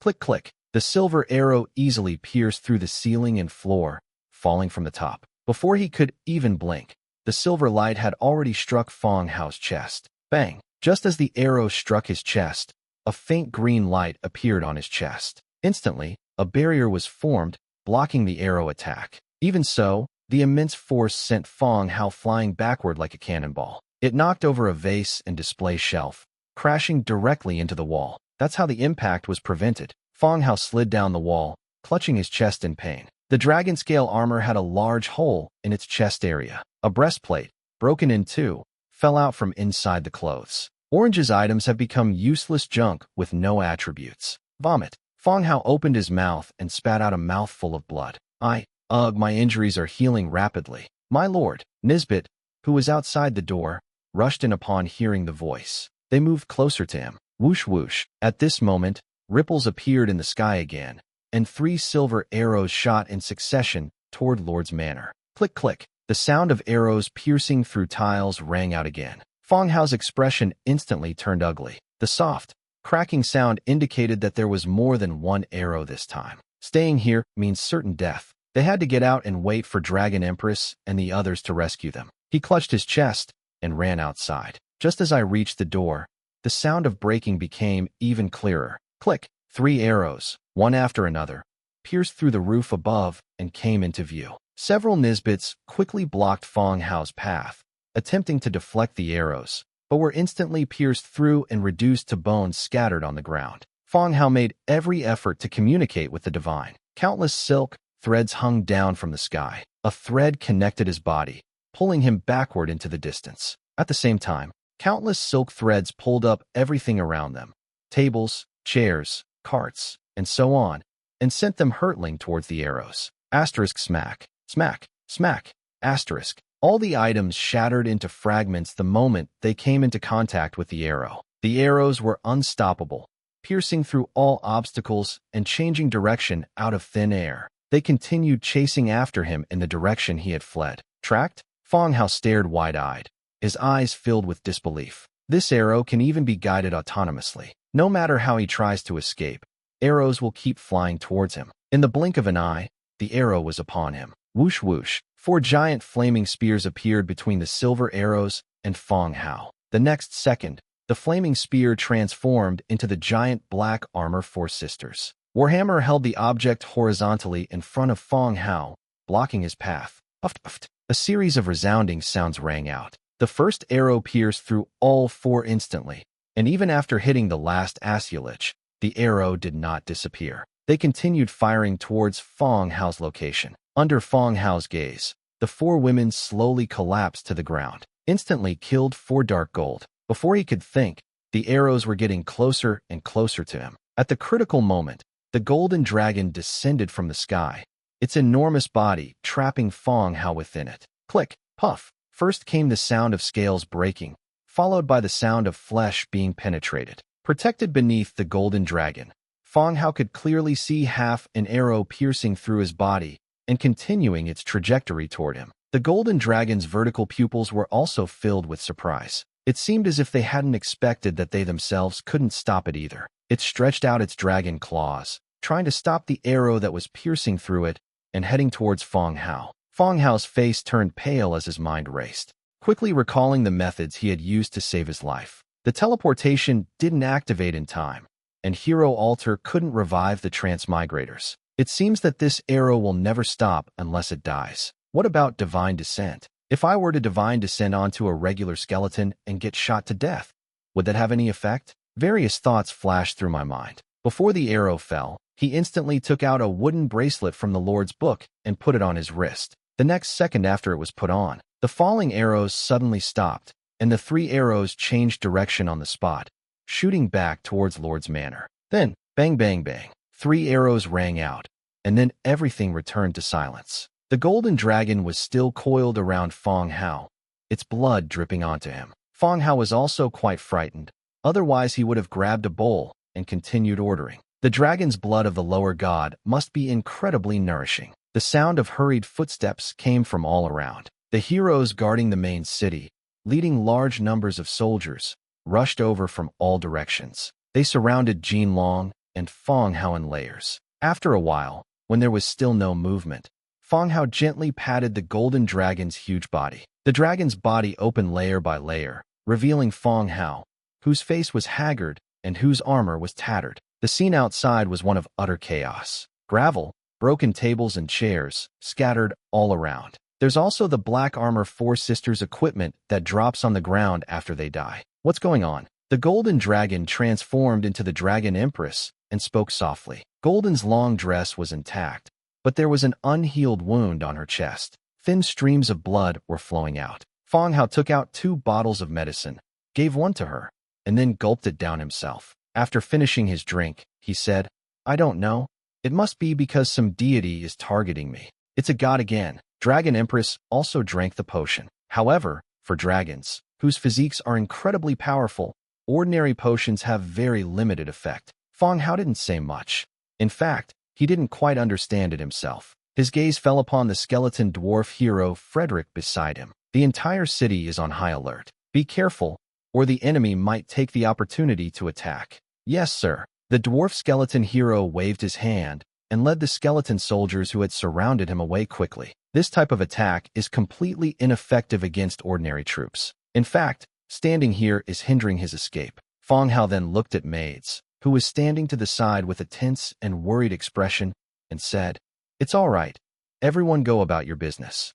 Click, click. The silver arrow easily pierced through the ceiling and floor, falling from the top. Before he could even blink, the silver light had already struck Fang Hao's chest. Bang! Just as the arrow struck his chest, a faint green light appeared on his chest. Instantly, a barrier was formed, blocking the arrow attack. Even so, the immense force sent Fang Hao flying backward like a cannonball. It knocked over a vase and display shelf, crashing directly into the wall. That's how the impact was prevented. Fang Hao slid down the wall, clutching his chest in pain. The dragon scale armor had a large hole in its chest area. A breastplate, broken in two, fell out from inside the clothes. Orange's items have become useless junk with no attributes. Vomit. Fang Hao opened his mouth and spat out a mouthful of blood. My injuries are healing rapidly. My lord. Nisbet, who was outside the door, rushed in upon hearing the voice. They moved closer to him. Whoosh whoosh. At this moment, ripples appeared in the sky again, and 3 silver arrows shot in succession toward Lord's manor. Click, click. The sound of arrows piercing through tiles rang out again. Fang Hao's expression instantly turned ugly. The soft, cracking sound indicated that there was more than one arrow this time. Staying here means certain death. They had to get out and wait for Dragon Empress and the others to rescue them. He clutched his chest and ran outside. Just as I reached the door, the sound of breaking became even clearer. Click. 3 arrows, one after another, pierced through the roof above and came into view. Several Nisbets quickly blocked Fang Hao's path, attempting to deflect the arrows, but were instantly pierced through and reduced to bones scattered on the ground. Fang Hao made every effort to communicate with the divine. Countless silk threads hung down from the sky. A thread connected his body, pulling him backward into the distance. At the same time, countless silk threads pulled up everything around them. Tables, chairs, carts, and so on, and sent them hurtling towards the arrows. Asterisk smack, smack, smack, asterisk. All the items shattered into fragments the moment they came into contact with the arrow. The arrows were unstoppable, piercing through all obstacles and changing direction out of thin air. They continued chasing after him in the direction he had fled. Tracked? Fang Hao stared wide-eyed, his eyes filled with disbelief. This arrow can even be guided autonomously. No matter how he tries to escape, arrows will keep flying towards him. In the blink of an eye, the arrow was upon him. Whoosh whoosh. 4 giant flaming spears appeared between the silver arrows and Fang Hao. The next second, the flaming spear transformed into the giant black armor 4 sisters. Warhammer held the object horizontally in front of Fang Hao, blocking his path. Uft, uft. A series of resounding sounds rang out. The first arrow pierced through all 4 instantly, and even after hitting the last Asialich, the arrow did not disappear. They continued firing towards Fang Hao's location. Under Fang Hao's gaze, the 4 women slowly collapsed to the ground, instantly killed for dark gold. Before he could think, the arrows were getting closer and closer to him. At the critical moment, the golden dragon descended from the sky, its enormous body trapping Fang Hao within it. Click, puff. First came the sound of scales breaking, followed by the sound of flesh being penetrated. Protected beneath the golden dragon, Fang Hao could clearly see half an arrow piercing through his body and continuing its trajectory toward him. The golden dragon's vertical pupils were also filled with surprise. It seemed as if they hadn't expected that they themselves couldn't stop it either. It stretched out its dragon claws, trying to stop the arrow that was piercing through it and heading towards Fang Hao. Fang Hao's face turned pale as his mind raced, quickly recalling the methods he had used to save his life. The teleportation didn't activate in time, and Hero Altar couldn't revive the transmigrators. It seems that this arrow will never stop unless it dies. What about divine descent? If I were to divine descend onto a regular skeleton and get shot to death, would that have any effect? Various thoughts flashed through my mind. Before the arrow fell, he instantly took out a wooden bracelet from the Lord's book and put it on his wrist. The next second after it was put on, the falling arrows suddenly stopped, and the 3 arrows changed direction on the spot, shooting back towards Lord's manor. Then, bang bang bang, 3 arrows rang out, and then everything returned to silence. The golden dragon was still coiled around Fang Hao, its blood dripping onto him. Fang Hao was also quite frightened, otherwise he would have grabbed a bowl and continued ordering. The dragon's blood of the lower god must be incredibly nourishing. The sound of hurried footsteps came from all around. The heroes guarding the main city, leading large numbers of soldiers, rushed over from all directions. They surrounded Jinlong and Fang Hao in layers. After a while, when there was still no movement, Fang Hao gently patted the golden dragon's huge body. The dragon's body opened layer by layer, revealing Fang Hao, whose face was haggard and whose armor was tattered. The scene outside was one of utter chaos. Gravel, broken tables and chairs, scattered all around. There's also the black armor Four Sisters equipment that drops on the ground after they die. What's going on? The golden dragon transformed into the dragon empress and spoke softly. Golden's long dress was intact, but there was an unhealed wound on her chest. Thin streams of blood were flowing out. Fang Hao took out 2 bottles of medicine, gave one to her, and then gulped it down himself. After finishing his drink, he said, "I don't know. It must be because some deity is targeting me. It's a god again." Dragon Empress also drank the potion. However, for dragons, whose physiques are incredibly powerful, ordinary potions have very limited effect. Fang Hao didn't say much. In fact, he didn't quite understand it himself. His gaze fell upon the skeleton dwarf hero Frederick beside him. The entire city is on high alert. Be careful, or the enemy might take the opportunity to attack. Yes, sir. The dwarf skeleton hero waved his hand and led the skeleton soldiers who had surrounded him away quickly. This type of attack is completely ineffective against ordinary troops. In fact, standing here is hindering his escape. Fang Hao then looked at Maids, who was standing to the side with a tense and worried expression, and said, "It's all right. Everyone go about your business.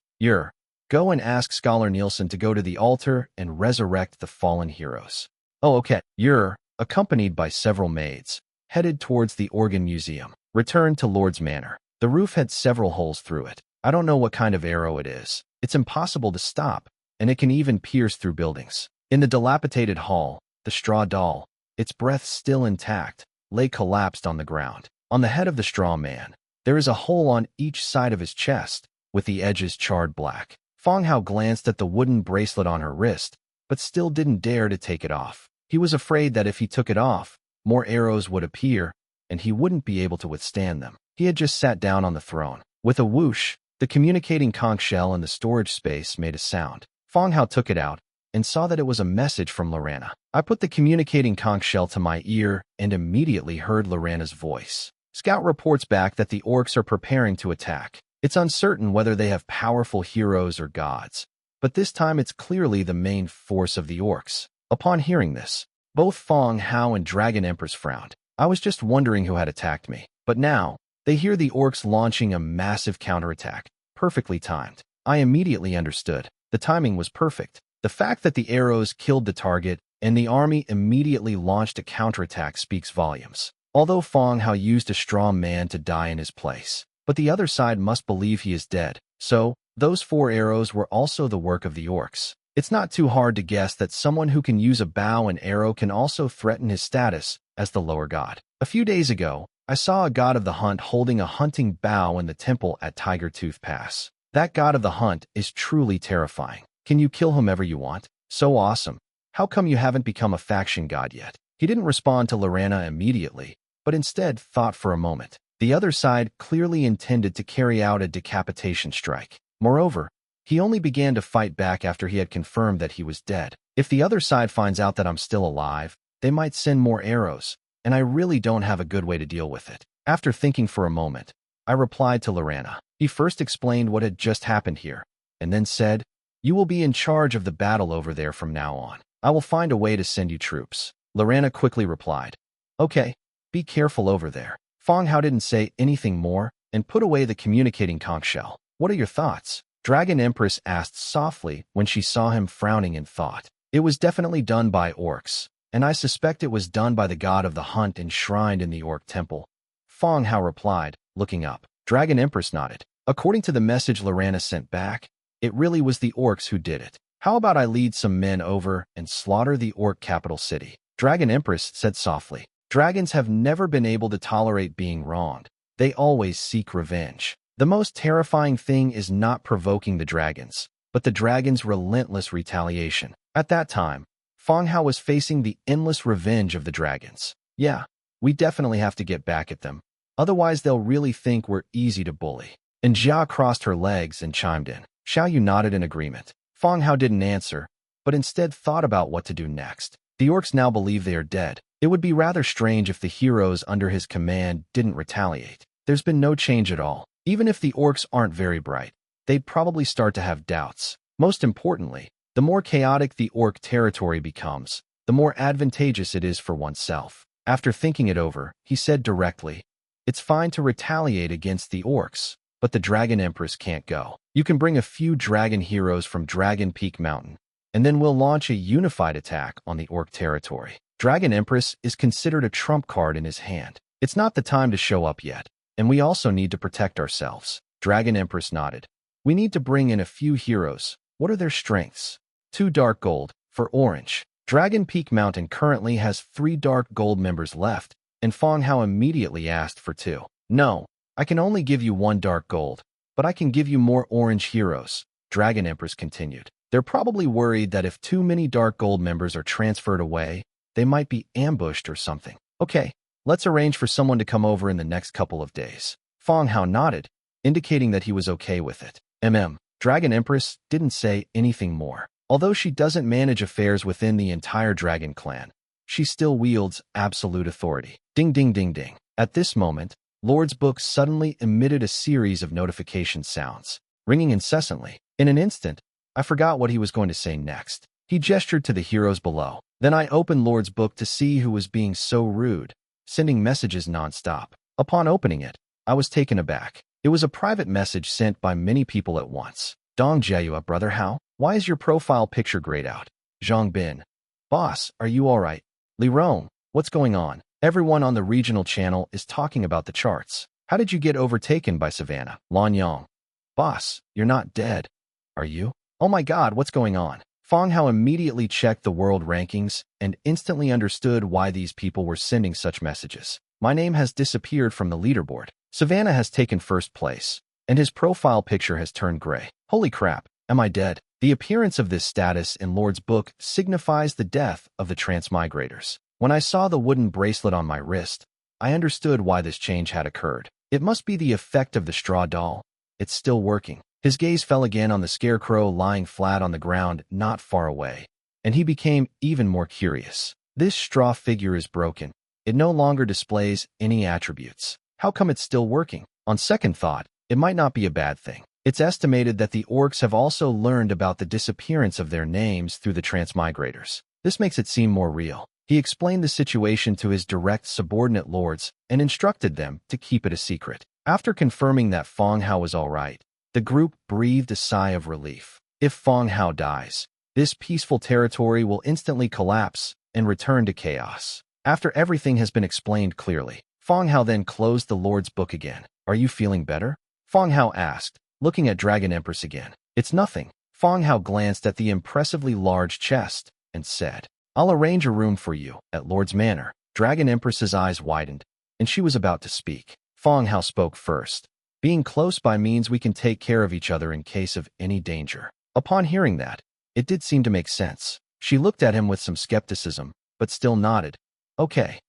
Go and ask Scholar Nielsen to go to the altar and resurrect the fallen heroes." "Oh, okay." Accompanied by several maids, headed towards the organ museum. Returned to Lord's Manor. The roof had several holes through it. I don't know what kind of arrow it is. It's impossible to stop, and it can even pierce through buildings. In the dilapidated hall, the straw doll, its breath still intact, lay collapsed on the ground. On the head of the straw man, there is a hole on each side of his chest, with the edges charred black. Fang Hao glanced at the wooden bracelet on her wrist, but still didn't dare to take it off. He was afraid that if he took it off, more arrows would appear, and he wouldn't be able to withstand them. He had just sat down on the throne. With a whoosh, the communicating conch shell in the storage space made a sound. Fang Hao took it out and saw that it was a message from Lorana. I put the communicating conch shell to my ear and immediately heard Lorana's voice. Scout reports back that the orcs are preparing to attack. It's uncertain whether they have powerful heroes or gods, but this time it's clearly the main force of the orcs. Upon hearing this, both Fang Hao and Dragon Empress frowned. I was just wondering who had attacked me, but now they hear the orcs launching a massive counterattack, perfectly timed. I immediately understood. The timing was perfect. The fact that the arrows killed the target and the army immediately launched a counterattack speaks volumes. Although Fang Hao used a straw man to die in his place, but the other side must believe he is dead. So, those 4 arrows were also the work of the orcs. It's not too hard to guess that someone who can use a bow and arrow can also threaten his status as the lower god. A few days ago, I saw a god of the hunt holding a hunting bow in the temple at Tiger Tooth Pass. That god of the hunt is truly terrifying. Can you kill whomever you want? So awesome. How come you haven't become a faction god yet? He didn't respond to Lorana immediately, but instead thought for a moment. The other side clearly intended to carry out a decapitation strike. Moreover, he only began to fight back after he had confirmed that he was dead. If the other side finds out that I'm still alive, they might send more arrows, and I really don't have a good way to deal with it. After thinking for a moment, I replied to Lorana. He first explained what had just happened here, and then said, "You will be in charge of the battle over there from now on. I will find a way to send you troops." Lorana quickly replied, "Okay, be careful over there." Fang Hao didn't say anything more and put away the communicating conch shell. "What are your thoughts?" Dragon Empress asked softly when she saw him frowning in thought. It was definitely done by orcs, and I suspect it was done by the god of the hunt enshrined in the orc temple. Fang Hao replied, looking up. Dragon Empress nodded. According to the message Lorana sent back, it really was the orcs who did it. How about I lead some men over and slaughter the orc capital city? Dragon Empress said softly. Dragons have never been able to tolerate being wronged. They always seek revenge. The most terrifying thing is not provoking the dragons, but the dragon's relentless retaliation. At that time, Fang Hao was facing the endless revenge of the dragons. Yeah, we definitely have to get back at them. Otherwise, they'll really think we're easy to bully. And Jia crossed her legs and chimed in. Xiao Yu nodded in agreement. Fang Hao didn't answer, but instead thought about what to do next. The orcs now believe they are dead. It would be rather strange if the heroes under his command didn't retaliate. There's been no change at all. Even if the orcs aren't very bright, they'd probably start to have doubts. Most importantly, the more chaotic the orc territory becomes, the more advantageous it is for oneself. After thinking it over, he said directly, "It's fine to retaliate against the orcs, but the Dragon Empress can't go. You can bring a few dragon heroes from Dragon Peak Mountain, and then we'll launch a unified attack on the orc territory." Dragon Empress is considered a trump card in his hand. It's not the time to show up yet, and we also need to protect ourselves. Dragon Empress nodded. We need to bring in a few heroes. What are their strengths? 2 dark gold for orange. Dragon Peak Mountain currently has 3 dark gold members left, and Fang Hao immediately asked for 2. No, I can only give you 1 dark gold, but I can give you more orange heroes, Dragon Empress continued. They're probably worried that if too many dark gold members are transferred away, they might be ambushed or something. Okay, let's arrange for someone to come over in the next couple of days. Fang Hao nodded, indicating that he was okay with it. Dragon Empress didn't say anything more. Although she doesn't manage affairs within the entire dragon clan, she still wields absolute authority. Ding ding ding ding. At this moment, Lord's book suddenly emitted a series of notification sounds, ringing incessantly. In an instant, I forgot what he was going to say next. He gestured to the heroes below. Then I opened Lord's book to see who was being so rude, sending messages non-stop. Upon opening it, I was taken aback. It was a private message sent by many people at once. Dong Jiayua, brother Hao, why is your profile picture grayed out? Zhang Bin, boss, are you alright? Li Rong, what's going on? Everyone on the regional channel is talking about the charts. How did you get overtaken by Savannah? Lan Yang, boss, you're not dead, are you? Oh my god, what's going on? Fang Hao immediately checked the world rankings and instantly understood why these people were sending such messages. My name has disappeared from the leaderboard. Savannah has taken first place, and his profile picture has turned gray. Holy crap, am I dead? The appearance of this status in Lord's book signifies the death of the transmigrators. When I saw the wooden bracelet on my wrist, I understood why this change had occurred. It must be the effect of the straw doll. It's still working. His gaze fell again on the scarecrow lying flat on the ground not far away, and he became even more curious. This straw figure is broken. It no longer displays any attributes. How come it's still working? On second thought, it might not be a bad thing. It's estimated that the orcs have also learned about the disappearance of their names through the transmigrators. This makes it seem more real. He explained the situation to his direct subordinate lords and instructed them to keep it a secret. After confirming that Fang Hao was all right, the group breathed a sigh of relief. If Fang Hao dies, this peaceful territory will instantly collapse and return to chaos. After everything has been explained clearly, Fang Hao then closed the Lord's book again. Are you feeling better? Fang Hao asked, looking at Dragon Empress again. It's nothing. Fang Hao glanced at the impressively large chest and said, I'll arrange a room for you at Lord's Manor. Dragon Empress's eyes widened, and she was about to speak. Fang Hao spoke first. Being close by means we can take care of each other in case of any danger. Upon hearing that, it did seem to make sense. She looked at him with some skepticism, but still nodded. Okay.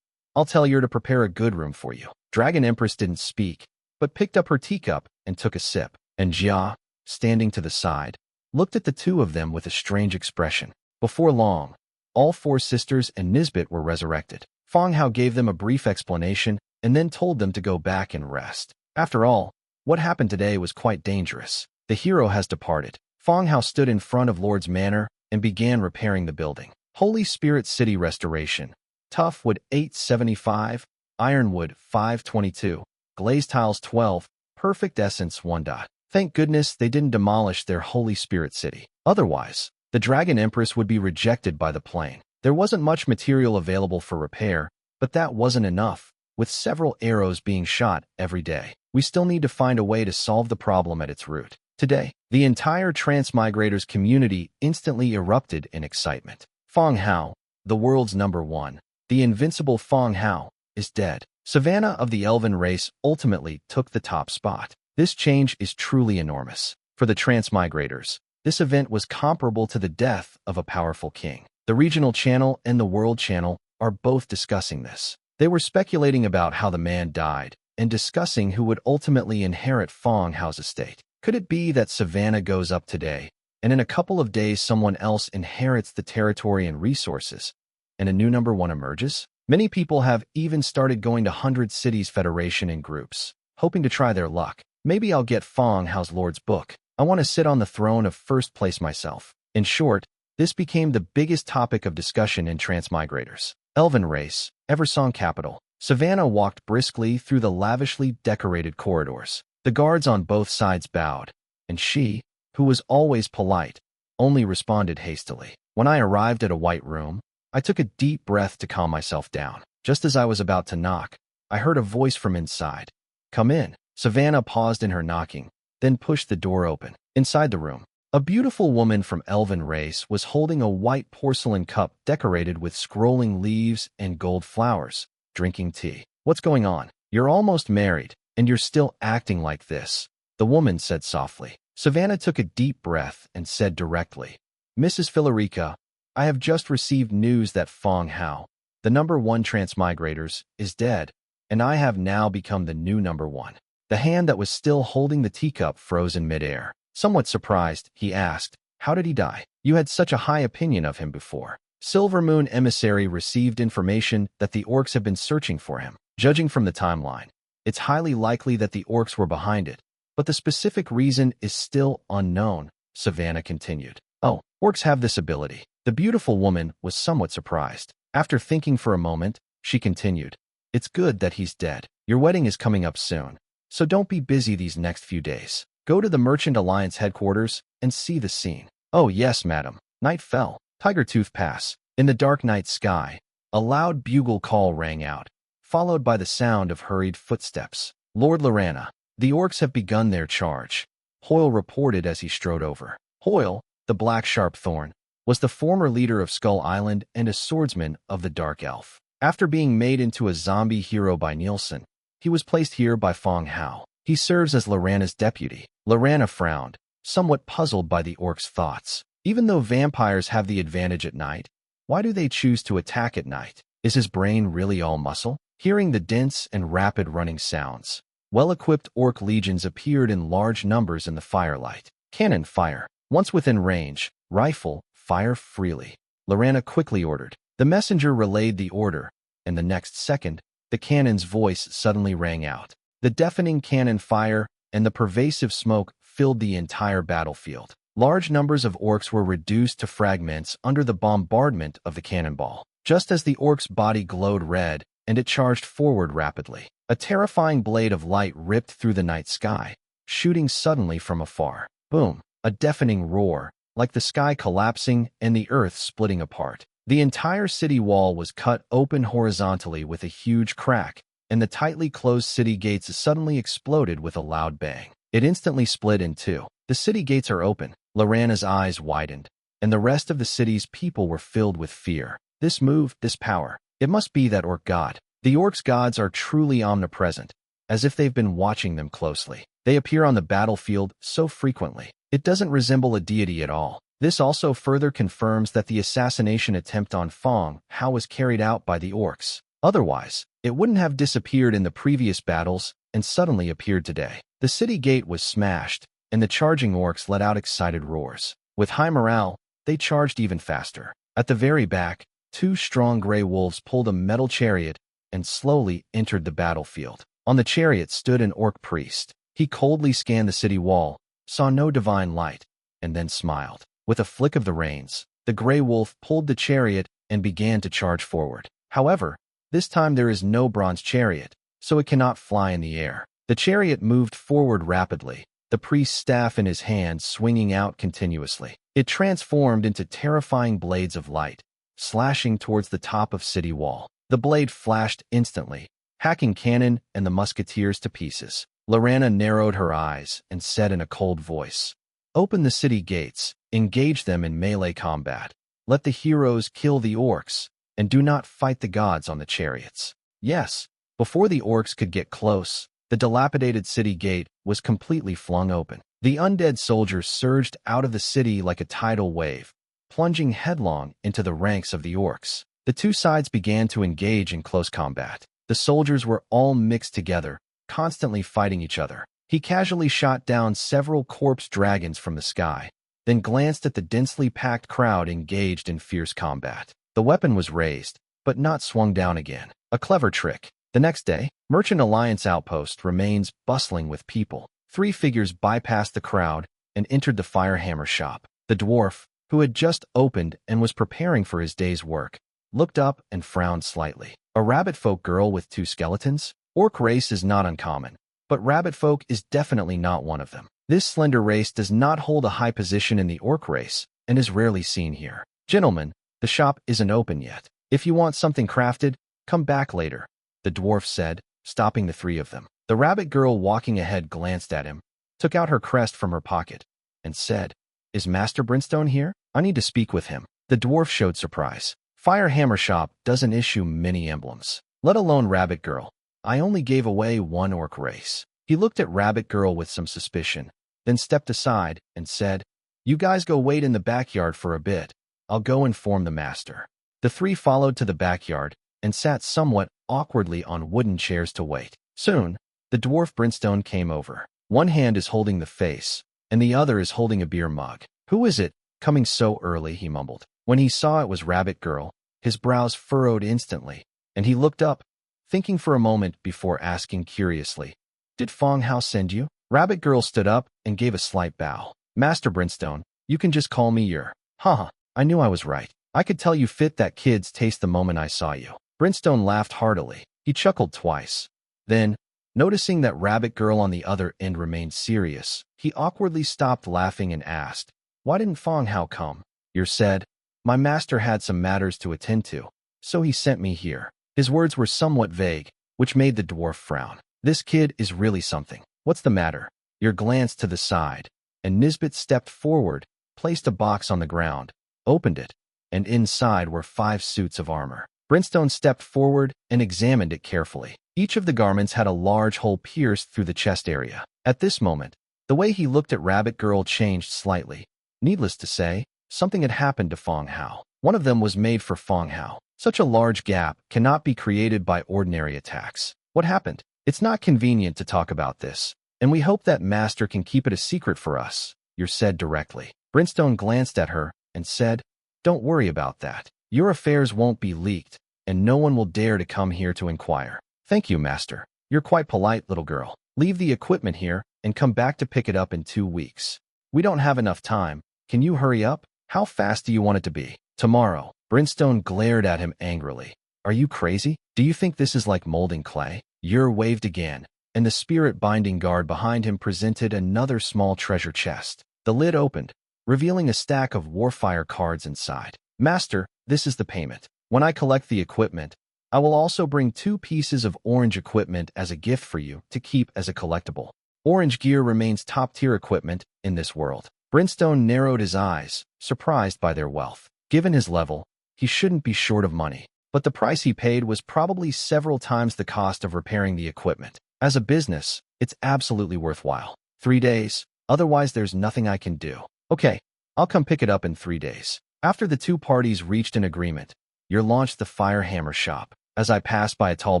I'll tell her to prepare a good room for you. Dragon Empress didn't speak, but picked up her teacup and took a sip. And Jia, standing to the side, looked at the two of them with a strange expression. Before long, all 4 sisters and Nisbet were resurrected. Fang Hao gave them a brief explanation and then told them to go back and rest. After all, what happened today was quite dangerous. The hero has departed. Fang Hao stood in front of Lord's Manor and began repairing the building. Holy Spirit City Restoration. Tough wood 875, ironwood 522, glazed tiles 12, perfect essence 1. Thank goodness they didn't demolish their Holy Spirit City. Otherwise, the Dragon Empress would be rejected by the plane. There wasn't much material available for repair, but that wasn't enough, with several arrows being shot every day. We still need to find a way to solve the problem at its root. Today, the entire Transmigrators community instantly erupted in excitement. Fang Hao, the world's #1, the invincible Fang Hao, is dead. Savannah of the Elven race ultimately took the top spot. This change is truly enormous. For the Transmigrators, this event was comparable to the death of a powerful king. The regional channel and the world channel are both discussing this. They were speculating about how the man died and discussing who would ultimately inherit Fang Hao's estate. Could it be that Savannah goes up today, and in a couple of days someone else inherits the territory and resources? and a new #1 emerges? Many people have even started going to 100 Cities Federation in groups, hoping to try their luck. Maybe I'll get Fang Hao's Lord's book. I want to sit on the throne of first place myself. In short, this became the biggest topic of discussion in Transmigrators. Elven race, Eversong capital. Savannah walked briskly through the lavishly decorated corridors. The guards on both sides bowed, and she, who was always polite, only responded hastily. When I arrived at a white room, I took a deep breath to calm myself down. Just as I was about to knock, I heard a voice from inside. "Come in." Savannah paused in her knocking, then pushed the door open. Inside the room, a beautiful woman from Elven race was holding a white porcelain cup decorated with scrolling leaves and gold flowers, drinking tea. "What's going on? You're almost married, and you're still acting like this," the woman said softly. Savannah took a deep breath and said directly, "Mrs. Philarica, I have just received news that Fang Hao, the #1 Transmigrators, is dead, and I have now become the new #1. The hand that was still holding the teacup froze in midair. Somewhat surprised, he asked, "How did he die? You had such a high opinion of him before." Silver Moon Emissary received information that the orcs have been searching for him. Judging from the timeline, it's highly likely that the orcs were behind it, but the specific reason is still unknown, Savannah continued. "Oh, orcs have this ability." The beautiful woman was somewhat surprised. After thinking for a moment, she continued, "It's good that he's dead. Your wedding is coming up soon, so don't be busy these next few days. Go to the Merchant Alliance headquarters and see the scene." "Oh yes, madam." Night fell. Tiger Tooth Pass. In the dark night sky, a loud bugle call rang out, followed by the sound of hurried footsteps. "Lord Lorana, the orcs have begun their charge," Hoyle reported as he strode over. Hoyle, the Black Sharpthorn, was the former leader of Skull Island and a swordsman of the Dark Elf. After being made into a zombie hero by Nielsen, he was placed here by Fang Hao. He serves as Lorana's deputy. Lorana frowned, somewhat puzzled by the orcs' thoughts. Even though vampires have the advantage at night, why do they choose to attack at night? Is his brain really all muscle? Hearing the dense and rapid running sounds, well-equipped orc legions appeared in large numbers in the firelight. "Cannon fire. Once within range, rifle, fire freely," Lorana quickly ordered. The messenger relayed the order, and the next second, the cannon's voice suddenly rang out. The deafening cannon fire and the pervasive smoke filled the entire battlefield. Large numbers of orcs were reduced to fragments under the bombardment of the cannonball. Just as the orc's body glowed red and it charged forward rapidly, a terrifying blade of light ripped through the night sky, shooting suddenly from afar. Boom! A deafening roar, like the sky collapsing and the earth splitting apart. The entire city wall was cut open horizontally with a huge crack, and the tightly closed city gates suddenly exploded with a loud bang. It instantly split in two. "The city gates are open." Lorana's eyes widened, and the rest of the city's people were filled with fear. This move, this power, it must be that orc god. The orcs' gods are truly omnipresent, as if they've been watching them closely. They appear on the battlefield so frequently. It doesn't resemble a deity at all. This also further confirms that the assassination attempt on Fang Hao was carried out by the orcs. Otherwise, it wouldn't have disappeared in the previous battles and suddenly appeared today. The city gate was smashed, and the charging orcs let out excited roars. With high morale, they charged even faster. At the very back, two strong gray wolves pulled a metal chariot and slowly entered the battlefield. On the chariot stood an orc priest. He coldly scanned the city wall, saw no divine light, and then smiled. With a flick of the reins, the gray wolf pulled the chariot and began to charge forward. However, this time there is no bronze chariot, so it cannot fly in the air. The chariot moved forward rapidly, the priest's staff in his hand swinging out continuously. It transformed into terrifying blades of light, slashing towards the top of city wall. The blade flashed instantly, hacking cannon and the musketeers to pieces. Lorana narrowed her eyes and said in a cold voice, "Open the city gates, engage them in melee combat. Let the heroes kill the orcs, and do not fight the gods on the chariots." Yes, before the orcs could get close, the dilapidated city gate was completely flung open. The undead soldiers surged out of the city like a tidal wave, plunging headlong into the ranks of the orcs. The two sides began to engage in close combat. The soldiers were all mixed together, constantly fighting each other. He casually shot down several corpse dragons from the sky, then glanced at the densely packed crowd engaged in fierce combat. The weapon was raised, but not swung down again. A clever trick. The next day, Merchant Alliance outpost remains bustling with people. 3 figures bypassed the crowd and entered the firehammer shop. The dwarf, who had just opened and was preparing for his day's work, looked up and frowned slightly. A rabbit folk girl with 2 skeletons? Orc race is not uncommon, but rabbit folk is definitely not one of them. This slender race does not hold a high position in the orc race and is rarely seen here. Gentlemen, the shop isn't open yet. If you want something crafted, come back later, the dwarf said, stopping the 3 of them. The rabbit girl walking ahead glanced at him, took out her crest from her pocket, and said, "Is Master Brimstone here? I need to speak with him." The dwarf showed surprise. Firehammer Shop doesn't issue many emblems, let alone Rabbit Girl. I only gave away 1 orc race. He looked at Rabbit Girl with some suspicion, then stepped aside and said, "You guys go wait in the backyard for a bit. I'll go inform the master." The 3 followed to the backyard and sat somewhat awkwardly on wooden chairs to wait. Soon, the dwarf Brimstone came over. One hand is holding the face, and the other is holding a beer mug. "Who is it, coming so early?" he mumbled. When he saw it was Rabbit Girl, his brows furrowed instantly, and he looked up, thinking for a moment before asking curiously, "Did Fang Hao send you?" Rabbit Girl stood up and gave a slight bow. "Master Brimstone, you can just call me your." "Haha, I knew I was right. I could tell you fit that kid's taste the moment I saw you." Brimstone laughed heartily. He chuckled twice. Then, noticing that Rabbit Girl on the other end remained serious, he awkwardly stopped laughing and asked, "Why didn't Fang Hao come?" "You said, my master had some matters to attend to, so he sent me here." His words were somewhat vague, which made the dwarf frown. This kid is really something. What's the matter? Your glanced to the side, and Nisbet stepped forward, placed a box on the ground, opened it, and inside were 5 suits of armor. Brimstone stepped forward and examined it carefully. Each of the garments had a large hole pierced through the chest area. At this moment, the way he looked at Rabbit Girl changed slightly. Needless to say, something had happened to Fang Hao. One of them was made for Fang Hao. Such a large gap cannot be created by ordinary attacks. What happened? It's not convenient to talk about this, and we hope that master can keep it a secret for us, you said directly. Brimstone glanced at her and said, "Don't worry about that. Your affairs won't be leaked, and no one will dare to come here to inquire." "Thank you, master. You're quite polite, little girl. Leave the equipment here and come back to pick it up in 2 weeks. We don't have enough time. Can you hurry up? How fast do you want it to be?" "Tomorrow." Brimstone glared at him angrily. "Are you crazy? Do you think this is like molding clay?" Yer waved again, and the spirit binding guard behind him presented another small treasure chest. The lid opened, revealing a stack of Warfire cards inside. "Master, this is the payment. When I collect the equipment, I will also bring 2 pieces of orange equipment as a gift for you to keep as a collectible. Orange gear remains top-tier equipment in this world." Brimstone narrowed his eyes, surprised by their wealth. Given his level, he shouldn't be short of money, but the price he paid was probably several times the cost of repairing the equipment. As a business, it's absolutely worthwhile. 3 days, otherwise there's nothing I can do. "Okay, I'll come pick it up in 3 days." After the 2 parties reached an agreement, Yer launched the Firehammer Shop. As I passed by a tall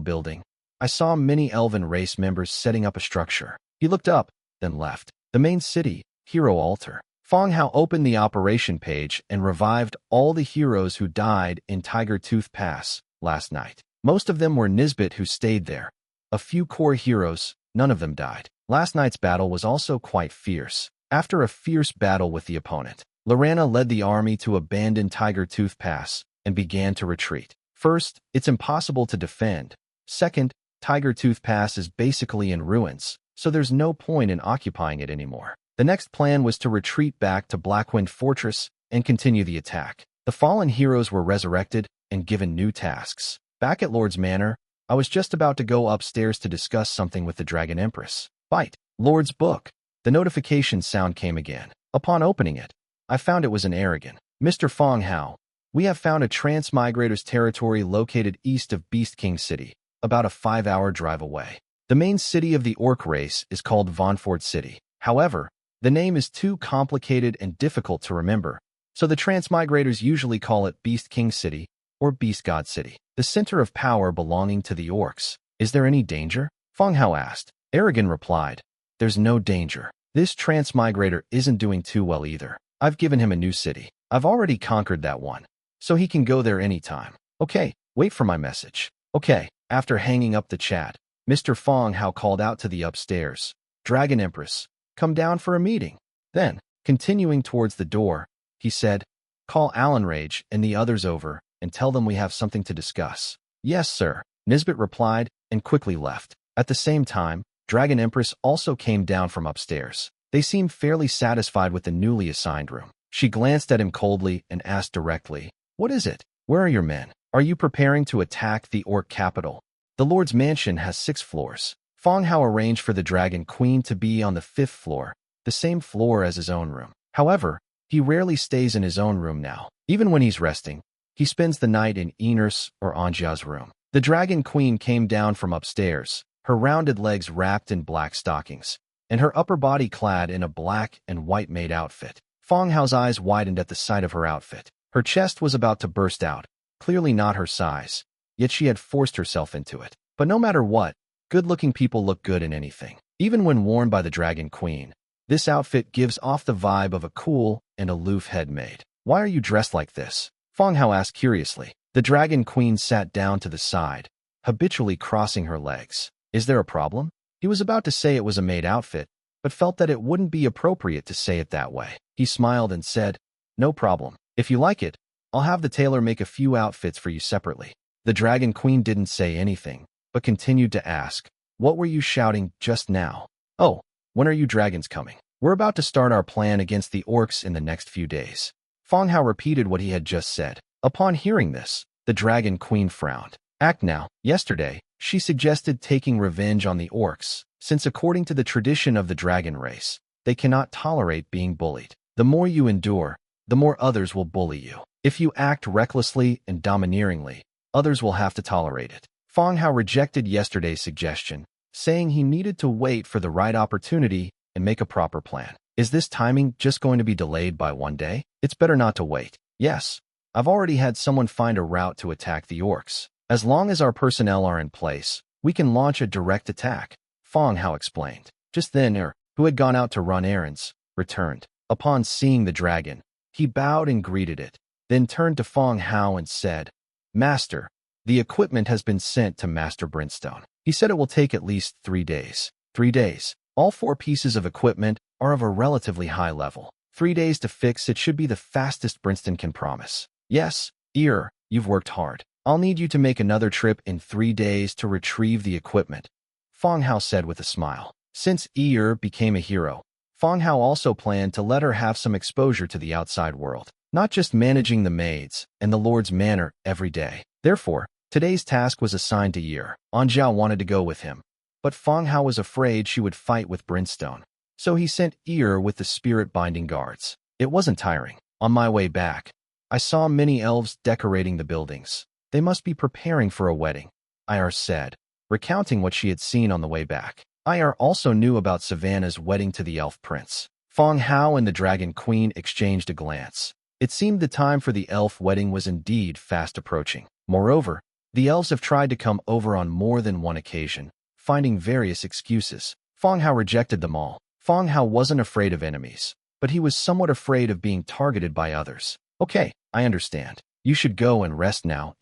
building, I saw many elven race members setting up a structure. He looked up, then left. The main city, Hero Altar. Fang Hao opened the operation page and revived all the heroes who died in Tiger Tooth Pass last night. Most of them were Nisbet who stayed there. A few core heroes, none of them died. Last night's battle was also quite fierce. After a fierce battle with the opponent, Lorana led the army to abandon Tiger Tooth Pass and began to retreat. First, it's impossible to defend. Second, Tiger Tooth Pass is basically in ruins, so there's no point in occupying it anymore. The next plan was to retreat back to Blackwind Fortress and continue the attack. The fallen heroes were resurrected and given new tasks. Back at Lord's Manor, I was just about to go upstairs to discuss something with the Dragon Empress. Bite. Lord's book. The notification sound came again. Upon opening it, I found it was an Aragon. "Mr. Fang Hao, we have found a transmigrator's territory located east of Beast King City, about a 5-hour drive away. The main city of the orc race is called Vonford City. However, the name is too complicated and difficult to remember, so the transmigrators usually call it Beast King City or Beast God City, the center of power belonging to the orcs. Is there any danger?" Fang Hao asked. Aragon replied, "There's no danger. This transmigrator isn't doing too well either. I've given him a new city. I've already conquered that one, so he can go there anytime. Okay, wait for my message. Okay. After hanging up the chat, Mr. Fang Hao called out to the upstairs. Dragon Empress, come down for a meeting. Then, continuing towards the door, he said, call Alan Rage and the others over and tell them we have something to discuss. Yes, sir, Nisbet replied and quickly left. At the same time, Dragon Empress also came down from upstairs. They seemed fairly satisfied with the newly assigned room. She glanced at him coldly and asked directly, what is it? Where are your men? Are you preparing to attack the Orc capital? The Lord's mansion has 6 floors. Fang Hao arranged for the Dragon Queen to be on the 5th floor, the same floor as his own room. However, he rarely stays in his own room now. Even when he's resting, he spends the night in Iners or Anja's room. The Dragon Queen came down from upstairs, her rounded legs wrapped in black stockings, and her upper body clad in a black and white maid outfit. Fang Hao's eyes widened at the sight of her outfit. Her chest was about to burst out, clearly not her size, yet she had forced herself into it. But no matter what, good-looking people look good in anything. Even when worn by the Dragon Queen, this outfit gives off the vibe of a cool and aloof head maid. Why are you dressed like this? Fang Hao asked curiously. The Dragon Queen sat down to the side, habitually crossing her legs. Is there a problem? He was about to say it was a maid outfit, but felt that it wouldn't be appropriate to say it that way. He smiled and said, no problem. If you like it, I'll have the tailor make a few outfits for you separately. The Dragon Queen didn't say anything, but continued to ask, what were you shouting just now? Oh, when are you dragons coming? We're about to start our plan against the orcs in the next few days. Fang Hao repeated what he had just said. Upon hearing this, the Dragon Queen frowned. Act now. Yesterday, she suggested taking revenge on the orcs, since according to the tradition of the dragon race, they cannot tolerate being bullied. The more you endure, the more others will bully you. If you act recklessly and domineeringly, others will have to tolerate it. Fang Hao rejected yesterday's suggestion, saying he needed to wait for the right opportunity and make a proper plan. Is this timing just going to be delayed by one day? It's better not to wait. Yes, I've already had someone find a route to attack the orcs. As long as our personnel are in place, we can launch a direct attack, Fang Hao explained. Just then, who had gone out to run errands, returned. Upon seeing the dragon, he bowed and greeted it, then turned to Fang Hao and said, Master, the equipment has been sent to Master Brimstone. He said it will take at least 3 days. 3 days. All 4 pieces of equipment are of a relatively high level. 3 days to fix it should be the fastest Brimstone can promise. Yes, you've worked hard. I'll need you to make another trip in 3 days to retrieve the equipment, Fang Hao said with a smile. Since became a hero, Fang Hao also planned to let her have some exposure to the outside world, not just managing the maids and the Lord's manor every day. Therefore, today's task was assigned to Anja wanted to go with him, but Fang Hao was afraid she would fight with Brimstone, so he sent with the spirit-binding guards. It wasn't tiring. On my way back, I saw many elves decorating the buildings. They must be preparing for a wedding, Ir said, recounting what she had seen on the way back. Ir also knew about Savannah's wedding to the elf prince. Fang Hao and the Dragon Queen exchanged a glance. It seemed the time for the elf wedding was indeed fast approaching. Moreover, the elves have tried to come over on more than one occasion, finding various excuses. Fang Hao rejected them all. Fang Hao wasn't afraid of enemies, but he was somewhat afraid of being targeted by others. Okay, I understand. You should go and rest now,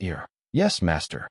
Yes, master.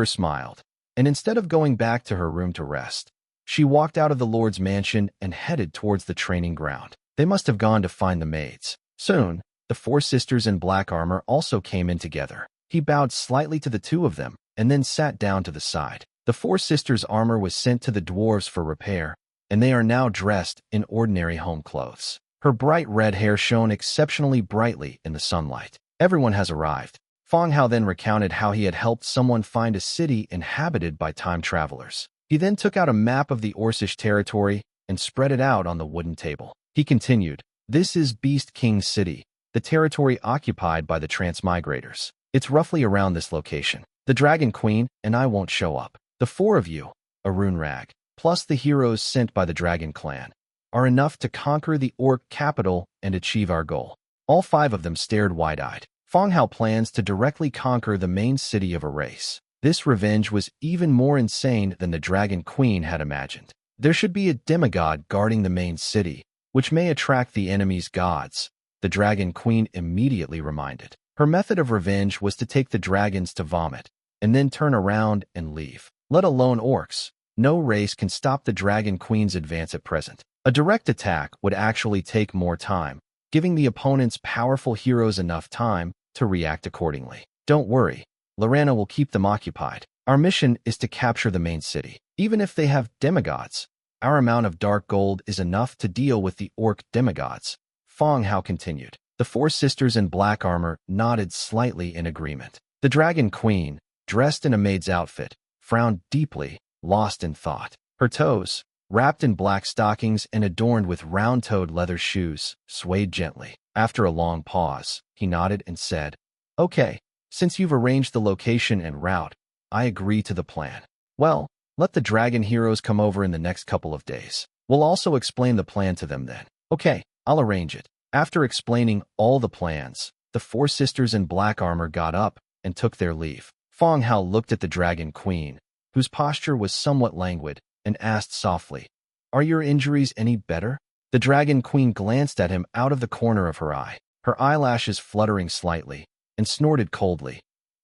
Smiled, and instead of going back to her room to rest, she walked out of the Lord's mansion and headed towards the training ground. They must have gone to find the maids. Soon, the 4 sisters in black armor also came in together. He bowed slightly to the 2 of them, and then sat down to the side. The 4 sisters' armor was sent to the dwarves for repair, and they are now dressed in ordinary home clothes. Her bright red hair shone exceptionally brightly in the sunlight. Everyone has arrived. Fang Hao then recounted how he had helped someone find a city inhabited by time travelers. He then took out a map of the Orcish territory and spread it out on the wooden table. He continued, this is Beast King's city, the territory occupied by the transmigrators. It's roughly around this location. The Dragon Queen and I won't show up. The 4 of you, Arun Rag, plus the heroes sent by the Dragon Clan, are enough to conquer the Orc capital and achieve our goal. All 5 of them stared wide-eyed. Fang Hao plans to directly conquer the main city of a race. This revenge was even more insane than the Dragon Queen had imagined. There should be a demigod guarding the main city, which may attract the enemy's gods, the Dragon Queen immediately reminded. Her method of revenge was to take the dragons to vomit, and then turn around and leave. Let alone orcs. No race can stop the Dragon Queen's advance at present. A direct attack would actually take more time, giving the opponent's powerful heroes enough time to react accordingly. Don't worry, Lorana will keep them occupied. Our mission is to capture the main city. Even if they have demigods, our amount of dark gold is enough to deal with the orc demigods. Fang Hao continued. The four sisters in black armor nodded slightly in agreement. The Dragon Queen, dressed in a maid's outfit, frowned deeply, lost in thought. Her toes, wrapped in black stockings and adorned with round-toed leather shoes, swayed gently. After a long pause, he nodded and said, "Okay, since you've arranged the location and route, I agree to the plan. Well, let the dragon heroes come over in the next couple of days. We'll also explain the plan to them then." "Okay, I'll arrange it." After explaining all the plans, the four sisters in black armor got up and took their leave. Fang Hao looked at the Dragon Queen, whose posture was somewhat languid, and asked softly, "Are your injuries any better?" The Dragon Queen glanced at him out of the corner of her eye, her eyelashes fluttering slightly, and snorted coldly.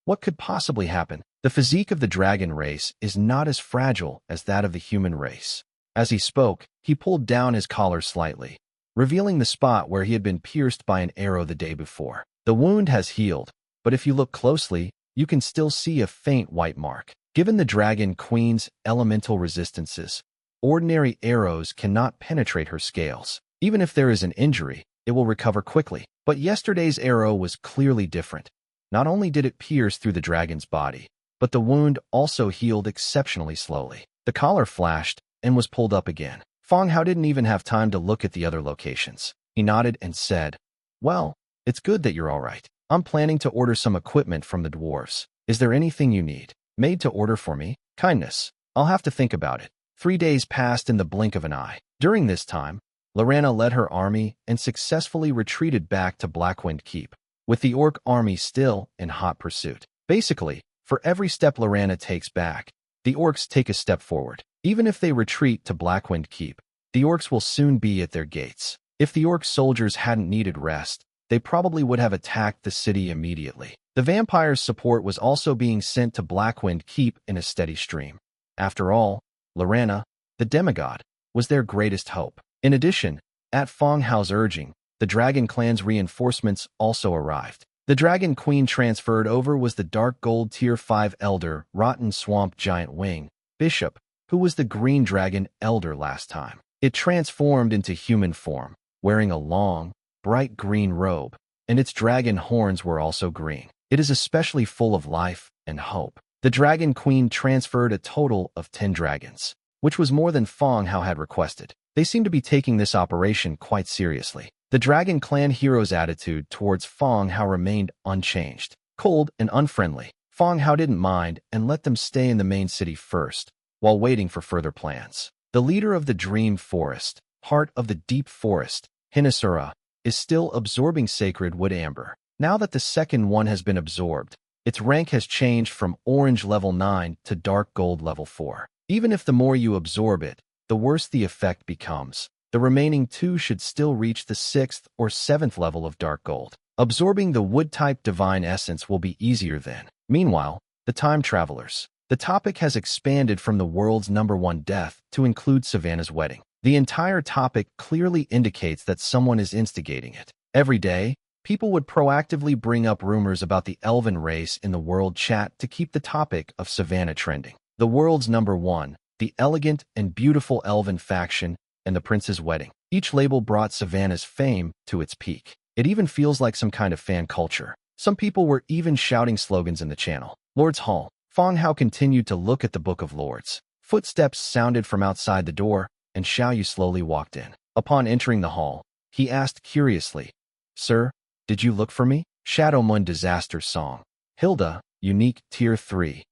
What could possibly happen? The physique of the dragon race is not as fragile as that of the human race. As he spoke, he pulled down his collar slightly, revealing the spot where he had been pierced by an arrow the day before. The wound has healed, but if you look closely, you can still see a faint white mark. Given the Dragon Queen's elemental resistances, ordinary arrows cannot penetrate her scales. Even if there is an injury, it will recover quickly. But yesterday's arrow was clearly different. Not only did it pierce through the dragon's body, but the wound also healed exceptionally slowly. The collar flashed and was pulled up again. Fang Hao didn't even have time to look at the other locations. He nodded and said, "Well, it's good that you're all right. I'm planning to order some equipment from the dwarves. Is there anything you need? Made to order for me? Kindness. I'll have to think about it." 3 days passed in the blink of an eye. During this time, Lorana led her army and successfully retreated back to Blackwind Keep, with the orc army still in hot pursuit. Basically, for every step Lorana takes back, the orcs take a step forward. Even if they retreat to Blackwind Keep, the orcs will soon be at their gates. If the orc soldiers hadn't needed rest, they probably would have attacked the city immediately. The vampires' support was also being sent to Blackwind Keep in a steady stream. After all, Lorana, the demigod, was their greatest hope. In addition, at Fang Hao's urging, the Dragon Clan's reinforcements also arrived. The Dragon Queen transferred over was the Dark Gold Tier 5 Elder, Rotten Swamp Giant Wing, Bishop, who was the Green Dragon Elder last time. It transformed into human form, wearing a long, bright green robe, and its dragon horns were also green. It is especially full of life and hope. The Dragon Queen transferred a total of 10 dragons, which was more than Fang Hao had requested. They seemed to be taking this operation quite seriously. The Dragon Clan hero's attitude towards Fang Hao remained unchanged, cold and unfriendly. Fang Hao didn't mind and let them stay in the main city first, while waiting for further plans. The leader of the Dream Forest, Heart of the Deep Forest, Hinasura, is still absorbing sacred wood amber. Now that the second one has been absorbed, its rank has changed from orange level 9 to dark gold level 4. Even if the more you absorb it, the worse the effect becomes. The remaining 2 should still reach the 6th or 7th level of dark gold. Absorbing the wood-type divine essence will be easier then. Meanwhile, the time travelers. The topic has expanded from the world's #1 death to include Savannah's wedding. The entire topic clearly indicates that someone is instigating it. Every day, people would proactively bring up rumors about the elven race in the world chat to keep the topic of Savannah trending. The world's #1, the elegant and beautiful elven faction, and the prince's wedding. Each label brought Savannah's fame to its peak. It even feels like some kind of fan culture. Some people were even shouting slogans in the channel. Lord's Hall. Fang Hao continued to look at the Book of Lords. Footsteps sounded from outside the door, and Xiaoyu slowly walked in. Upon entering the hall, he asked curiously, "Sir, did you look for me?" Shadow Moon Disaster Song. Hilda, Unique Tier 3.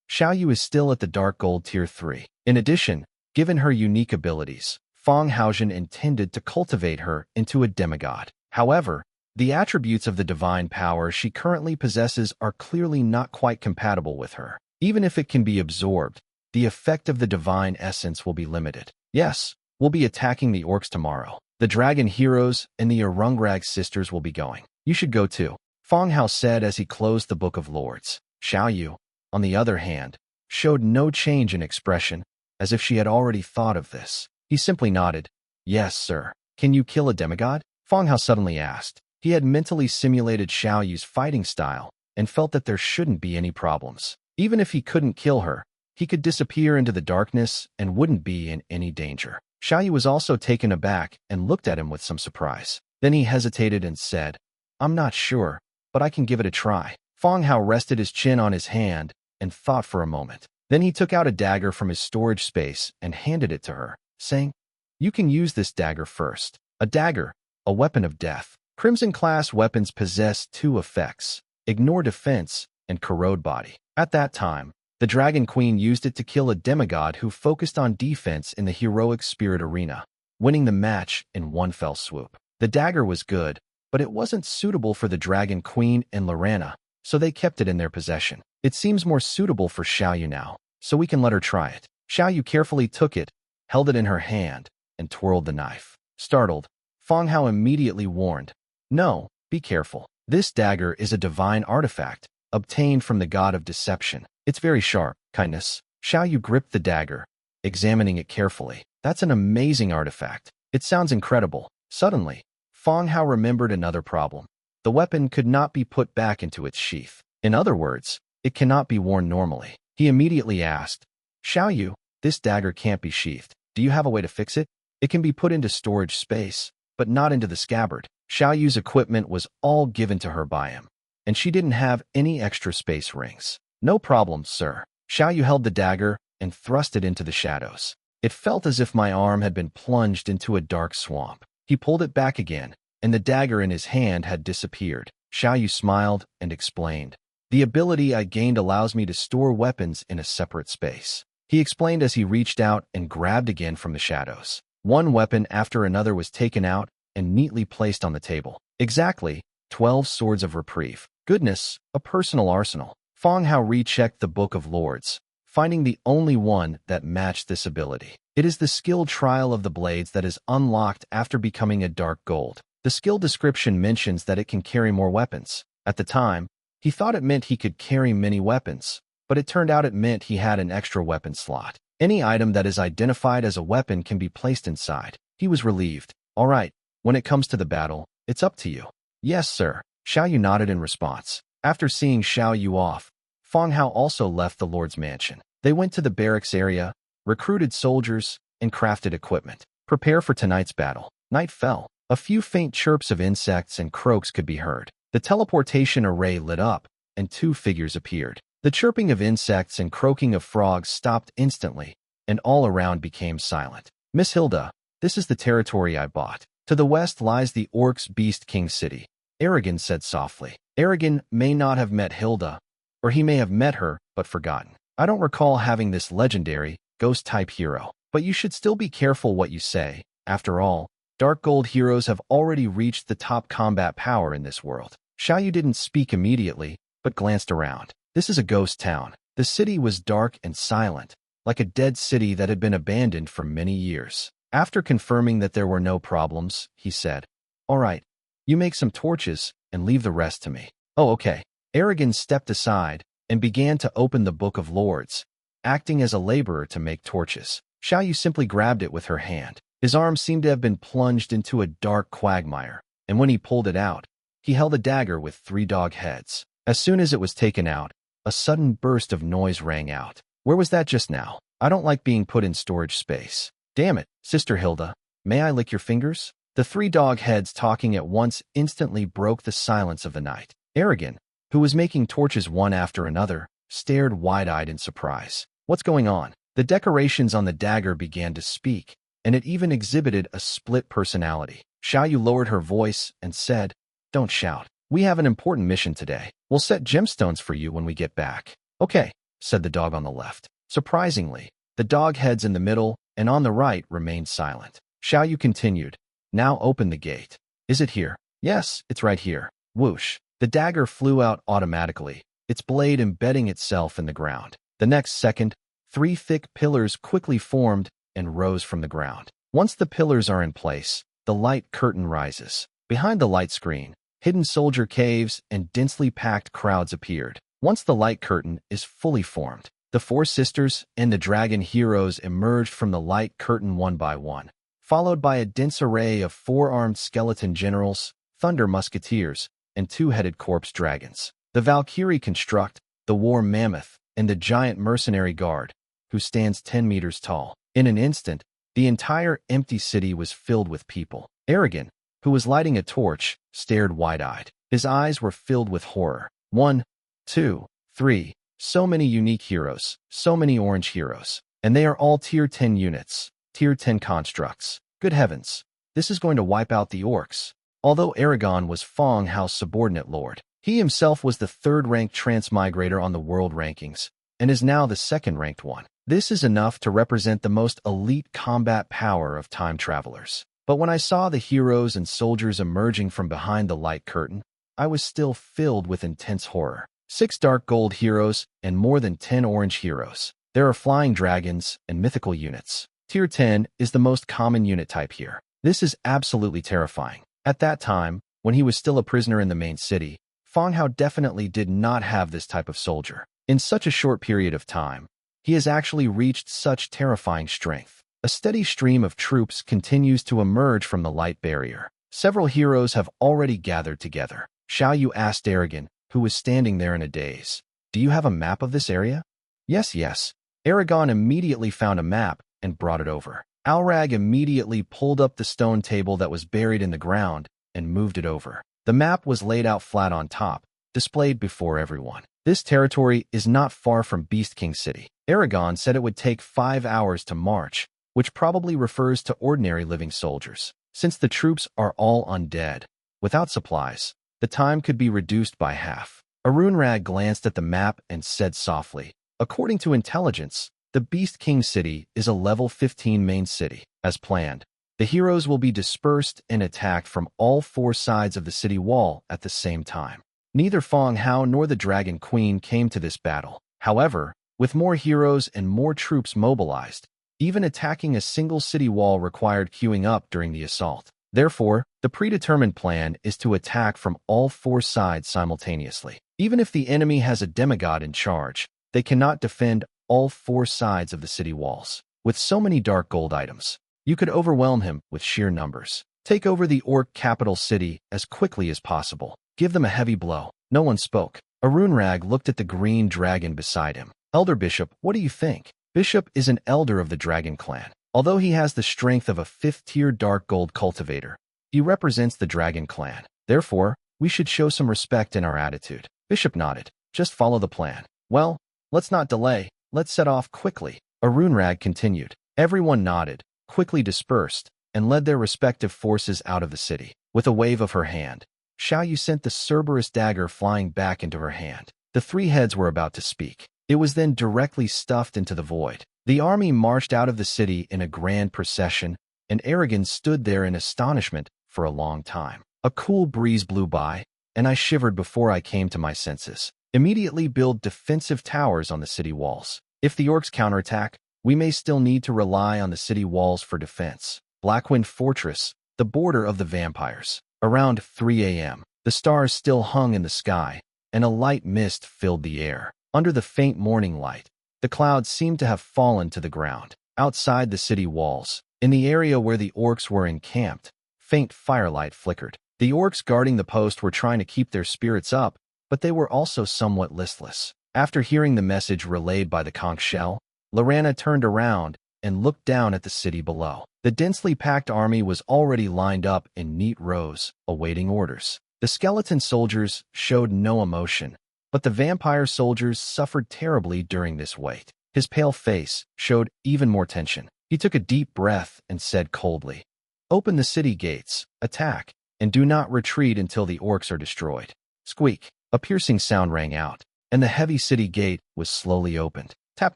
Xiaoyu is still at the Dark Gold Tier 3. In addition, given her unique abilities, Fang Haojin intended to cultivate her into a demigod. However, the attributes of the divine power she currently possesses are clearly not quite compatible with her. Even if it can be absorbed, the effect of the divine essence will be limited. Yes, we'll be attacking the orcs tomorrow. The dragon heroes and the Arungrag sisters will be going. You should go too. Fang Hao said as he closed the Book of Lords. Xiao Yu, on the other hand, showed no change in expression, as if she had already thought of this. He simply nodded. Yes, sir. Can you kill a demigod? Fang Hao suddenly asked. He had mentally simulated Xiao Yu's fighting style and felt that there shouldn't be any problems. Even if he couldn't kill her, he could disappear into the darkness and wouldn't be in any danger. Xiao Yu was also taken aback and looked at him with some surprise. Then he hesitated and said, I'm not sure, but I can give it a try. Fang Hao rested his chin on his hand and thought for a moment. Then he took out a dagger from his storage space and handed it to her, saying, You can use this dagger first. A dagger, a weapon of death. Crimson-class weapons possess two effects: ignore defense and corrode body. At that time, the Dragon Queen used it to kill a demigod who focused on defense in the heroic spirit arena, winning the match in one fell swoop. The dagger was good, but it wasn't suitable for the Dragon Queen and Lorena, so they kept it in their possession. It seems more suitable for Xiao Yu now, so we can let her try it. Xiao Yu carefully took it, held it in her hand, and twirled the knife. Startled, Fang Hao immediately warned, No, be careful. This dagger is a divine artifact, obtained from the god of deception. It's very sharp. Kindness. Xiao Yu gripped the dagger, examining it carefully. That's an amazing artifact. It sounds incredible. Suddenly, Fang Hao remembered another problem. The weapon could not be put back into its sheath. In other words, it cannot be worn normally. He immediately asked, Xiao Yu, this dagger can't be sheathed. Do you have a way to fix it? It can be put into storage space, but not into the scabbard. Xiao Yu's equipment was all given to her by him, and she didn't have any extra space rings. No problem, sir. Xiao Yu held the dagger and thrust it into the shadows. It felt as if my arm had been plunged into a dark swamp. He pulled it back again, and the dagger in his hand had disappeared. Xiao Yu smiled and explained, The ability I gained allows me to store weapons in a separate space. He explained as he reached out and grabbed again from the shadows. One weapon after another was taken out and neatly placed on the table. Exactly, 12 swords of reprieve. Goodness, a personal arsenal. Fang Hao rechecked the Book of Lords, finding the only one that matched this ability. It is the skill trial of the blades that is unlocked after becoming a dark gold. The skill description mentions that it can carry more weapons. At the time, he thought it meant he could carry many weapons, but it turned out it meant he had an extra weapon slot. Any item that is identified as a weapon can be placed inside. He was relieved. All right, when it comes to the battle, it's up to you. Yes, sir. Xiao Yu nodded in response. After seeing Xiao Yu off, Fang Hao also left the Lord's mansion. They went to the barracks area, recruited soldiers, and crafted equipment. Prepare for tonight's battle. Night fell. A few faint chirps of insects and croaks could be heard. The teleportation array lit up, and two figures appeared. The chirping of insects and croaking of frogs stopped instantly, and all around became silent. Miss Hilda, this is the territory I bought. To the west lies the Orcs' Beast King City, Aragon said softly. Aragon may not have met Hilda, or he may have met her, but forgotten. I don't recall having this legendary, ghost-type hero, but you should still be careful what you say. After all, Dark Gold heroes have already reached the top combat power in this world. Xiao Yu didn't speak immediately, but glanced around. This is a ghost town. The city was dark and silent, like a dead city that had been abandoned for many years. After confirming that there were no problems, he said, All right, you make some torches and leave the rest to me. Oh, okay. Aragon stepped aside and began to open the Book of Lords, acting as a laborer to make torches. Xiao Yu simply grabbed it with her hand. His arm seemed to have been plunged into a dark quagmire, and when he pulled it out, he held a dagger with 3 dog heads. As soon as it was taken out, a sudden burst of noise rang out. Where was that just now? I don't like being put in storage space. Damn it, Sister Hilda, may I lick your fingers? The 3 dog heads talking at once instantly broke the silence of the night. Aragon, who was making torches one after another, stared wide-eyed in surprise. What's going on? The decorations on the dagger began to speak, and it even exhibited a split personality. Xiao Yu lowered her voice and said, Don't shout. We have an important mission today. We'll set gemstones for you when we get back. Okay, said the dog on the left. Surprisingly, the dog heads in the middle and on the right remained silent. Xiao Yu continued, Now open the gate. Is it here? Yes, it's right here. Whoosh. The dagger flew out automatically, its blade embedding itself in the ground. The next second, 3 thick pillars quickly formed and rose from the ground. Once the pillars are in place, the light curtain rises. Behind the light screen, hidden soldier caves, and densely packed crowds appeared. Once the light curtain is fully formed, the four sisters and the dragon heroes emerged from the light curtain one by one, followed by a dense array of four-armed skeleton generals, thunder musketeers, and two-headed corpse dragons. The Valkyrie construct, the war mammoth, and the giant mercenary guard, who stands 10 meters tall. In an instant, the entire empty city was filled with people. Aragon, who was lighting a torch, stared wide-eyed. His eyes were filled with horror. 1, 2, 3. So many unique heroes, so many orange heroes. And they are all tier 10 units, tier 10 constructs. Good heavens, this is going to wipe out the orcs. Although Aragon was Fang Hao's subordinate lord, he himself was the third-ranked transmigrator on the world rankings, and is now the second-ranked one. This is enough to represent the most elite combat power of time travelers. But when I saw the heroes and soldiers emerging from behind the light curtain, I was still filled with intense horror. 6 dark gold heroes and more than 10 orange heroes. There are flying dragons and mythical units. Tier 10 is the most common unit type here. This is absolutely terrifying. At that time, when he was still a prisoner in the main city, Fang Hao definitely did not have this type of soldier. In such a short period of time, he has actually reached such terrifying strength. A steady stream of troops continues to emerge from the light barrier. Several heroes have already gathered together. Xiao Yu asked Aragon, who was standing there in a daze. Do you have a map of this area? Yes. Aragon immediately found a map and brought it over. Alrag immediately pulled up the stone table that was buried in the ground and moved it over. The map was laid out flat on top, displayed before everyone. This territory is not far from Beast King City. Aragon said it would take 5 hours to march, which probably refers to ordinary living soldiers. Since the troops are all undead, without supplies, the time could be reduced by half. Arunrag glanced at the map and said softly, according to intelligence, the Beast King City is a level 15 main city. As planned, the heroes will be dispersed and attacked from all 4 sides of the city wall at the same time. Neither Fang Hao nor the Dragon Queen came to this battle. However, with more heroes and more troops mobilized, even attacking a single city wall required queuing up during the assault. Therefore, the predetermined plan is to attack from all 4 sides simultaneously. Even if the enemy has a demigod in charge, they cannot defend all 4 sides of the city walls. With so many dark gold items, you could overwhelm him with sheer numbers. Take over the orc capital city as quickly as possible. Give them a heavy blow. No one spoke. Arunrag looked at the green dragon beside him. Elder Bishop, what do you think? Bishop is an elder of the dragon clan. Although he has the strength of a 5th-tier dark gold cultivator, he represents the dragon clan. Therefore, we should show some respect in our attitude. Bishop nodded. Just follow the plan. Well, let's not delay. Let's set off quickly. Arunrag continued. Everyone nodded, quickly dispersed, and led their respective forces out of the city. With a wave of her hand, Xiao Yu sent the Cerberus dagger flying back into her hand. The 3 heads were about to speak. It was then directly stuffed into the void. The army marched out of the city in a grand procession, and Aragon stood there in astonishment for a long time. A cool breeze blew by, and I shivered before I came to my senses. Immediately build defensive towers on the city walls. If the orcs counterattack, we may still need to rely on the city walls for defense. Blackwind Fortress, the border of the vampires. Around 3 a.m., the stars still hung in the sky, and a light mist filled the air. Under the faint morning light, the clouds seemed to have fallen to the ground. Outside the city walls, in the area where the orcs were encamped, faint firelight flickered. The orcs guarding the post were trying to keep their spirits up, but they were also somewhat listless. After hearing the message relayed by the conch shell, Lorana turned around and looked down at the city below. The densely packed army was already lined up in neat rows, awaiting orders. The skeleton soldiers showed no emotion, but the vampire soldiers suffered terribly during this wait. His pale face showed even more tension. He took a deep breath and said coldly, "Open the city gates, attack, and do not retreat until the orcs are destroyed." Squeak! A piercing sound rang out, and the heavy city gate was slowly opened. Tap,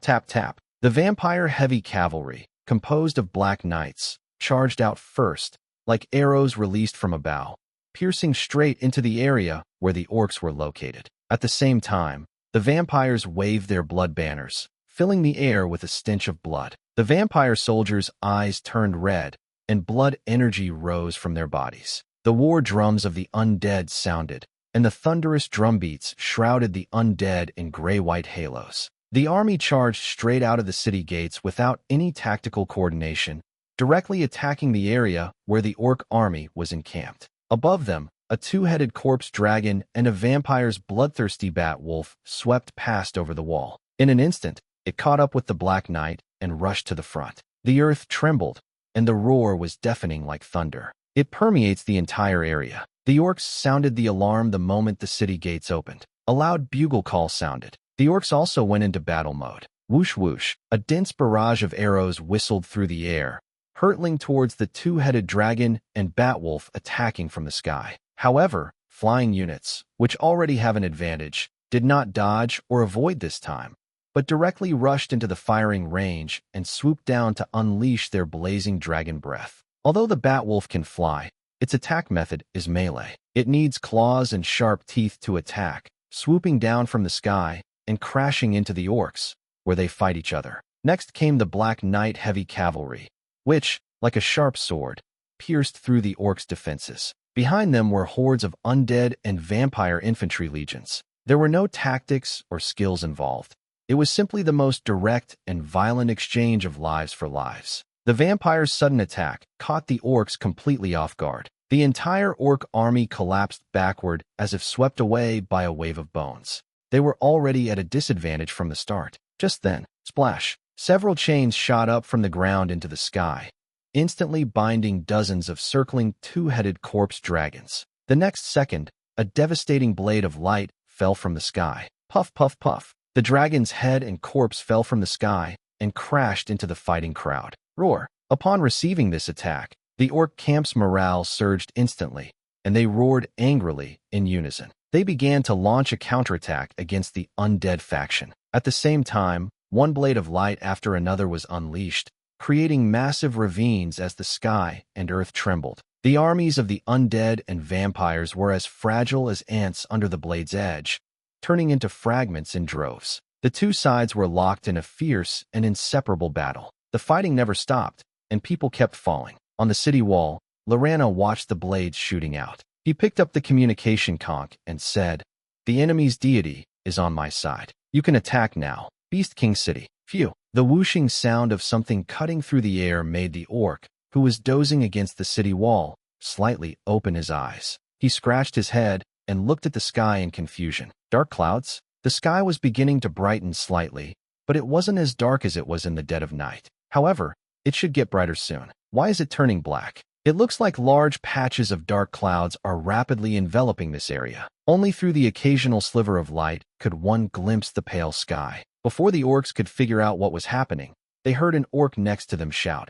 tap, tap. The vampire heavy cavalry, composed of black knights, charged out first, like arrows released from a bow, piercing straight into the area where the orcs were located. At the same time, the vampires waved their blood banners, filling the air with a stench of blood. The vampire soldiers' eyes turned red, and blood energy rose from their bodies. The war drums of the undead sounded, and the thunderous drumbeats shrouded the undead in gray-white halos. The army charged straight out of the city gates without any tactical coordination, directly attacking the area where the orc army was encamped. Above them, a two-headed corpse dragon and a vampire's bloodthirsty bat wolf swept past over the wall. In an instant, it caught up with the Black Knight and rushed to the front. The earth trembled, and the roar was deafening like thunder. It permeates the entire area. The orcs sounded the alarm the moment the city gates opened. A loud bugle call sounded. The orcs also went into battle mode. Whoosh whoosh, a dense barrage of arrows whistled through the air, hurtling towards the two-headed dragon and batwolf attacking from the sky. However, flying units, which already have an advantage, did not dodge or avoid this time, but directly rushed into the firing range and swooped down to unleash their blazing dragon breath. Although the batwolf can fly, its attack method is melee. It needs claws and sharp teeth to attack, swooping down from the sky and crashing into the orcs, where they fight each other. Next came the Black Knight heavy cavalry, which, like a sharp sword, pierced through the orcs' defenses. Behind them were hordes of undead and vampire infantry legions. There were no tactics or skills involved. It was simply the most direct and violent exchange of lives for lives. The vampires' sudden attack caught the orcs completely off guard. The entire orc army collapsed backward as if swept away by a wave of bones. They were already at a disadvantage from the start. Just then, splash, several chains shot up from the ground into the sky, instantly binding dozens of circling two-headed corpse dragons. The next second, a devastating blade of light fell from the sky. Puff, puff, puff. The dragon's head and corpse fell from the sky and crashed into the fighting crowd. Roar. Upon receiving this attack, the orc camp's morale surged instantly, and they roared angrily in unison. They began to launch a counterattack against the undead faction. At the same time, one blade of light after another was unleashed, creating massive ravines as the sky and earth trembled. The armies of the undead and vampires were as fragile as ants under the blade's edge, turning into fragments in droves. The two sides were locked in a fierce and inseparable battle. The fighting never stopped, and people kept falling. On the city wall, Lorana watched the blades shooting out. He picked up the communication conch and said, "The enemy's deity is on my side. You can attack now. Beast King City." Phew. The whooshing sound of something cutting through the air made the orc, who was dozing against the city wall, slightly open his eyes. He scratched his head and looked at the sky in confusion. Dark clouds? The sky was beginning to brighten slightly, but it wasn't as dark as it was in the dead of night. However, it should get brighter soon. Why is it turning black? It looks like large patches of dark clouds are rapidly enveloping this area. Only through the occasional sliver of light could one glimpse the pale sky. Before the orcs could figure out what was happening, they heard an orc next to them shout,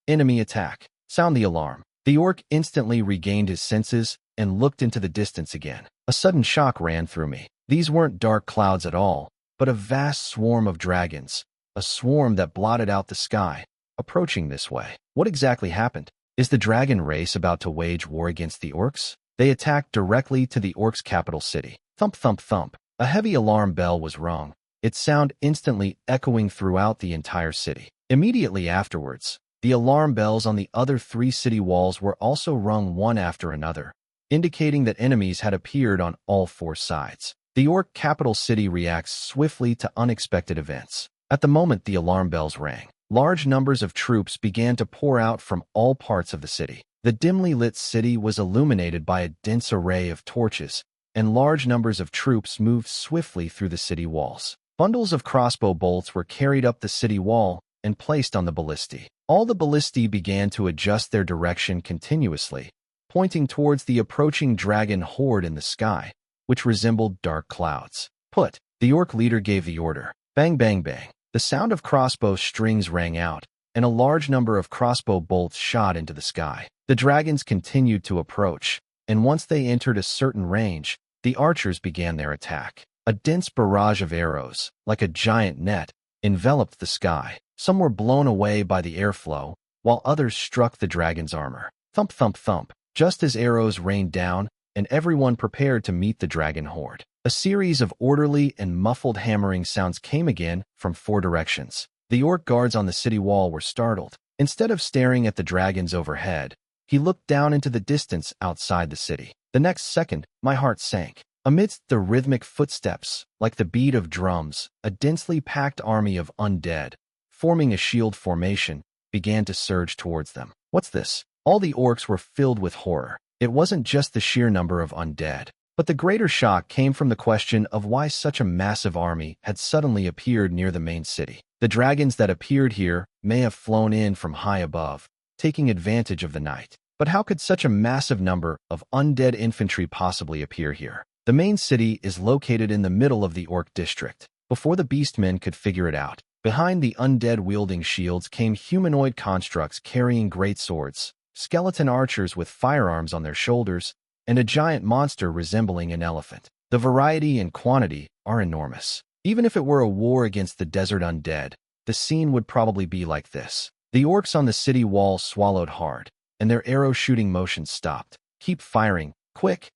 "Enemy attack! Sound the alarm!" The orc instantly regained his senses and looked into the distance again. A sudden shock ran through me. These weren't dark clouds at all, but a vast swarm of dragons, a swarm that blotted out the sky, approaching this way. What exactly happened? Is the dragon race about to wage war against the orcs? They attacked directly to the orcs' capital city. Thump, thump, thump. A heavy alarm bell was rung, its sound instantly echoing throughout the entire city. Immediately afterwards, the alarm bells on the other 3 city walls were also rung one after another, indicating that enemies had appeared on all 4 sides. The orc capital city reacts swiftly to unexpected events. At the moment the alarm bells rang, large numbers of troops began to pour out from all parts of the city. The dimly lit city was illuminated by a dense array of torches, and large numbers of troops moved swiftly through the city walls. Bundles of crossbow bolts were carried up the city wall and placed on the ballistae. All the ballistae began to adjust their direction continuously, pointing towards the approaching dragon horde in the sky, which resembled dark clouds. Put. The orc leader gave the order. Bang, bang, bang. The sound of crossbow strings rang out, and a large number of crossbow bolts shot into the sky. The dragons continued to approach, and once they entered a certain range, the archers began their attack. A dense barrage of arrows, like a giant net, enveloped the sky. Some were blown away by the airflow, while others struck the dragon's armor. Thump, thump, thump. Just as arrows rained down, and everyone prepared to meet the dragon horde, a series of orderly and muffled hammering sounds came again from 4 directions. The orc guards on the city wall were startled. Instead of staring at the dragons overhead, He looked down into the distance outside the city. The next second, my heart sank. Amidst the rhythmic footsteps, like the beat of drums, a densely packed army of undead, forming a shield formation, began to surge towards them. What's this? All the orcs were filled with horror. It wasn't just the sheer number of undead, but the greater shock came from the question of why such a massive army had suddenly appeared near the main city. The dragons that appeared here may have flown in from high above, taking advantage of the night. But how could such a massive number of undead infantry possibly appear here? The main city is located in the middle of the orc district. Before the beastmen could figure it out, behind the undead wielding shields came humanoid constructs carrying great swords, skeleton archers with firearms on their shoulders, and a giant monster resembling an elephant. The variety and quantity are enormous. Even if it were a war against the desert undead, the scene would probably be like this. The orcs on the city wall swallowed hard, and their arrow-shooting motion stopped. Keep firing, quick!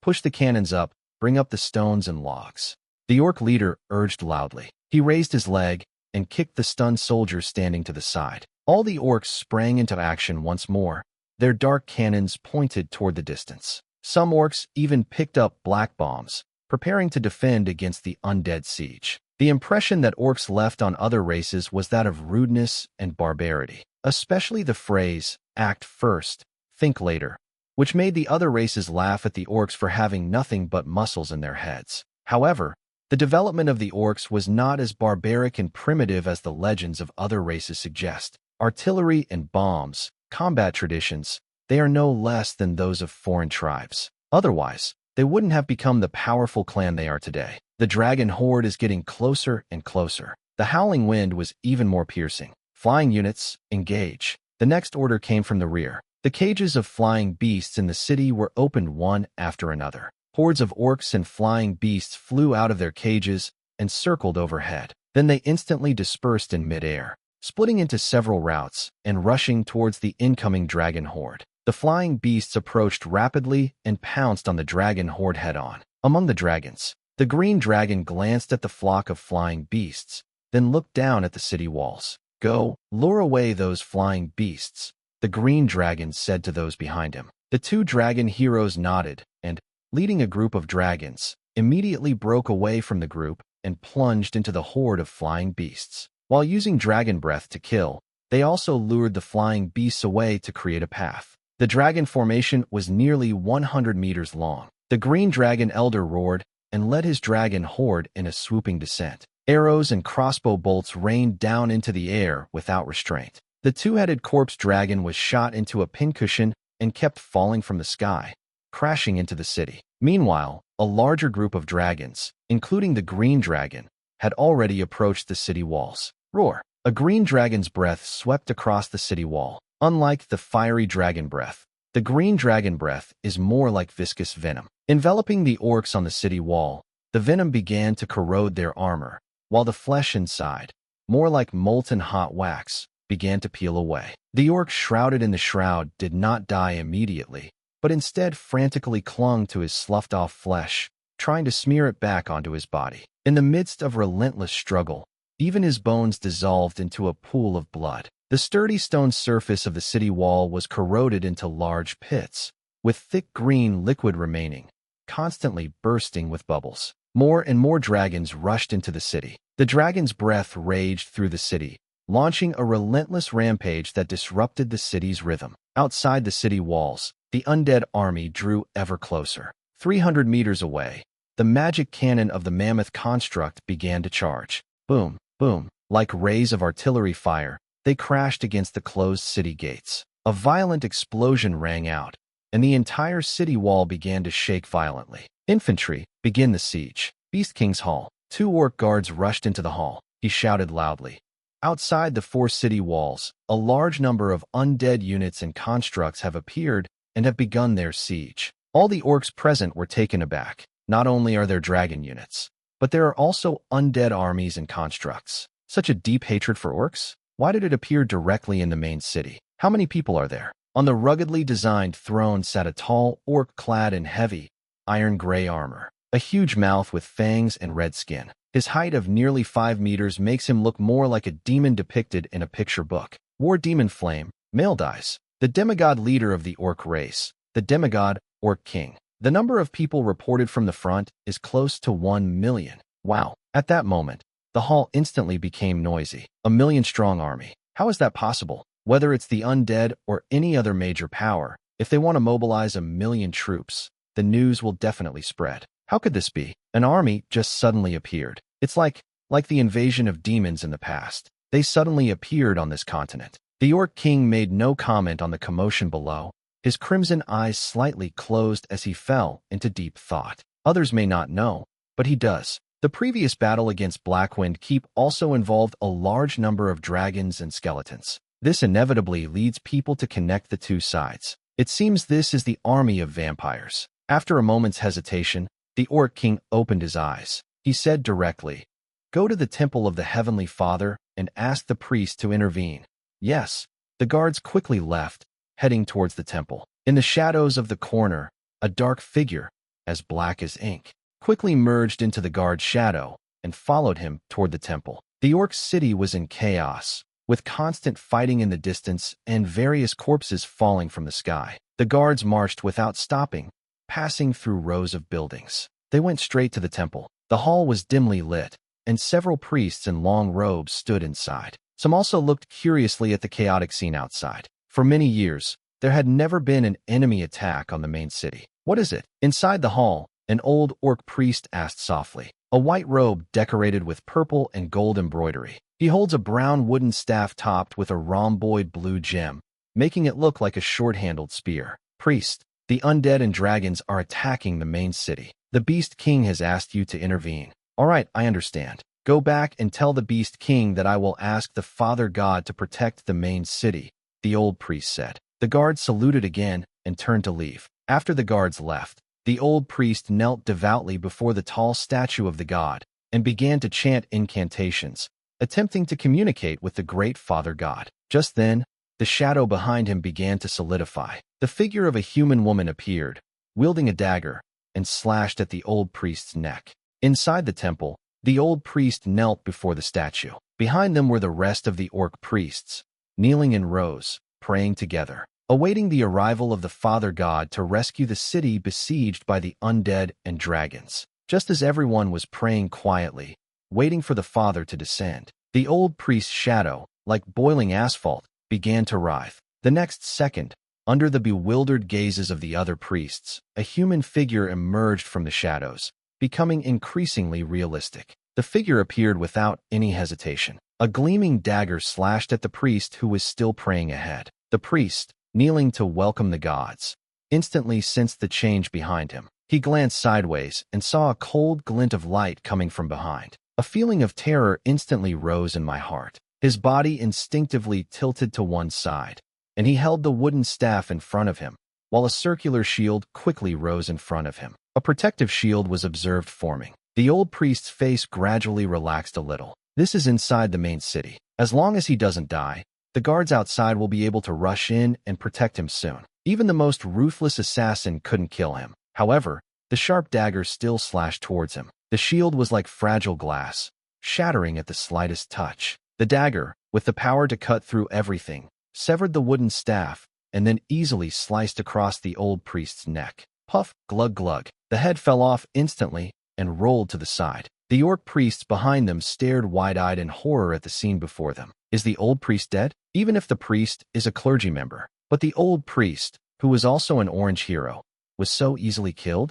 Push the cannons up, bring up the stones and logs. The orc leader urged loudly. He raised his leg and kicked the stunned soldier standing to the side. All the orcs sprang into action once more, their dark cannons pointed toward the distance. Some orcs even picked up black bombs, preparing to defend against the undead siege. The impression that orcs left on other races was that of rudeness and barbarity, especially the phrase, "act first, think later," which made the other races laugh at the orcs for having nothing but muscles in their heads. However, the development of the orcs was not as barbaric and primitive as the legends of other races suggest. Artillery and bombs, combat traditions, they are no less than those of foreign tribes. Otherwise, they wouldn't have become the powerful clan they are today. The dragon horde is getting closer and closer. The howling wind was even more piercing. Flying units, engage. The next order came from the rear. The cages of flying beasts in the city were opened one after another. Hordes of orcs and flying beasts flew out of their cages and circled overhead. Then they instantly dispersed in midair, splitting into several routes and rushing towards the incoming dragon horde. The flying beasts approached rapidly and pounced on the dragon horde head-on. Among the dragons, the green dragon glanced at the flock of flying beasts, then looked down at the city walls. "Go, lure away those flying beasts," the green dragon said to those behind him. The two dragon heroes nodded and, leading a group of dragons, immediately broke away from the group and plunged into the horde of flying beasts. While using dragon breath to kill, they also lured the flying beasts away to create a path. The dragon formation was nearly 100 meters long. The green dragon elder roared and led his dragon horde in a swooping descent. Arrows and crossbow bolts rained down into the air without restraint. The two-headed corpse dragon was shot into a pincushion and kept falling from the sky, crashing into the city. Meanwhile, a larger group of dragons, including the green dragon, had already approached the city walls. Roar! A green dragon's breath swept across the city wall. Unlike the fiery dragon breath, the green dragon breath is more like viscous venom. Enveloping the orcs on the city wall, the venom began to corrode their armor, while the flesh inside, more like molten hot wax, began to peel away. The orc shrouded in the shroud did not die immediately, but instead frantically clung to his sloughed-off flesh, trying to smear it back onto his body. In the midst of relentless struggle, even his bones dissolved into a pool of blood. The sturdy stone surface of the city wall was corroded into large pits, with thick green liquid remaining, constantly bursting with bubbles. More and more dragons rushed into the city. The dragon's breath raged through the city, launching a relentless rampage that disrupted the city's rhythm. Outside the city walls, the undead army drew ever closer. 300 meters away, the magic cannon of the mammoth construct began to charge. Boom, boom, like rays of artillery fire, they crashed against the closed city gates. A violent explosion rang out, and the entire city wall began to shake violently. "Infantry, begin the siege." Beast King's Hall. 2 orc guards rushed into the hall. He shouted loudly. Outside the 4 city walls, a large number of undead units and constructs have appeared and have begun their siege. All the orcs present were taken aback. Not only are there dragon units, but there are also undead armies and constructs. Such a deep hatred for orcs? Why did it appear directly in the main city? How many people are there? On the ruggedly designed throne sat a tall orc clad in heavy, iron-gray armor, a huge mouth with fangs and red skin. His height of nearly 5 meters makes him look more like a demon depicted in a picture book. War Demon Flame, Male Dies. the demigod leader of the orc race, the demigod orc king. The number of people reported from the front is close to 1 million. Wow. At that moment, the hall instantly became noisy. A million-strong army. How is that possible? Whether it's the undead or any other major power, if they want to mobilize 1 million troops, the news will definitely spread. How could this be? An army just suddenly appeared. It's like the invasion of demons in the past. They suddenly appeared on this continent. The Orc King made no comment on the commotion below, his crimson eyes slightly closed as he fell into deep thought. Others may not know, but he does. The previous battle against Blackwind Keep also involved a large number of dragons and skeletons. This inevitably leads people to connect the two sides. It seems this is the army of vampires. After a moment's hesitation, the Orc King opened his eyes. He said directly, "Go to the Temple of the Heavenly Father and ask the priest to intervene." Yes, the guards quickly left, heading towards the temple. In the shadows of the corner, a dark figure, as black as ink, quickly merged into the guard's shadow and followed him toward the temple. The orc city was in chaos, with constant fighting in the distance and various corpses falling from the sky. The guards marched without stopping, passing through rows of buildings. They went straight to the temple. The hall was dimly lit, and several priests in long robes stood inside. Some also looked curiously at the chaotic scene outside. For many years, there had never been an enemy attack on the main city. "What is it?" Inside the hall, an old orc priest asked softly. A white robe decorated with purple and gold embroidery. He holds a brown wooden staff topped with a rhomboid blue gem, making it look like a short-handled spear. "Priest, the undead and dragons are attacking the main city. The Beast King has asked you to intervene." "All right, I understand. Go back and tell the Beast King that I will ask the Father God to protect the main city," the old priest said. The guards saluted again and turned to leave. After the guards left, the old priest knelt devoutly before the tall statue of the god and began to chant incantations, attempting to communicate with the great Father God. Just then, the shadow behind him began to solidify. The figure of a human woman appeared, wielding a dagger, and slashed at the old priest's neck. Inside the temple, the old priest knelt before the statue. Behind them were the rest of the orc priests, kneeling in rows, praying together, awaiting the arrival of the Father God to rescue the city besieged by the undead and dragons. Just as everyone was praying quietly, waiting for the Father to descend, the old priest's shadow, like boiling asphalt, began to writhe. The next second, under the bewildered gazes of the other priests, a human figure emerged from the shadows, becoming increasingly realistic. The figure appeared without any hesitation. A gleaming dagger slashed at the priest who was still praying ahead. The priest, kneeling to welcome the gods, instantly sensed the change behind him. He glanced sideways and saw a cold glint of light coming from behind. A feeling of terror instantly rose in my heart. His body instinctively tilted to one side, and he held the wooden staff in front of him, while a circular shield quickly rose in front of him. A protective shield was observed forming. The old priest's face gradually relaxed a little. This is inside the main city. As long as he doesn't die, the guards outside will be able to rush in and protect him soon. Even the most ruthless assassin couldn't kill him. However, the sharp dagger still slashed towards him. The shield was like fragile glass, shattering at the slightest touch. The dagger, with the power to cut through everything, severed the wooden staff and then easily sliced across the old priest's neck. Puff, glug glug. The head fell off instantly and rolled to the side. The orc priests behind them stared wide-eyed in horror at the scene before them. Is the old priest dead? Even if the priest is a clergy member. But the old priest, who was also an orange hero, was so easily killed?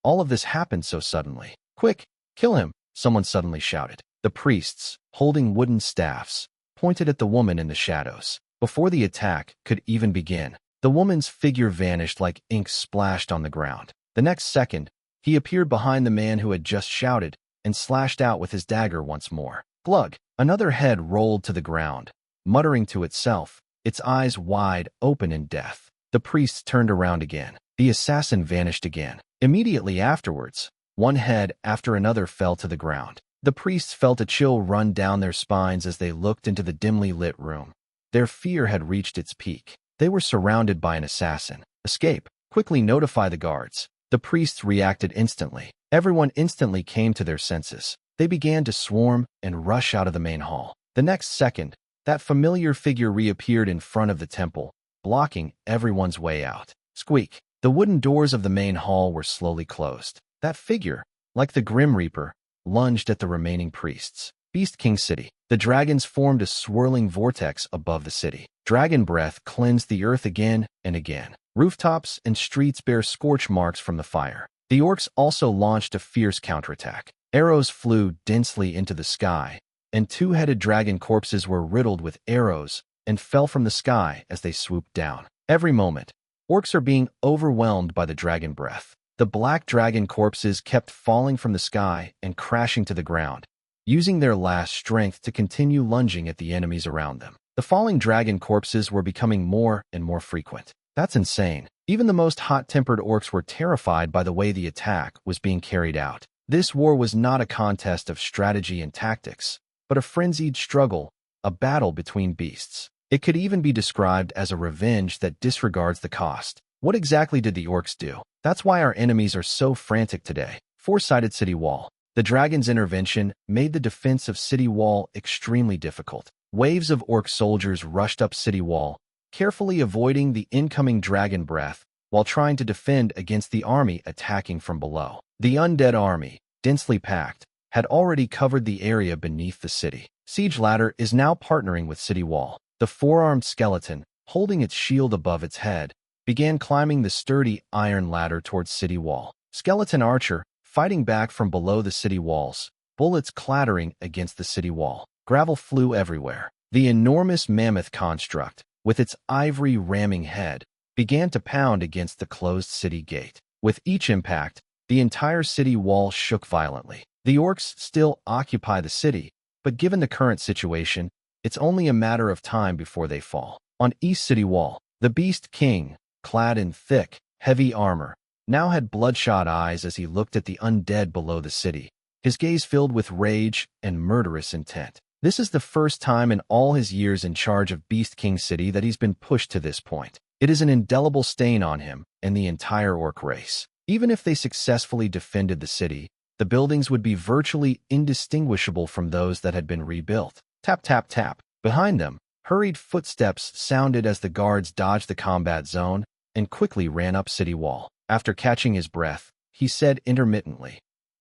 All of this happened so suddenly. "Quick, kill him," someone suddenly shouted. The priests, holding wooden staffs, pointed at the woman in the shadows. Before the attack could even begin, the woman's figure vanished like ink splashed on the ground. The next second, he appeared behind the man who had just shouted and slashed out with his dagger once more. Glug! Another head rolled to the ground, muttering to itself, its eyes wide open in death. The priests turned around again. The assassin vanished again. Immediately afterwards, one head after another fell to the ground. The priests felt a chill run down their spines as they looked into the dimly lit room. Their fear had reached its peak. They were surrounded by an assassin. "Escape! Quickly notify the guards." The priests reacted instantly. Everyone instantly came to their senses. They began to swarm and rush out of the main hall. The next second, that familiar figure reappeared in front of the temple, blocking everyone's way out. Squeak. The wooden doors of the main hall were slowly closed. That figure, like the Grim Reaper, lunged at the remaining priests. Beast King City. The dragons formed a swirling vortex above the city. Dragon breath cleansed the earth again and again. Rooftops and streets bear scorch marks from the fire. The orcs also launched a fierce counterattack. Arrows flew densely into the sky, and two-headed dragon corpses were riddled with arrows and fell from the sky as they swooped down. Every moment, orcs are being overwhelmed by the dragon breath. The black dragon corpses kept falling from the sky and crashing to the ground, using their last strength to continue lunging at the enemies around them. The falling dragon corpses were becoming more and more frequent. That's insane. Even the most hot-tempered orcs were terrified by the way the attack was being carried out. This war was not a contest of strategy and tactics, but a frenzied struggle, a battle between beasts. It could even be described as a revenge that disregards the cost. What exactly did the orcs do? That's why our enemies are so frantic today. Four-sided city wall. The dragon's intervention made the defense of city wall extremely difficult. Waves of orc soldiers rushed up city wall, carefully avoiding the incoming dragon breath while trying to defend against the army attacking from below. The undead army, densely packed, had already covered the area beneath the city. Siege Ladder is now partnering with city wall. The four-armed skeleton, holding its shield above its head, began climbing the sturdy iron ladder towards city wall. Skeleton archer, fighting back from below the city walls, bullets clattering against the city wall. Gravel flew everywhere. The enormous mammoth construct, with its ivory ramming head, began to pound against the closed city gate. With each impact, the entire city wall shook violently. The orcs still occupy the city, but given the current situation, it's only a matter of time before they fall. On East City Wall, the Beast King, clad in thick, heavy armor, now had bloodshot eyes as he looked at the undead below the city, his gaze filled with rage and murderous intent. This is the first time in all his years in charge of Beast King City that he's been pushed to this point. It is an indelible stain on him and the entire orc race. Even if they successfully defended the city, the buildings would be virtually indistinguishable from those that had been rebuilt. Tap, tap, tap. Behind them, hurried footsteps sounded as the guards dodged the combat zone and quickly ran up city wall. After catching his breath, he said intermittently,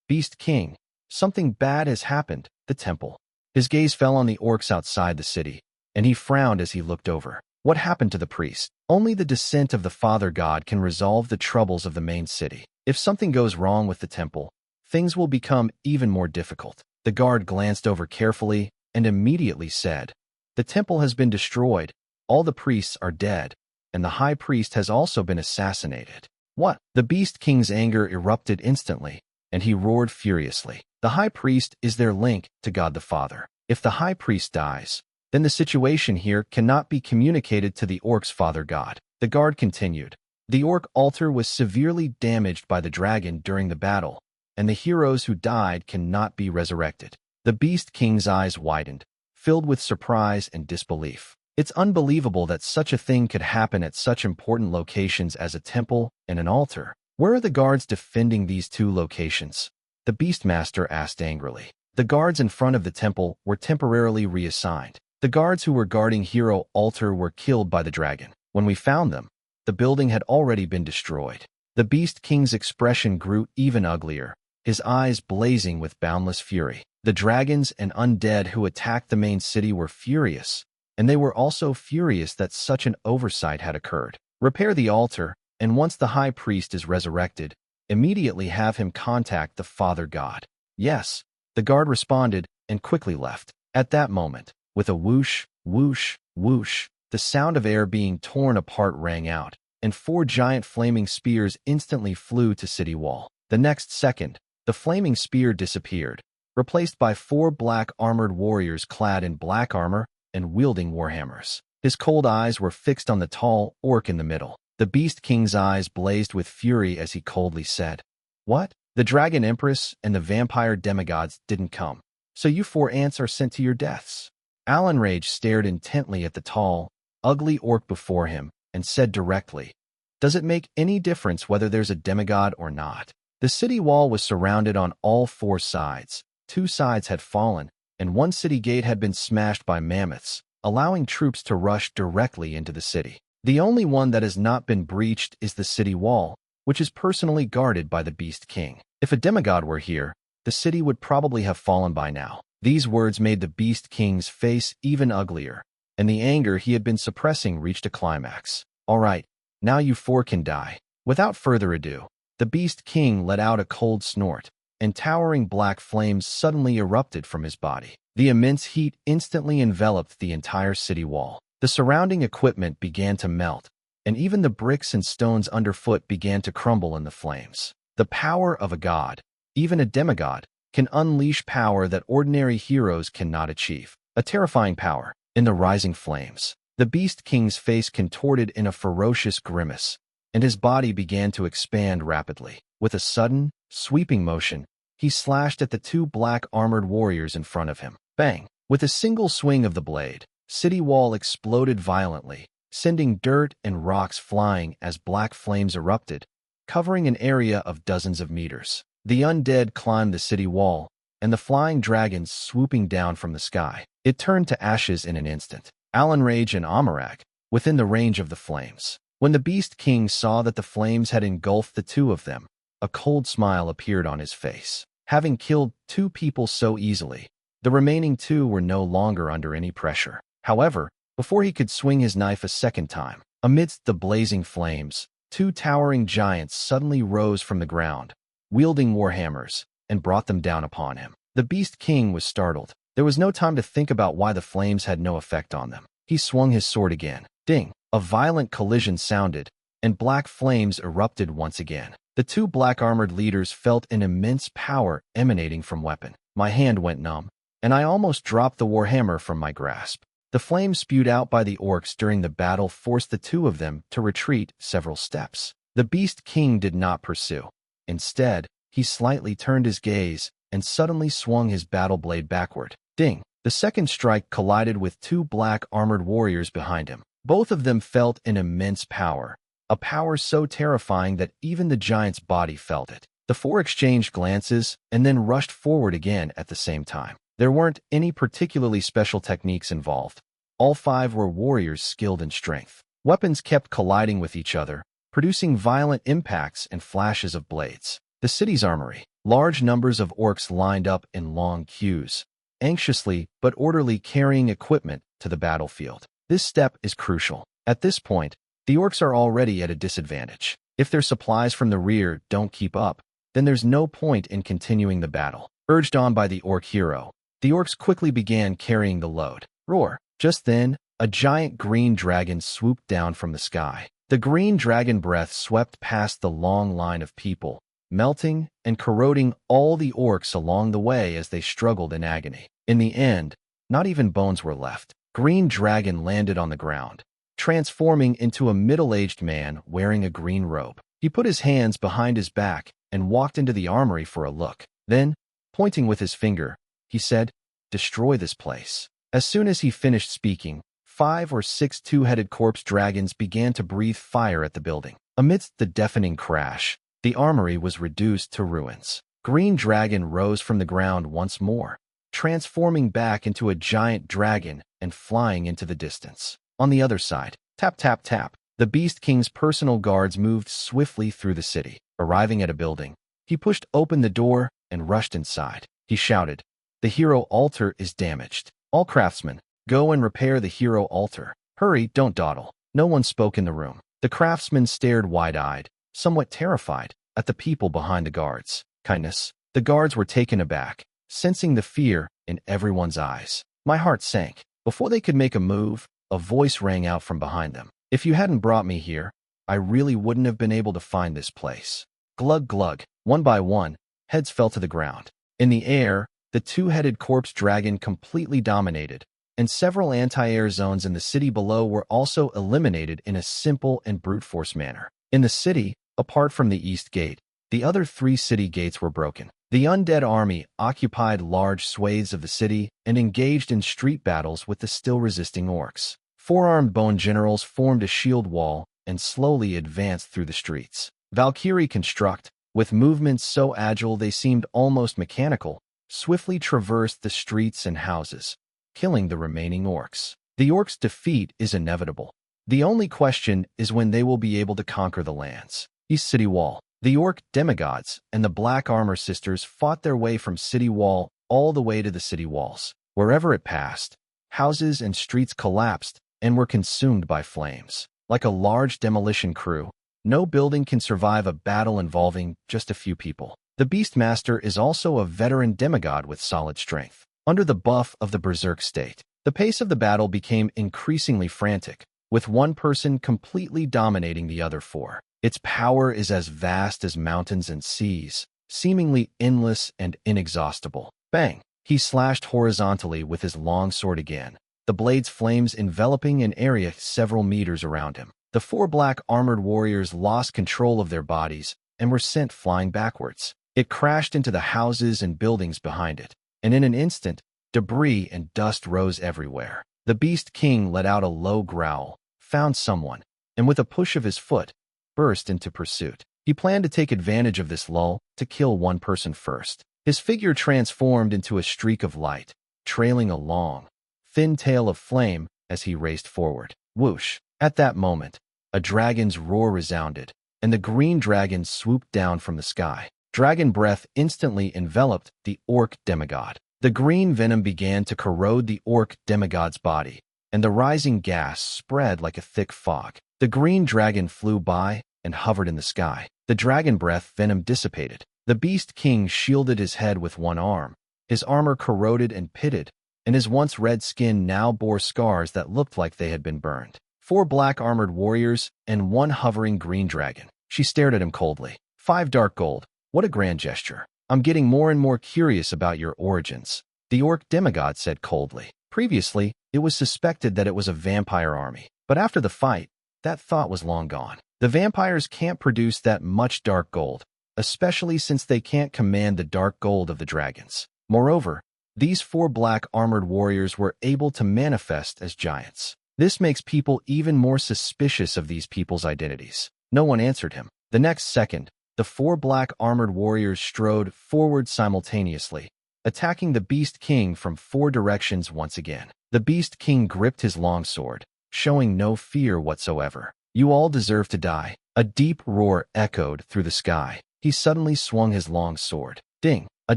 "Beast King, something bad has happened." The temple. His gaze fell on the orcs outside the city, and he frowned as he looked over. What happened to the priest? Only the descent of the Father God can resolve the troubles of the main city. If something goes wrong with the temple, things will become even more difficult. The guard glanced over carefully and immediately said, "The temple has been destroyed, all the priests are dead, and the high priest has also been assassinated." What? The Beast King's anger erupted instantly, and he roared furiously. The high priest is their link to God the Father. If the high priest dies, then the situation here cannot be communicated to the orc's father god. The guard continued. The orc altar was severely damaged by the dragon during the battle, and the heroes who died cannot be resurrected. The Beast King's eyes widened, filled with surprise and disbelief. It's unbelievable that such a thing could happen at such important locations as a temple and an altar. Where are the guards defending these two locations? The Beastmaster asked angrily. The guards in front of the temple were temporarily reassigned. The guards who were guarding Hero Altar were killed by the dragon. When we found them, the building had already been destroyed. The Beast King's expression grew even uglier, his eyes blazing with boundless fury. The dragons and undead who attacked the main city were furious, and they were also furious that such an oversight had occurred. Repair the altar, and once the high priest is resurrected, immediately have him contact the Father God. Yes, the guard responded and quickly left. At that moment, with a whoosh, whoosh, whoosh, the sound of air being torn apart rang out, and 4 giant flaming spears instantly flew to city wall. The next second, the flaming spear disappeared, replaced by 4 black armored warriors clad in black armor and wielding warhammers. His cold eyes were fixed on the tall orc in the middle. The Beast King's eyes blazed with fury as he coldly said, "What? The Dragon Empress and the vampire demigods didn't come, so you 4 ants are sent to your deaths." Alan Rage stared intently at the tall, ugly orc before him and said directly, "Does it make any difference whether there's a demigod or not?" The city wall was surrounded on all 4 sides. 2 sides had fallen, and 1 city gate had been smashed by mammoths, allowing troops to rush directly into the city. The only one that has not been breached is the city wall, which is personally guarded by the Beast King. If a demigod were here, the city would probably have fallen by now. These words made the Beast King's face even uglier, and the anger he had been suppressing reached a climax. All right, now you four can die. Without further ado, the Beast King let out a cold snort, and towering black flames suddenly erupted from his body. The immense heat instantly enveloped the entire city wall. The surrounding equipment began to melt, and even the bricks and stones underfoot began to crumble in the flames. The power of a god, even a demigod, can unleash power that ordinary heroes cannot achieve. A terrifying power. In the rising flames, the Beast King's face contorted in a ferocious grimace, and his body began to expand rapidly. With a sudden, sweeping motion, he slashed at the two black armored warriors in front of him. Bang! With a single swing of the blade, city wall exploded violently, sending dirt and rocks flying as black flames erupted, covering an area of dozens of meters. The undead climbed the city wall, and the flying dragons swooping down from the sky. It turned to ashes in an instant. Alan Rage and Amarak, within the range of the flames. When the Beast King saw that the flames had engulfed the two of them, a cold smile appeared on his face. Having killed two people so easily, the remaining two were no longer under any pressure. However, before he could swing his knife a second time, amidst the blazing flames, two towering giants suddenly rose from the ground, wielding warhammers, and brought them down upon him. The Beast King was startled. There was no time to think about why the flames had no effect on them. He swung his sword again. Ding! A violent collision sounded, and black flames erupted once again. The two black-armored leaders felt an immense power emanating from weapon. My hand went numb, and I almost dropped the warhammer from my grasp. The flames spewed out by the orcs during the battle forced the two of them to retreat several steps. The Beast King did not pursue. Instead, he slightly turned his gaze and suddenly swung his battle blade backward. Ding! The second strike collided with two black armored warriors behind him. Both of them felt an immense power, a power so terrifying that even the giant's body felt it. The four exchanged glances and then rushed forward again at the same time. There weren't any particularly special techniques involved. All five were warriors skilled in strength. Weapons kept colliding with each other, producing violent impacts and flashes of blades. The city's armory. Large numbers of orcs lined up in long queues, anxiously but orderly carrying equipment to the battlefield. This step is crucial. At this point, the orcs are already at a disadvantage. If their supplies from the rear don't keep up, then there's no point in continuing the battle. Urged on by the orc hero, the orcs quickly began carrying the load. Roar! Just then, a giant green dragon swooped down from the sky. The green dragon breath swept past the long line of people, melting and corroding all the orcs along the way as they struggled in agony. In the end, not even bones were left. Green Dragon landed on the ground, transforming into a middle-aged man wearing a green robe. He put his hands behind his back and walked into the armory for a look. Then, pointing with his finger, he said, "Destroy this place." As soon as he finished speaking, 5 or 6 two-headed corpse dragons began to breathe fire at the building. Amidst the deafening crash, the armory was reduced to ruins. Green Dragon rose from the ground once more, transforming back into a giant dragon and flying into the distance. On the other side, tap tap tap, the Beast King's personal guards moved swiftly through the city. Arriving at a building, he pushed open the door and rushed inside. He shouted, "The hero altar is damaged. All craftsmen, go and repair the hero altar. Hurry, don't dawdle." No one spoke in the room. The craftsmen stared wide-eyed, somewhat terrified, at the people behind the guards. Kindness. The guards were taken aback, sensing the fear in everyone's eyes. My heart sank. Before they could make a move, a voice rang out from behind them. "If you hadn't brought me here, I really wouldn't have been able to find this place." Glug glug. One by one, heads fell to the ground. In the air, the two-headed corpse dragon completely dominated, and several anti-air zones in the city below were also eliminated in a simple and brute force manner. In the city, apart from the East Gate, the other 3 city gates were broken. The undead army occupied large swathes of the city and engaged in street battles with the still resisting orcs. 4-armed bone generals formed a shield wall and slowly advanced through the streets. Valkyrie construct, with movements so agile they seemed almost mechanical, swiftly traversed the streets and houses, killing the remaining orcs. The orcs' defeat is inevitable. The only question is when they will be able to conquer the lands. East City Wall. The orc demigods and the Black Armor Sisters fought their way from City Wall all the way to the city walls. Wherever it passed, houses and streets collapsed and were consumed by flames. Like a large demolition crew, no building can survive a battle involving just a few people. The Beastmaster is also a veteran demigod with solid strength. Under the buff of the Berserk state, the pace of the battle became increasingly frantic, with one person completely dominating the other four. Its power is as vast as mountains and seas, seemingly endless and inexhaustible. Bang! He slashed horizontally with his long sword again, the blade's flames enveloping an area several meters around him. The four black armored warriors lost control of their bodies and were sent flying backwards. It crashed into the houses and buildings behind it, and in an instant, debris and dust rose everywhere. The Beast King let out a low growl, found someone, and with a push of his foot, burst into pursuit. He planned to take advantage of this lull to kill one person first. His figure transformed into a streak of light, trailing a long, thin tail of flame as he raced forward. Whoosh! At that moment, a dragon's roar resounded, and the green dragon swooped down from the sky. Dragon breath instantly enveloped the orc demigod. The green venom began to corrode the orc demigod's body, and the rising gas spread like a thick fog. The green dragon flew by and hovered in the sky. The dragon breath venom dissipated. The Beast King shielded his head with one arm. His armor corroded and pitted, and his once red skin now bore scars that looked like they had been burned. Four black armored warriors and one hovering green dragon. She stared at him coldly. 5 dark gold. What a grand gesture. I'm getting more and more curious about your origins, the orc demigod said coldly. Previously, it was suspected that it was a vampire army, but after the fight, that thought was long gone. The vampires can't produce that much dark gold, especially since they can't command the dark gold of the dragons. Moreover, these 4 black armored warriors were able to manifest as giants. This makes people even more suspicious of these people's identities. No one answered him. The next second, the 4 black armored warriors strode forward simultaneously, attacking the Beast King from 4 directions once again. The Beast King gripped his long sword, showing no fear whatsoever. You all deserve to die. A deep roar echoed through the sky. He suddenly swung his long sword. Ding! A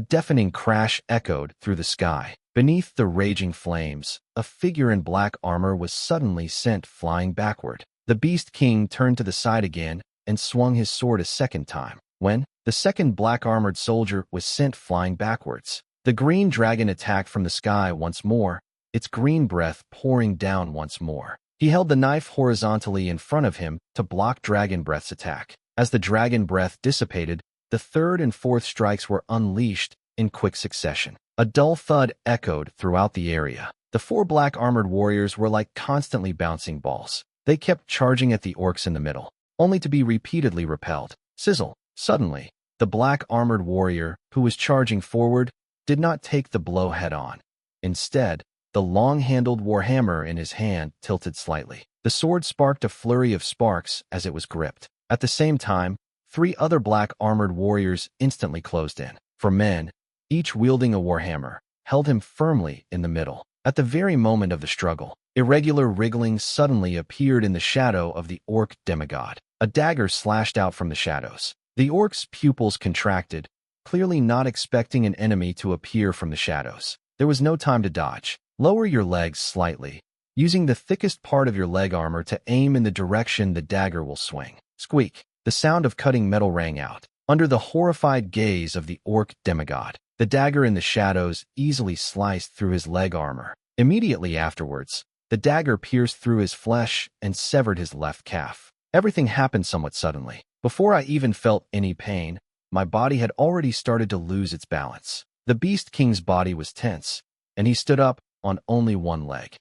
deafening crash echoed through the sky. Beneath the raging flames, a figure in black armor was suddenly sent flying backward. The Beast King turned to the side again and swung his sword a second time. When the second black-armored soldier was sent flying backwards, the green dragon attacked from the sky once more, its green breath pouring down once more. He held the knife horizontally in front of him to block Dragon Breath's attack. As the Dragon Breath dissipated, the third and fourth strikes were unleashed in quick succession. A dull thud echoed throughout the area. The 4 black-armored warriors were like constantly bouncing balls. They kept charging at the orcs in the middle, only to be repeatedly repelled. Sizzle! Suddenly, the black-armored warrior, who was charging forward, did not take the blow head-on. Instead, the long-handled warhammer in his hand tilted slightly. The sword sparked a flurry of sparks as it was gripped. At the same time, 3 other black-armored warriors instantly closed in. 4 men, each wielding a warhammer, held him firmly in the middle. At the very moment of the struggle, irregular wriggling suddenly appeared in the shadow of the orc demigod. A dagger slashed out from the shadows. The orc's pupils contracted, clearly not expecting an enemy to appear from the shadows. There was no time to dodge. Lower your legs slightly, using the thickest part of your leg armor to aim in the direction the dagger will swing. Squeak! The sound of cutting metal rang out. Under the horrified gaze of the orc demigod, the dagger in the shadows easily sliced through his leg armor. Immediately afterwards, the dagger pierced through his flesh and severed his left calf. Everything happened somewhat suddenly. Before I even felt any pain, my body had already started to lose its balance. The Beast King's body was tense, and he stood up on only one leg.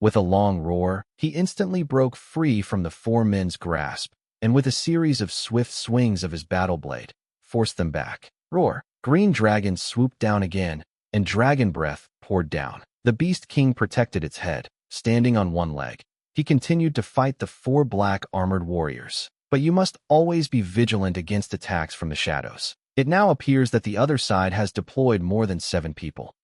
With a long roar, he instantly broke free from the 4 men's grasp, and with a series of swift swings of his battle blade, forced them back. Roar! Green Dragon swooped down again, and Dragon Breath poured down. The Beast King protected its head, standing on one leg. He continued to fight the 4 black-armored warriors. But you must always be vigilant against attacks from the shadows. It now appears that the other side has deployed more than 7 people.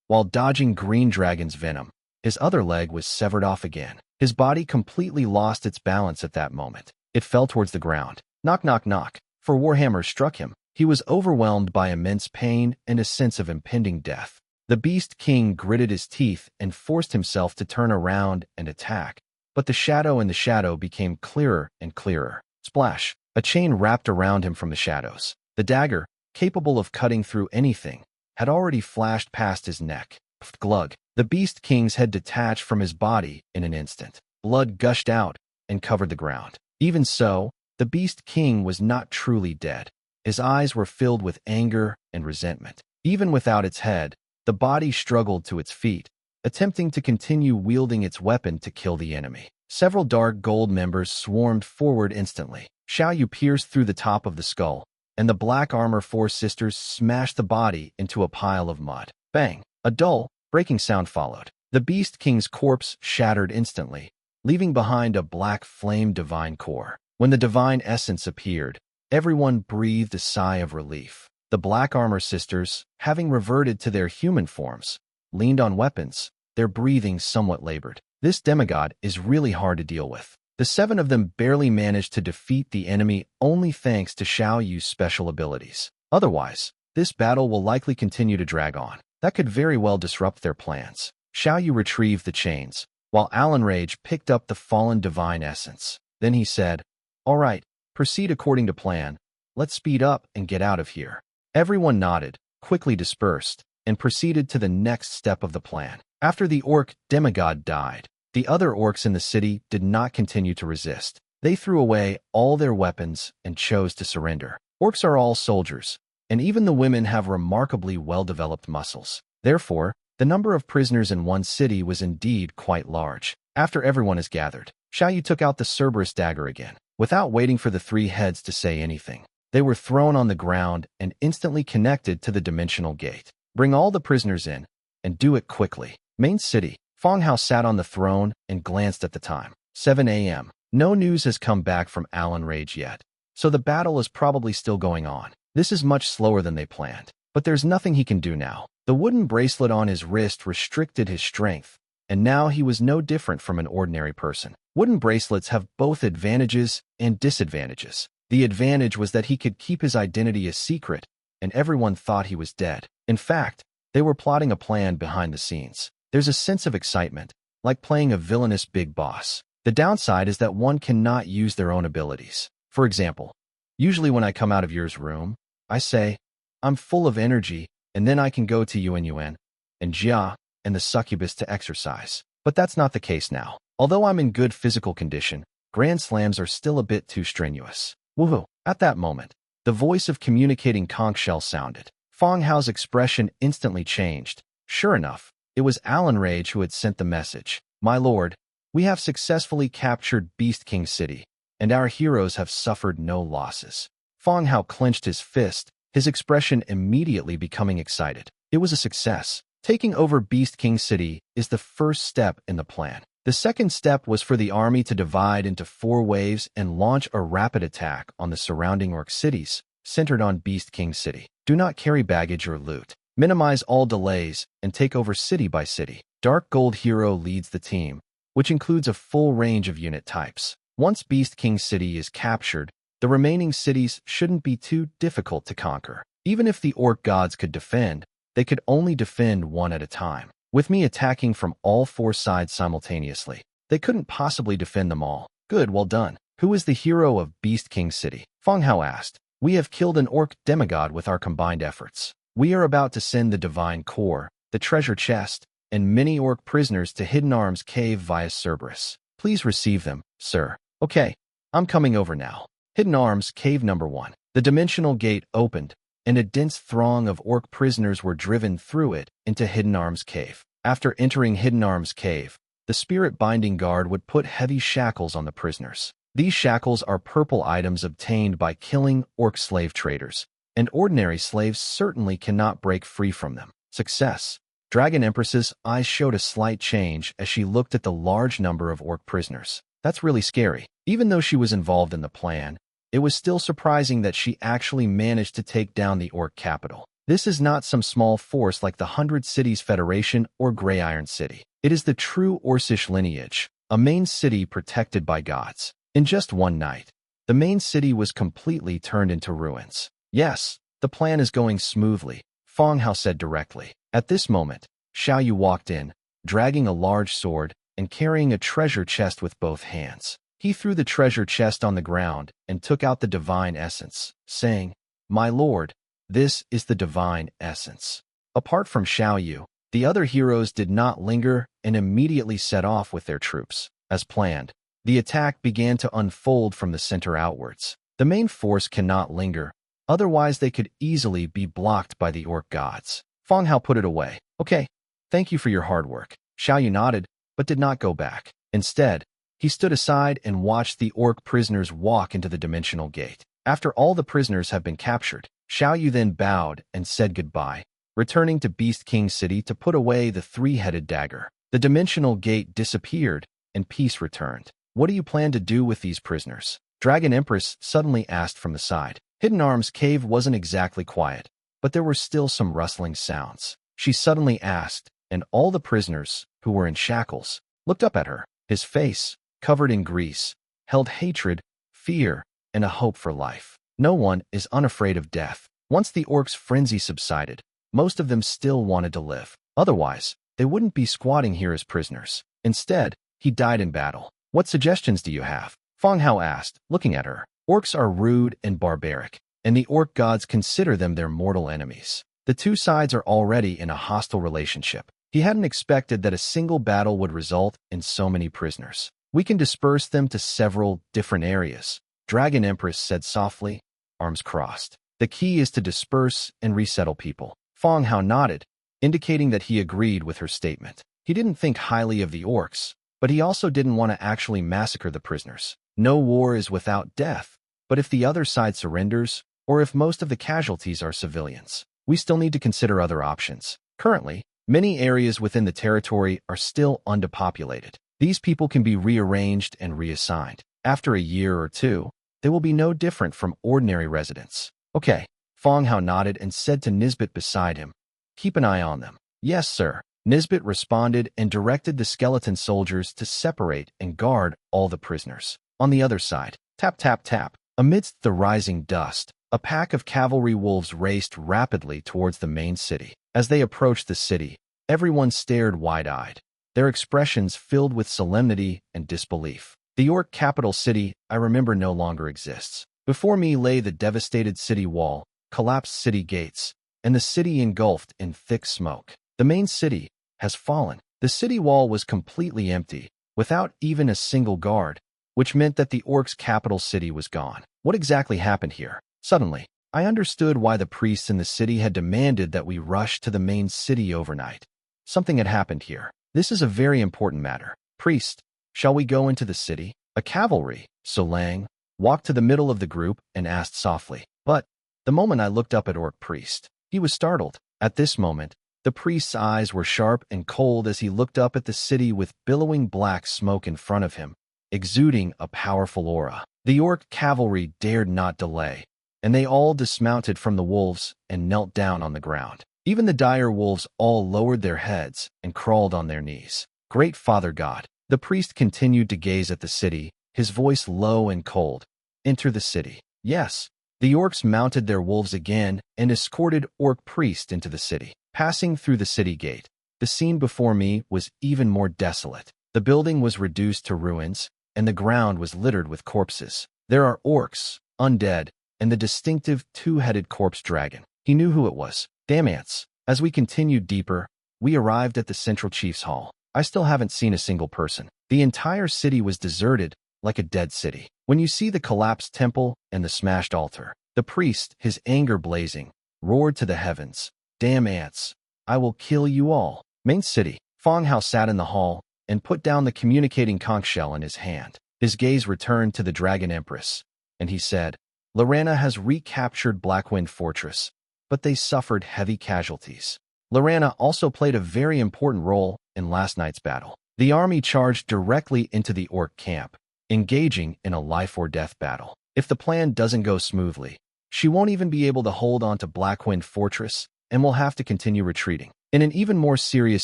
While dodging Green Dragon's venom, his other leg was severed off again. His body completely lost its balance at that moment. It fell towards the ground. Knock, knock, knock. For Warhammer struck him. He was overwhelmed by immense pain and a sense of impending death. The Beast King gritted his teeth and forced himself to turn around and attack. But the shadow in the shadow became clearer and clearer. Splash! A chain wrapped around him from the shadows. The dagger, capable of cutting through anything, had already flashed past his neck. Glug! The Beast King's head detached from his body in an instant. Blood gushed out and covered the ground. Even so, the Beast King was not truly dead. His eyes were filled with anger and resentment. Even without its head, the body struggled to its feet, attempting to continue wielding its weapon to kill the enemy. Several Dark Gold members swarmed forward instantly. Xiaoyu pierced through the top of the skull, and the Black Armor Four Sisters smashed the body into a pile of mud. Bang! A dull, breaking sound followed. The Beast King's corpse shattered instantly, leaving behind a black flame divine core. When the divine essence appeared, everyone breathed a sigh of relief. The Black Armor Sisters, having reverted to their human forms, leaned on weapons, their breathing somewhat labored. This demigod is really hard to deal with. The 7 of them barely managed to defeat the enemy only thanks to Xiaoyu's special abilities. Otherwise, this battle will likely continue to drag on. That could very well disrupt their plans. Xiaoyu retrieved the chains, while Alan Rage picked up the fallen divine essence. Then he said, "All right, proceed according to plan. Let's speed up and get out of here." Everyone nodded, quickly dispersed, and proceeded to the next step of the plan. After the orc demigod died, the other orcs in the city did not continue to resist. They threw away all their weapons and chose to surrender. Orcs are all soldiers, and even the women have remarkably well-developed muscles. Therefore, the number of prisoners in one city was indeed quite large. After everyone is gathered, Xiaoyu took out the Cerberus dagger again. Without waiting for the 3 heads to say anything, they were thrown on the ground and instantly connected to the dimensional gate. Bring all the prisoners in, and do it quickly. Main city. Fang Hao sat on the throne and glanced at the time. 7 a.m. No news has come back from Alan Rage yet, so the battle is probably still going on. This is much slower than they planned, but there's nothing he can do now. The wooden bracelet on his wrist restricted his strength, and now he was no different from an ordinary person. Wooden bracelets have both advantages and disadvantages. The advantage was that he could keep his identity a secret, and everyone thought he was dead. In fact, they were plotting a plan behind the scenes. There's a sense of excitement, like playing a villainous big boss. The downside is that one cannot use their own abilities. For example, usually when I come out of yours room, I say, "I'm full of energy," and then I can go to Yuan and Jia and the succubus to exercise. But that's not the case now. Although I'm in good physical condition, Grand Slams are still a bit too strenuous. Woohoo! At that moment, the voice of communicating conch shell sounded. Fang Hao's expression instantly changed. Sure enough, it was Alan Rage who had sent the message. "My lord, we have successfully captured Beast King City, and our heroes have suffered no losses." Fang Hao clenched his fist, his expression immediately becoming excited. It was a success. Taking over Beast King City is the first step in the plan. The second step was for the army to divide into 4 waves and launch a rapid attack on the surrounding orc cities, centered on Beast King City. Do not carry baggage or loot. Minimize all delays and take over city by city. Dark Gold Hero leads the team, which includes a full range of unit types. Once Beast King City is captured, the remaining cities shouldn't be too difficult to conquer. Even if the orc gods could defend, they could only defend one at a time. With me attacking from all 4 sides simultaneously, they couldn't possibly defend them all. Good, well done. Who is the hero of Beast King City? Fang Hao asked. We have killed an orc demigod with our combined efforts. We are about to send the divine core, the treasure chest, and many orc prisoners to Hidden Arms Cave via Cerberus. Please receive them, sir. Okay, I'm coming over now. Hidden Arms Cave number 1. The dimensional gate opened, and a dense throng of orc prisoners were driven through it into Hidden Arms Cave. After entering Hidden Arms Cave, the Spirit Binding Guard would put heavy shackles on the prisoners. These shackles are purple items obtained by killing orc slave traders, and ordinary slaves certainly cannot break free from them. Success. Dragon Empress's eyes showed a slight change as she looked at the large number of orc prisoners. That's really scary. Even though she was involved in the plan, it was still surprising that she actually managed to take down the orc capital. This is not some small force like the 100 Cities Federation or Grey Iron City. It is the true Orcish lineage, a main city protected by gods. In just one night, the main city was completely turned into ruins. Yes, the plan is going smoothly, Fang Hao said directly. At this moment, Xiaoyu walked in, dragging a large sword and carrying a treasure chest with both hands. He threw the treasure chest on the ground and took out the divine essence, saying, "My lord, this is the divine essence." Apart from Xiaoyu, the other heroes did not linger and immediately set off with their troops. As planned, the attack began to unfold from the center outwards. The main force cannot linger, otherwise they could easily be blocked by the orc gods. Fang Hao put it away. "Okay, thank you for your hard work." Xiaoyu nodded, but did not go back. Instead, he stood aside and watched the orc prisoners walk into the dimensional gate. After all the prisoners have been captured, Xiaoyu then bowed and said goodbye, returning to Beast King City to put away the three-headed dagger. The dimensional gate disappeared, and peace returned. "What do you plan to do with these prisoners?" Dragon Empress suddenly asked from the side. Hidden Arm's cave wasn't exactly quiet, but there were still some rustling sounds. She suddenly asked, and all the prisoners, who were in shackles, looked up at her. His face, covered in grease, held hatred, fear, and a hope for life. No one is unafraid of death. Once the orcs' frenzy subsided, most of them still wanted to live. Otherwise, they wouldn't be squatting here as prisoners. Instead, he died in battle. "What suggestions do you have?" Fang Hao asked, looking at her. Orcs are rude and barbaric, and the orc gods consider them their mortal enemies. The two sides are already in a hostile relationship. He hadn't expected that a single battle would result in so many prisoners. "We can disperse them to several different areas," Dragon Empress said softly, arms crossed. "The key is to disperse and resettle people." Fang Hao nodded, indicating that he agreed with her statement. He didn't think highly of the orcs, but he also didn't want to actually massacre the prisoners. No war is without death, but if the other side surrenders, or if most of the casualties are civilians, we still need to consider other options. Currently, many areas within the territory are still underpopulated. These people can be rearranged and reassigned. After a year or two, they will be no different from ordinary residents. "Okay," Fang Hao nodded and said to Nisbet beside him, "Keep an eye on them." "Yes, sir." Nisbet responded and directed the skeleton soldiers to separate and guard all the prisoners. On the other side, tap tap tap, amidst the rising dust, a pack of cavalry wolves raced rapidly towards the main city. As they approached the city, everyone stared wide-eyed, their expressions filled with solemnity and disbelief. The orc capital city, I remember, no longer exists. Before me lay the devastated city wall, collapsed city gates, and the city engulfed in thick smoke. The main city has fallen. The city wall was completely empty, without even a single guard, which meant that the orcs' capital city was gone. What exactly happened here? Suddenly, I understood why the priests in the city had demanded that we rush to the main city overnight. Something had happened here. This is a very important matter. "Priest, shall we go into the city?" A cavalry, Solang, walked to the middle of the group and asked softly. But the moment I looked up at Orc Priest, he was startled. At this moment, the priest's eyes were sharp and cold as he looked up at the city with billowing black smoke in front of him, exuding a powerful aura. The orc cavalry dared not delay, and they all dismounted from the wolves and knelt down on the ground. Even the dire wolves all lowered their heads and crawled on their knees. "Great Father God," the priest continued to gaze at the city, his voice low and cold. "Enter the city." Yes, the orcs mounted their wolves again and escorted Orc Priest into the city. Passing through the city gate, the scene before me was even more desolate. The building was reduced to ruins, and the ground was littered with corpses. There are orcs, undead, and the distinctive two-headed corpse dragon. He knew who it was. Damn ants. As we continued deeper, we arrived at the central chief's hall. I still haven't seen a single person. The entire city was deserted, like a dead city. When you see the collapsed temple and the smashed altar, the priest, his anger blazing, roared to the heavens, "Damn ants, I will kill you all." Main city. Fang Hao sat in the hall and put down the communicating conch shell in his hand. His gaze returned to the Dragon Empress, and he said, "Lorana has recaptured Blackwind Fortress, but they suffered heavy casualties. Lorana also played a very important role in last night's battle. The army charged directly into the orc camp, engaging in a life-or-death battle. If the plan doesn't go smoothly, she won't even be able to hold on to Blackwind Fortress and will have to continue retreating. In an even more serious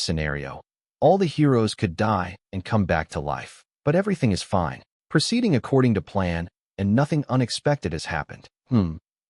scenario, all the heroes could die and come back to life. but everything is fine, proceeding according to plan, and nothing unexpected has happened.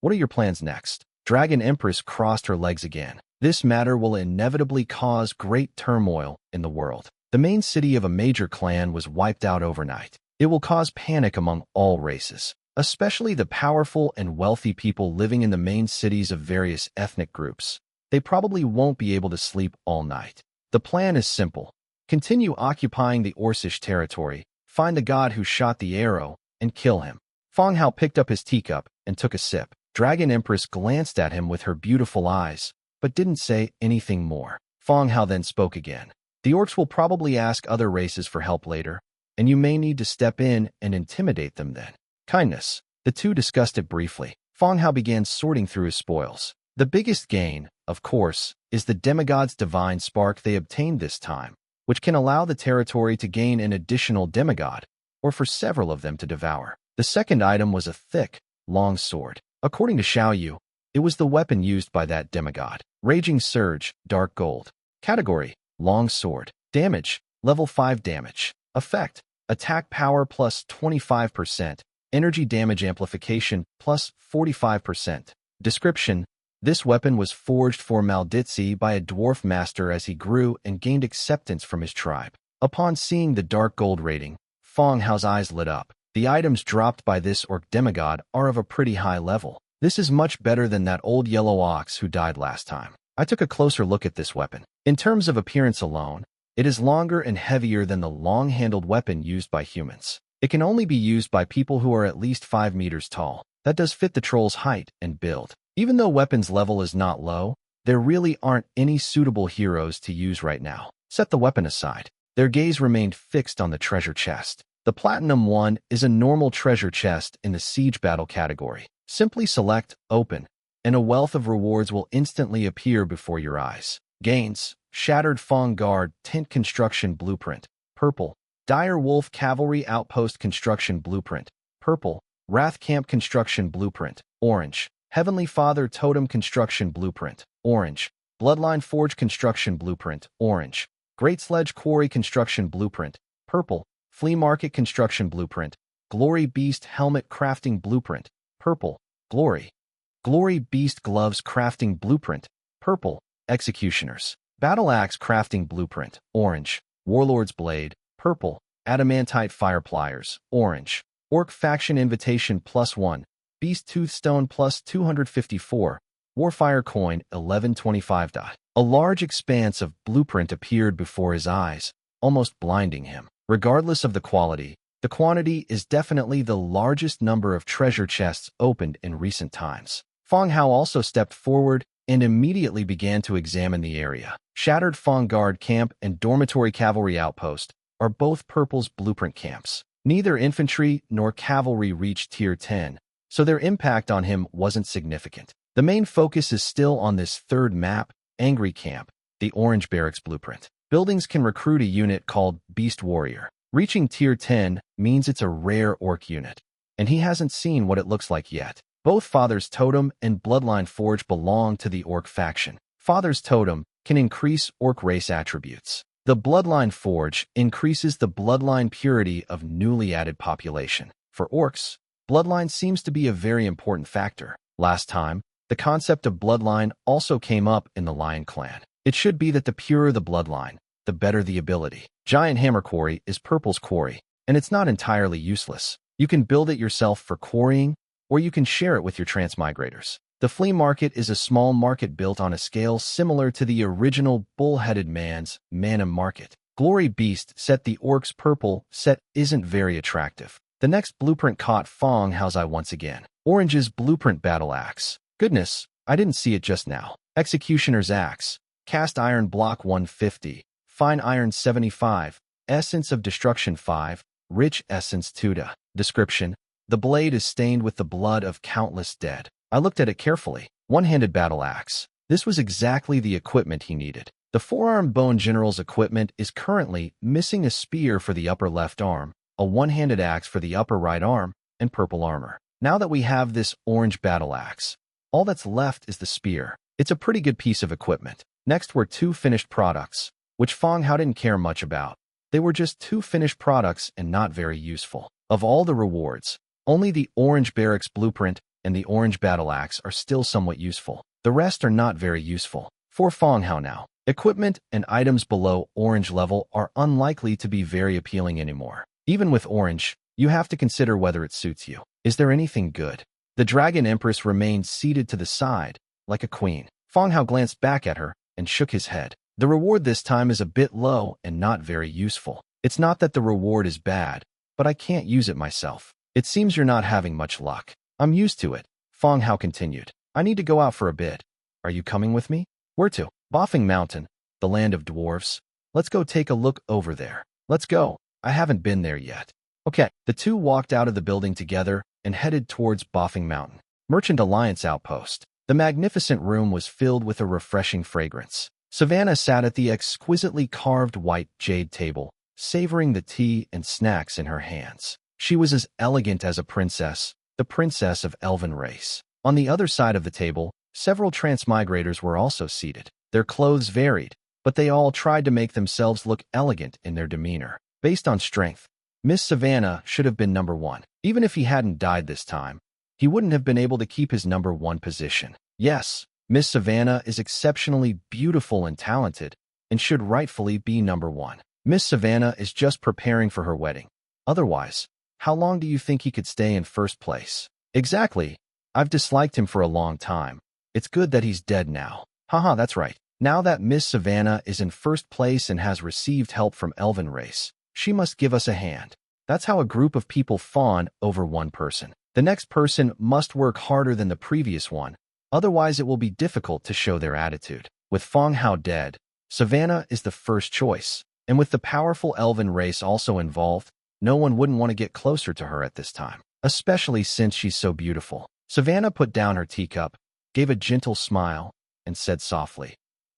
What are your plans next? Dragon Empress crossed her legs again. This matter will inevitably cause great turmoil in the world. The main city of a major clan was wiped out overnight. It will cause panic among all races, especially the powerful and wealthy people living in the main cities of various ethnic groups. They probably won't be able to sleep all night. The plan is simple. Continue occupying the Orcish territory, find the god who shot the arrow, and kill him. Fang Hao picked up his teacup and took a sip. Dragon Empress glanced at him with her beautiful eyes, but didn't say anything more. Fang Hao then spoke again. The orcs will probably ask other races for help later, and you may need to step in and intimidate them then. Kindness. The two discussed it briefly. Fang Hao began sorting through his spoils. The biggest gain, of course, is the demigod's divine spark they obtained this time, which can allow the territory to gain an additional demigod, or for several of them to devour. The second item was a thick, long sword. According to Xiaoyu, it was the weapon used by that demigod. Raging Surge, dark gold. Category, long sword. Damage, level 5 damage. Effect, attack power plus 25%. Energy damage amplification plus 45%. Description, this weapon was forged for Malditzi by a dwarf master as he grew and gained acceptance from his tribe. Upon seeing the dark gold rating, Fang Hao's eyes lit up. The items dropped by this orc demigod are of a pretty high level. This is much better than that old yellow ox who died last time. I took a closer look at this weapon. In terms of appearance alone, it is longer and heavier than the long-handled weapon used by humans. It can only be used by people who are at least 5 meters tall. That does fit the troll's height and build. Even though weapons level is not low, there really aren't any suitable heroes to use right now. Set the weapon aside. Their gaze remained fixed on the treasure chest. The Platinum one is a normal treasure chest in the siege battle category. Simply select Open, and a wealth of rewards will instantly appear before your eyes. Gains, Shattered Fang Guard Tent Construction Blueprint, purple. Dire Wolf Cavalry Outpost Construction Blueprint, purple. Wrath Camp Construction Blueprint, orange. Heavenly Father Totem Construction Blueprint, orange. Bloodline Forge Construction Blueprint, orange. Great Sledge Quarry Construction Blueprint, purple. Flea Market Construction Blueprint, Glory Beast Helmet Crafting Blueprint, purple. Glory Beast Gloves Crafting Blueprint, purple. Executioners. Battle Axe Crafting Blueprint, orange. Warlord's Blade, purple. Adamantite Fire Pliers, orange. Orc Faction Invitation +1, Beast Toothstone plus 254, Warfire Coin 1125. A large expanse of blueprint appeared before his eyes, almost blinding him. Regardless of the quality, the quantity is definitely the largest number of treasure chests opened in recent times. Fang Hao also stepped forward and immediately began to examine the area. Shattered Fang Guard Camp and Dormitory Cavalry Outpost are both Purple's blueprint camps. Neither infantry nor cavalry reached Tier 10, so their impact on him wasn't significant. The main focus is still on this third map, Angry Camp, the Orange Barracks blueprint. Buildings can recruit a unit called Beast Warrior. Reaching Tier 10 means it's a rare orc unit, and he hasn't seen what it looks like yet. Both Father's Totem and Bloodline Forge belong to the orc faction. Father's Totem can increase orc race attributes. The Bloodline Forge increases the bloodline purity of newly added population. For orcs, bloodline seems to be a very important factor. Last time, the concept of bloodline also came up in the Lion Clan. It should be that the purer the bloodline, the better the ability. Giant Hammer Quarry is Purple's quarry, and it's not entirely useless. You can build it yourself for quarrying, or you can share it with your transmigrators. The Flea Market is a small market built on a scale similar to the original Bull-Headed Man's Manhwa Market. Glory Beast set the Orcs Purple set isn't very attractive. The next blueprint caught Fang Hao's eye once again. Orange's Blueprint Battle Axe. Goodness, I didn't see it just now. Executioner's Axe. Cast Iron Block 150, Fine Iron 75, Essence of Destruction 5, Rich Essence 2. Description: the blade is stained with the blood of countless dead. I looked at it carefully. One-handed battle axe. This was exactly the equipment he needed. The four-armed Bone General's equipment is currently missing a spear for the upper left arm, a one-handed axe for the upper right arm, and purple armor. Now that we have this orange battle axe, all that's left is the spear. It's a pretty good piece of equipment. Next were two finished products, which Fang Hao didn't care much about. They were just two finished products and not very useful. Of all the rewards, only the orange barracks blueprint and the orange battle axe are still somewhat useful. The rest are not very useful. For Fang Hao now, equipment and items below orange level are unlikely to be very appealing anymore. Even with orange, you have to consider whether it suits you. Is there anything good? The Dragon Empress remained seated to the side, like a queen. Fang Hao glanced back at her and shook his head. The reward this time is a bit low and not very useful. It's not that the reward is bad, but I can't use it myself. It seems you're not having much luck. I'm used to it, Fang Hao continued. I need to go out for a bit. Are you coming with me? Where to? Boffing Mountain, the land of dwarves. Let's go take a look over there. Let's go. I haven't been there yet. Okay. The two walked out of the building together and headed towards Boffing Mountain, Merchant Alliance outpost. The magnificent room was filled with a refreshing fragrance. Savannah sat at the exquisitely carved white jade table, savoring the tea and snacks in her hands. She was as elegant as a princess, the princess of elven race. On the other side of the table, several transmigrators were also seated. Their clothes varied, but they all tried to make themselves look elegant in their demeanor. Based on strength, Miss Savannah should have been number one. Even if he hadn't died this time, he wouldn't have been able to keep his number one position. Yes, Miss Savannah is exceptionally beautiful and talented, and should rightfully be number one. Miss Savannah is just preparing for her wedding. Otherwise, how long do you think he could stay in first place? Exactly. I've disliked him for a long time. It's good that he's dead now. Haha, that's right. Now that Miss Savannah is in first place and has received help from elven race, she must give us a hand. That's how a group of people fawn over one person. The next person must work harder than the previous one, otherwise it will be difficult to show their attitude. With Fang Hao dead, Savannah is the first choice, and with the powerful elven race also involved, no one wouldn't want to get closer to her at this time, especially since she's so beautiful. Savannah put down her teacup, gave a gentle smile, and said softly,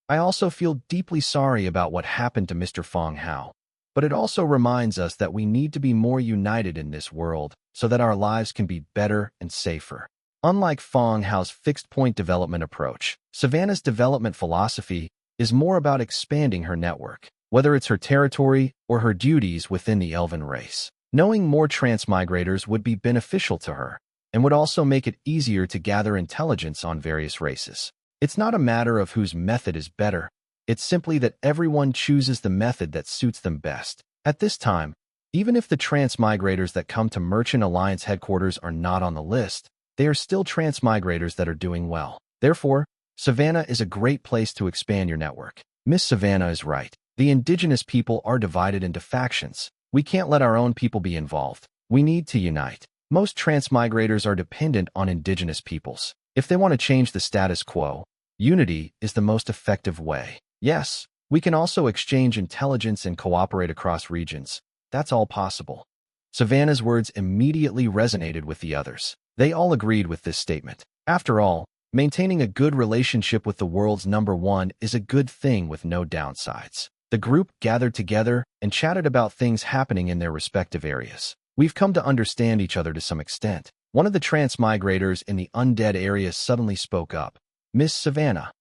I also feel deeply sorry about what happened to Mr. Fang Hao, but it also reminds us that we need to be more united in this world so that our lives can be better and safer. Unlike Fang Hao's fixed-point development approach, Savannah's development philosophy is more about expanding her network, whether it's her territory or her duties within the elven race. Knowing more transmigrators would be beneficial to her, and would also make it easier to gather intelligence on various races. It's not a matter of whose method is better, it's simply that everyone chooses the method that suits them best. At this time, even if the transmigrators that come to Merchant Alliance headquarters are not on the list, they are still transmigrators that are doing well. Therefore, Savannah is a great place to expand your network. Miss Savannah is right. The indigenous people are divided into factions. We can't let our own people be involved. We need to unite. Most transmigrators are dependent on indigenous peoples. If they want to change the status quo, unity is the most effective way. Yes, we can also exchange intelligence and cooperate across regions. That's all possible. Savannah's words immediately resonated with the others. They all agreed with this statement. After all, maintaining a good relationship with the world's number one is a good thing with no downsides. The group gathered together and chatted about things happening in their respective areas. We've come to understand each other to some extent. One of the transmigrators in the Undead area suddenly spoke up. Miss Savannah.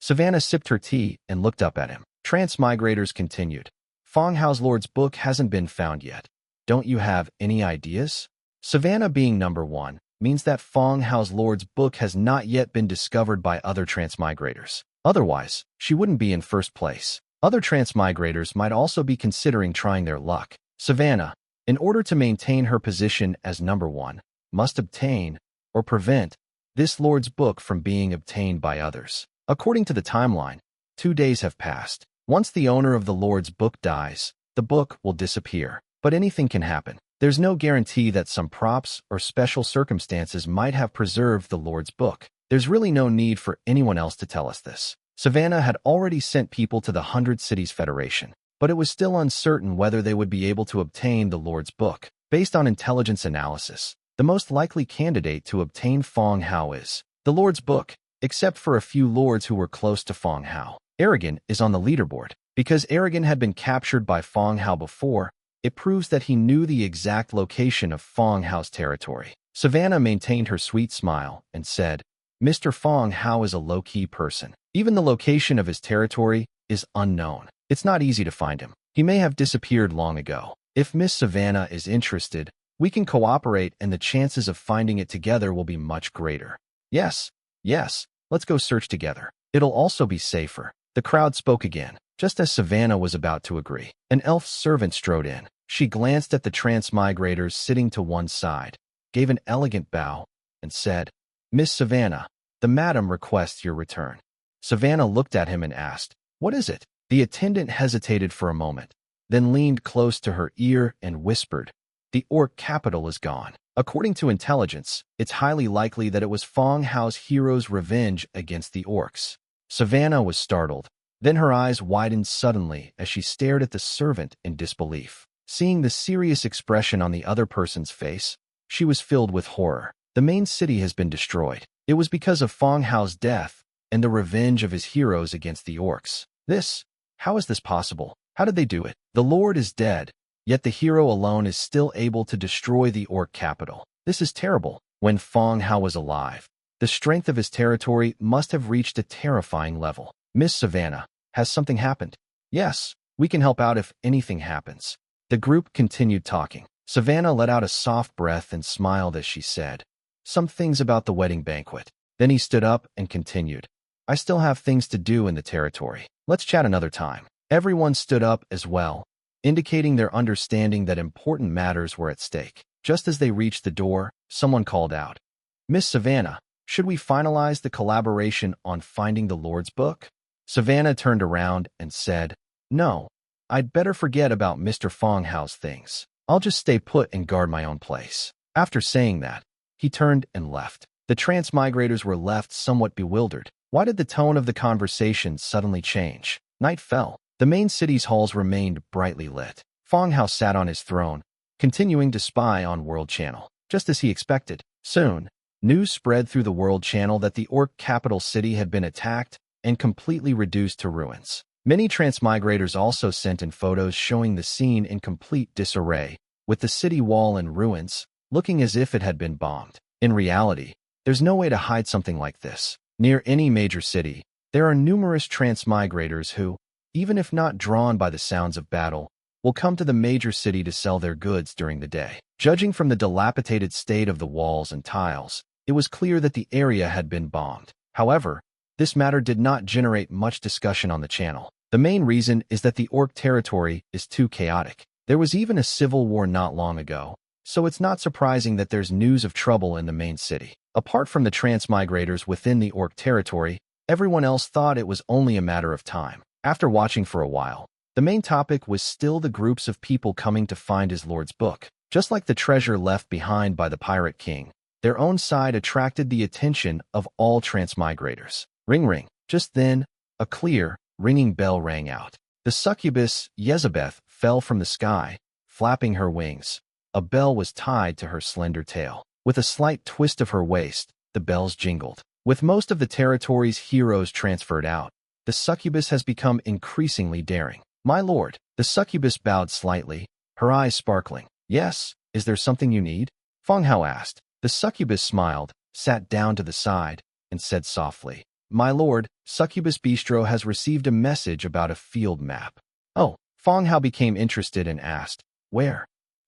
Savannah sipped her tea and looked up at him. Transmigrators continued. Fang Hao's Lord's book hasn't been found yet. Don't you have any ideas? Savannah being number one means that Fang Hao's Lord's book has not yet been discovered by other transmigrators. Otherwise, she wouldn't be in first place. Other transmigrators might also be considering trying their luck. Savannah, in order to maintain her position as number one, must obtain, or prevent, this Lord's book from being obtained by others. According to the timeline, 2 days have passed. Once the owner of the Lord's book dies, the book will disappear. But anything can happen. There's no guarantee that some props or special circumstances might have preserved the Lord's book. There's really no need for anyone else to tell us this. Savannah had already sent people to the 100 Cities Federation, but it was still uncertain whether they would be able to obtain the Lord's book. Based on intelligence analysis, the most likely candidate to obtain Fang Hao is the Lord's book, except for a few lords who were close to Fang Hao. Aragon is on the leaderboard. Because Aragon had been captured by Fang Hao before, it proves that he knew the exact location of Fang Hao's territory. Savannah maintained her sweet smile and said, Mr. Fang Hao is a low-key person. Even the location of his territory is unknown. It's not easy to find him. He may have disappeared long ago. If Miss Savannah is interested, we can cooperate and the chances of finding it together will be much greater. Yes, yes, let's go search together. It'll also be safer. The crowd spoke again. Just as Savannah was about to agree, an elf servant strode in. She glanced at the transmigrators sitting to one side, gave an elegant bow, and said, "Miss Savannah, the madam requests your return." Savannah looked at him and asked, "What is it?" The attendant hesitated for a moment, then leaned close to her ear and whispered, "The orc capital is gone. According to intelligence, it's highly likely that it was Fang Hao's hero's revenge against the orcs." Savannah was startled. Then her eyes widened suddenly as she stared at the servant in disbelief. Seeing the serious expression on the other person's face, she was filled with horror. The main city has been destroyed. It was because of Fang Hao's death and the revenge of his heroes against the orcs. How is this possible? How did they do it? The Lord is dead, yet the hero alone is still able to destroy the orc capital. This is terrible. When Fang Hao was alive, the strength of his territory must have reached a terrifying level. Miss Savannah, has something happened? Yes, we can help out if anything happens. The group continued talking. Savannah let out a soft breath and smiled as she said, "Some things about the wedding banquet." Then he stood up and continued, "I still have things to do in the territory. Let's chat another time." Everyone stood up as well, indicating their understanding that important matters were at stake. Just as they reached the door, someone called out, "Miss Savannah, should we finalize the collaboration on finding the Lord's book?" Savannah turned around and said, "No, I'd better forget about Mr. Fang Hao's things. I'll just stay put and guard my own place." After saying that, he turned and left. The transmigrators were left somewhat bewildered. Why did the tone of the conversation suddenly change? Night fell. The main city's halls remained brightly lit. Fang Hao sat on his throne, continuing to spy on World Channel. Just as he expected, soon, news spread through the World Channel that the orc capital city had been attacked and completely reduced to ruins. Many transmigrators also sent in photos showing the scene in complete disarray, with the city wall in ruins, looking as if it had been bombed. In reality, there's no way to hide something like this. Near any major city, there are numerous transmigrators who, even if not drawn by the sounds of battle, will come to the major city to sell their goods during the day. Judging from the dilapidated state of the walls and tiles, it was clear that the area had been bombed. However, this matter did not generate much discussion on the channel. The main reason is that the orc territory is too chaotic. There was even a civil war not long ago, so it's not surprising that there's news of trouble in the main city. Apart from the transmigrators within the orc territory, everyone else thought it was only a matter of time. After watching for a while, the main topic was still the groups of people coming to find his lord's book. Just like the treasure left behind by the Pirate King, their own side attracted the attention of all transmigrators. Ring ring. Just then, a clear, ringing bell rang out. The succubus, Yezebeth, fell from the sky, flapping her wings. A bell was tied to her slender tail. With a slight twist of her waist, the bells jingled. With most of the territory's heroes transferred out, the succubus has become increasingly daring. "My lord," the succubus bowed slightly, her eyes sparkling. "Yes, is there something you need?" Fang Hao asked. The succubus smiled, sat down to the side, and said softly, "My lord, Succubus Bistro has received a message about a field map." Oh, Fang Hao became interested and asked, "Where?"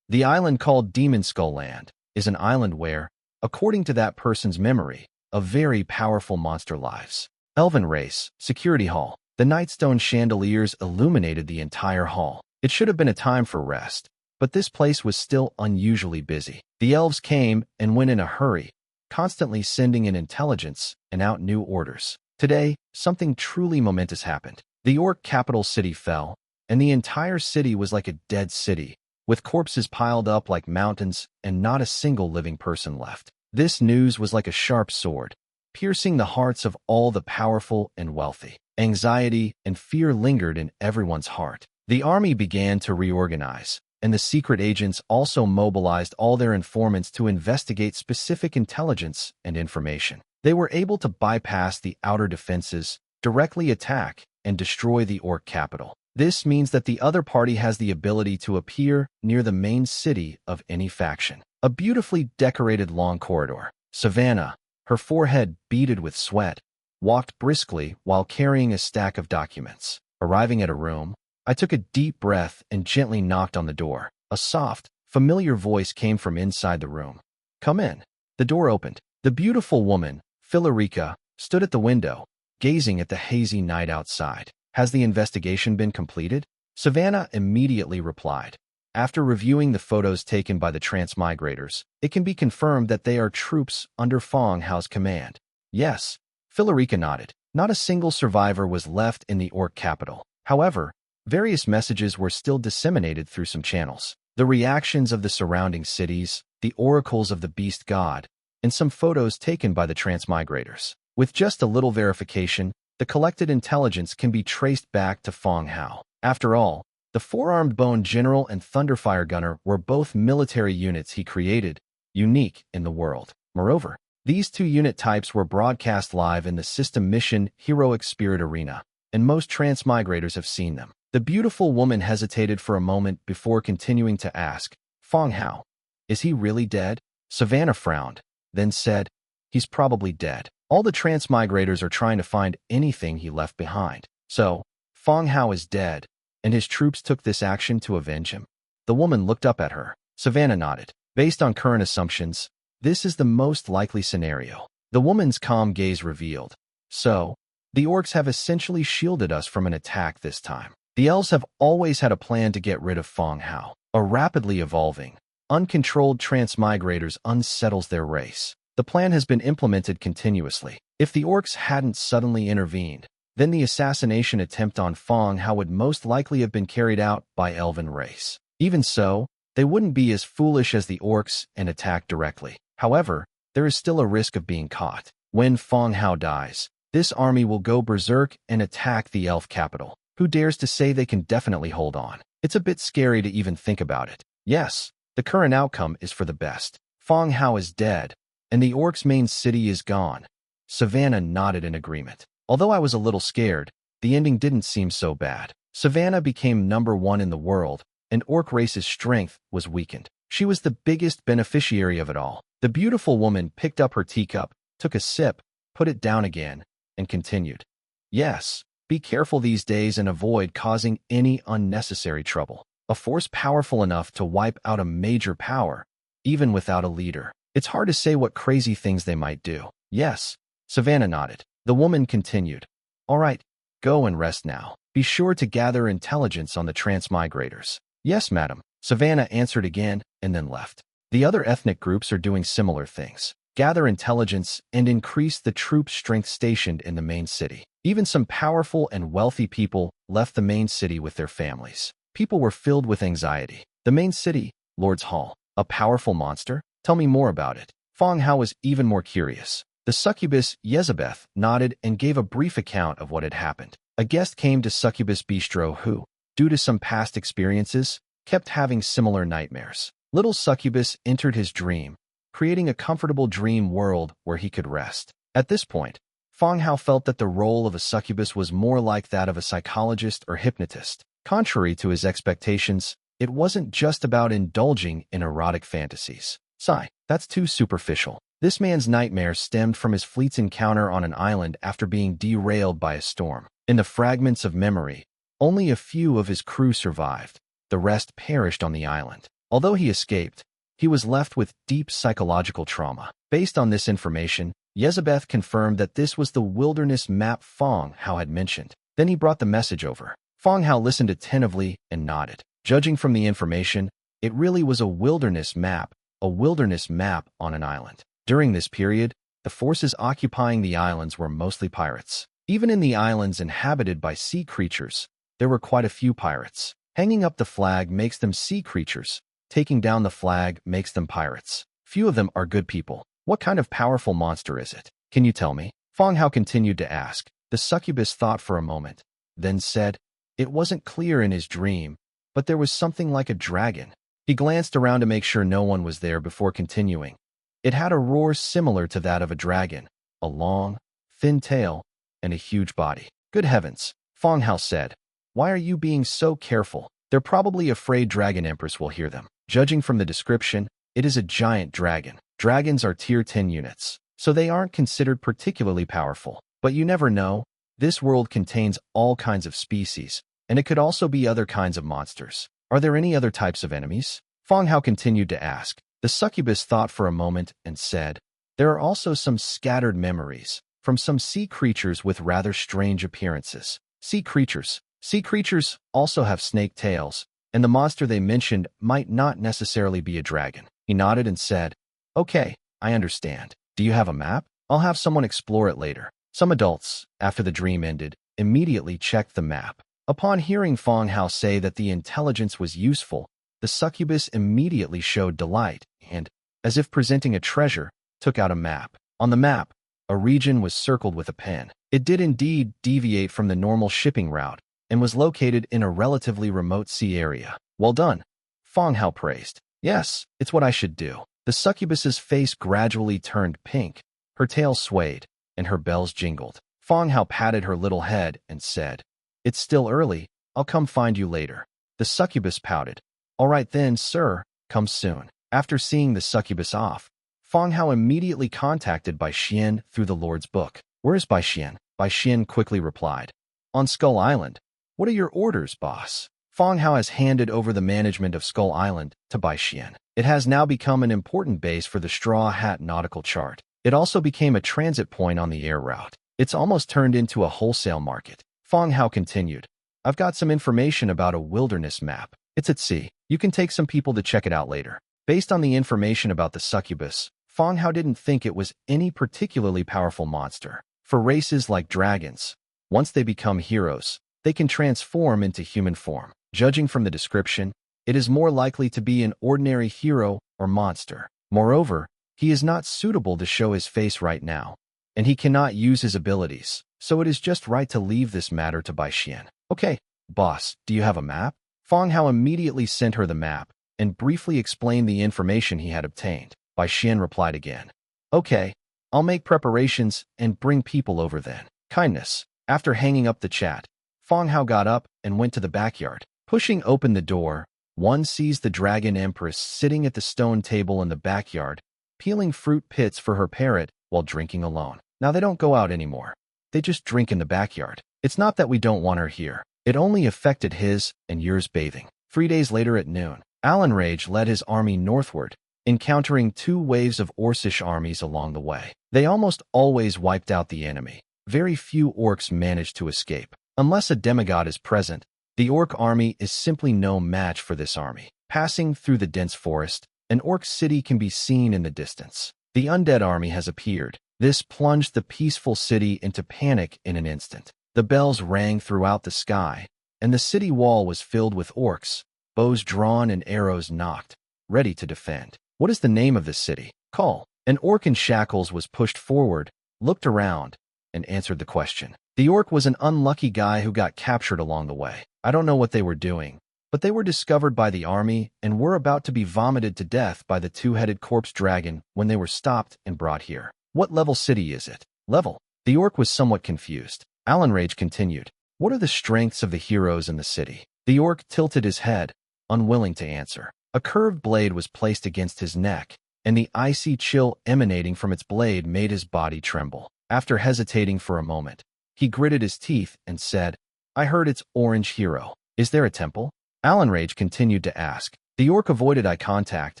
"The island called Demon Skull Land is an island where, according to that person's memory, a very powerful monster lives." Elven race, security hall. The nightstone chandeliers illuminated the entire hall. It should have been a time for rest, but this place was still unusually busy. The elves came and went in a hurry, constantly sending in intelligence and out new orders. Today, something truly momentous happened. The orc capital city fell, and the entire city was like a dead city, with corpses piled up like mountains and not a single living person left. This news was like a sharp sword, piercing the hearts of all the powerful and wealthy. Anxiety and fear lingered in everyone's heart. The army began to reorganize, and the secret agents also mobilized all their informants to investigate specific intelligence and information. They were able to bypass the outer defenses, directly attack, and destroy the orc capital. This means that the other party has the ability to appear near the main city of any faction. A beautifully decorated long corridor. Savannah, her forehead beaded with sweat, walked briskly while carrying a stack of documents. Arriving at a room, I took a deep breath and gently knocked on the door. A soft, familiar voice came from inside the room. Come in. The door opened. The beautiful woman, Philarica, stood at the window, gazing at the hazy night outside. Has the investigation been completed? Savannah immediately replied. After reviewing the photos taken by the transmigrators, it can be confirmed that they are troops under Fang Hao's command. Yes, Philarica nodded. Not a single survivor was left in the Orc capital. However, various messages were still disseminated through some channels. The reactions of the surrounding cities, the oracles of the beast god, and some photos taken by the transmigrators. With just a little verification, the collected intelligence can be traced back to Fang Hao. After all, the four-armed bone general and thunderfire gunner were both military units he created, unique in the world. Moreover, these two unit types were broadcast live in the system mission Heroic Spirit Arena, and most transmigrators have seen them. The beautiful woman hesitated for a moment before continuing to ask, Fang Hao, is he really dead? Savannah frowned, then said, he's probably dead. All the transmigrators are trying to find anything he left behind. So, Fang Hao is dead, and his troops took this action to avenge him. The woman looked up at her. Savannah nodded. Based on current assumptions, this is the most likely scenario. The woman's calm gaze revealed. So, the orcs have essentially shielded us from an attack this time. The elves have always had a plan to get rid of Fang Hao. A rapidly evolving, uncontrolled transmigrators unsettles their race. The plan has been implemented continuously. If the orcs hadn't suddenly intervened, then the assassination attempt on Fang Hao would most likely have been carried out by elven race. Even so, they wouldn't be as foolish as the orcs and attack directly. However, there is still a risk of being caught. When Fang Hao dies, this army will go berserk and attack the elf capital. Who dares to say they can definitely hold on? It's a bit scary to even think about it. Yes, the current outcome is for the best. Fang Hao is dead, and the orcs' main city is gone. Savannah nodded in agreement. Although I was a little scared, the ending didn't seem so bad. Savannah became #1 in the world, and orc race's strength was weakened. She was the biggest beneficiary of it all. The beautiful woman picked up her teacup, took a sip, put it down again, and continued. Yes, be careful these days and avoid causing any unnecessary trouble. A force powerful enough to wipe out a major power, even without a leader. It's hard to say what crazy things they might do. Yes, Savannah nodded. The woman continued. All right, go and rest now. Be sure to gather intelligence on the transmigrators. Yes, madam, Savannah answered again and then left. The other ethnic groups are doing similar things. Gather intelligence and increase the troop strength stationed in the main city. Even some powerful and wealthy people left the main city with their families. People were filled with anxiety. The main city, Lord's Hall. A powerful monster? Tell me more about it. Fang Hao was even more curious. The succubus Yezebeth nodded and gave a brief account of what had happened. A guest came to Succubus Bistro who, due to some past experiences, kept having similar nightmares. Little Succubus entered his dream, creating a comfortable dream world where he could rest. At this point, Fang Hao felt that the role of a succubus was more like that of a psychologist or hypnotist. Contrary to his expectations, it wasn't just about indulging in erotic fantasies. Sigh, that's too superficial. This man's nightmare stemmed from his fleet's encounter on an island after being derailed by a storm. In the fragments of memory, only a few of his crew survived. The rest perished on the island. Although he escaped, he was left with deep psychological trauma. Based on this information, Yezebeth confirmed that this was the wilderness map Fang Hao had mentioned. Then he brought the message over. Fang Hao listened attentively and nodded. Judging from the information, it really was a wilderness map on an island. During this period, the forces occupying the islands were mostly pirates. Even in the islands inhabited by sea creatures, there were quite a few pirates. Hanging up the flag makes them sea creatures. Taking down the flag makes them pirates. Few of them are good people. What kind of powerful monster is it? Can you tell me? Fang Hao continued to ask. The succubus thought for a moment, then said, it wasn't clear in his dream, but there was something like a dragon. He glanced around to make sure no one was there before continuing. It had a roar similar to that of a dragon, a long, thin tail, and a huge body. Good heavens, Fang Hao said. Why are you being so careful? They're probably afraid Dragon Empress will hear them. Judging from the description, it is a giant dragon. Dragons are tier 10 units, so they aren't considered particularly powerful. But you never know. This world contains all kinds of species, and it could also be other kinds of monsters. Are there any other types of enemies? Fang Hao continued to ask. The succubus thought for a moment and said, there are also some scattered memories from some sea creatures with rather strange appearances. Sea creatures. Sea creatures also have snake tails, and the monster they mentioned might not necessarily be a dragon. He nodded and said, okay, I understand. Do you have a map? I'll have someone explore it later. Some adults, after the dream ended, immediately checked the map. Upon hearing Fang Hao say that the intelligence was useful, the succubus immediately showed delight and, as if presenting a treasure, took out a map. On the map, a region was circled with a pen. It did indeed deviate from the normal shipping route and was located in a relatively remote sea area. Well done, Fang Hao praised. Yes, it's what I should do. The succubus's face gradually turned pink, her tail swayed, and her bells jingled. Fang Hao patted her little head and said, it's still early, I'll come find you later. The succubus pouted. All right then, sir, come soon. After seeing the succubus off, Fang Hao immediately contacted Bai Xian through the Lord's book. Where is Bai Xian? Bai Xian quickly replied. On Skull Island. What are your orders, boss? Fang Hao has handed over the management of Skull Island to Bai Xian. It has now become an important base for the Straw Hat nautical chart. It also became a transit point on the air route. It's almost turned into a wholesale market. Fang Hao continued. I've got some information about a wilderness map. It's at sea. You can take some people to check it out later. Based on the information about the succubus, Fang Hao didn't think it was any particularly powerful monster. For races like dragons, once they become heroes, they can transform into human form. Judging from the description, it is more likely to be an ordinary hero or monster. Moreover, he is not suitable to show his face right now, and he cannot use his abilities, so it is just right to leave this matter to Bai Xian. Okay, boss, do you have a map? Fang Hao immediately sent her the map and briefly explained the information he had obtained. Bai Xian replied again. Okay, I'll make preparations and bring people over then. Kindness. After hanging up the chat, Fang Hao got up and went to the backyard. Pushing open the door, one sees the Dragon Empress sitting at the stone table in the backyard, peeling fruit pits for her parrot while drinking alone. Now they don't go out anymore. They just drink in the backyard. It's not that we don't want her here. It only affected his and yours bathing. 3 days later at noon, Alanrage led his army northward, encountering 2 waves of Orcish armies along the way. They almost always wiped out the enemy. Very few orcs managed to escape. Unless a demigod is present, the orc army is simply no match for this army. Passing through the dense forest, an orc city can be seen in the distance. The undead army has appeared. This plunged the peaceful city into panic in an instant. The bells rang throughout the sky, and the city wall was filled with orcs, bows drawn and arrows nocked, ready to defend. What is the name of this city? Call. An orc in shackles was pushed forward, looked around, and answered the question. The orc was an unlucky guy who got captured along the way. I don't know what they were doing, but they were discovered by the army and were about to be vomited to death by the 2-headed corpse dragon when they were stopped and brought here. What level city is it? Level. The orc was somewhat confused. Alanrage continued. What are the strengths of the heroes in the city? The orc tilted his head, unwilling to answer. A curved blade was placed against his neck, and the icy chill emanating from its blade made his body tremble. After hesitating for a moment, he gritted his teeth and said, I heard it's Orange Hero. Is there a temple? Alanrage continued to ask. The orc avoided eye contact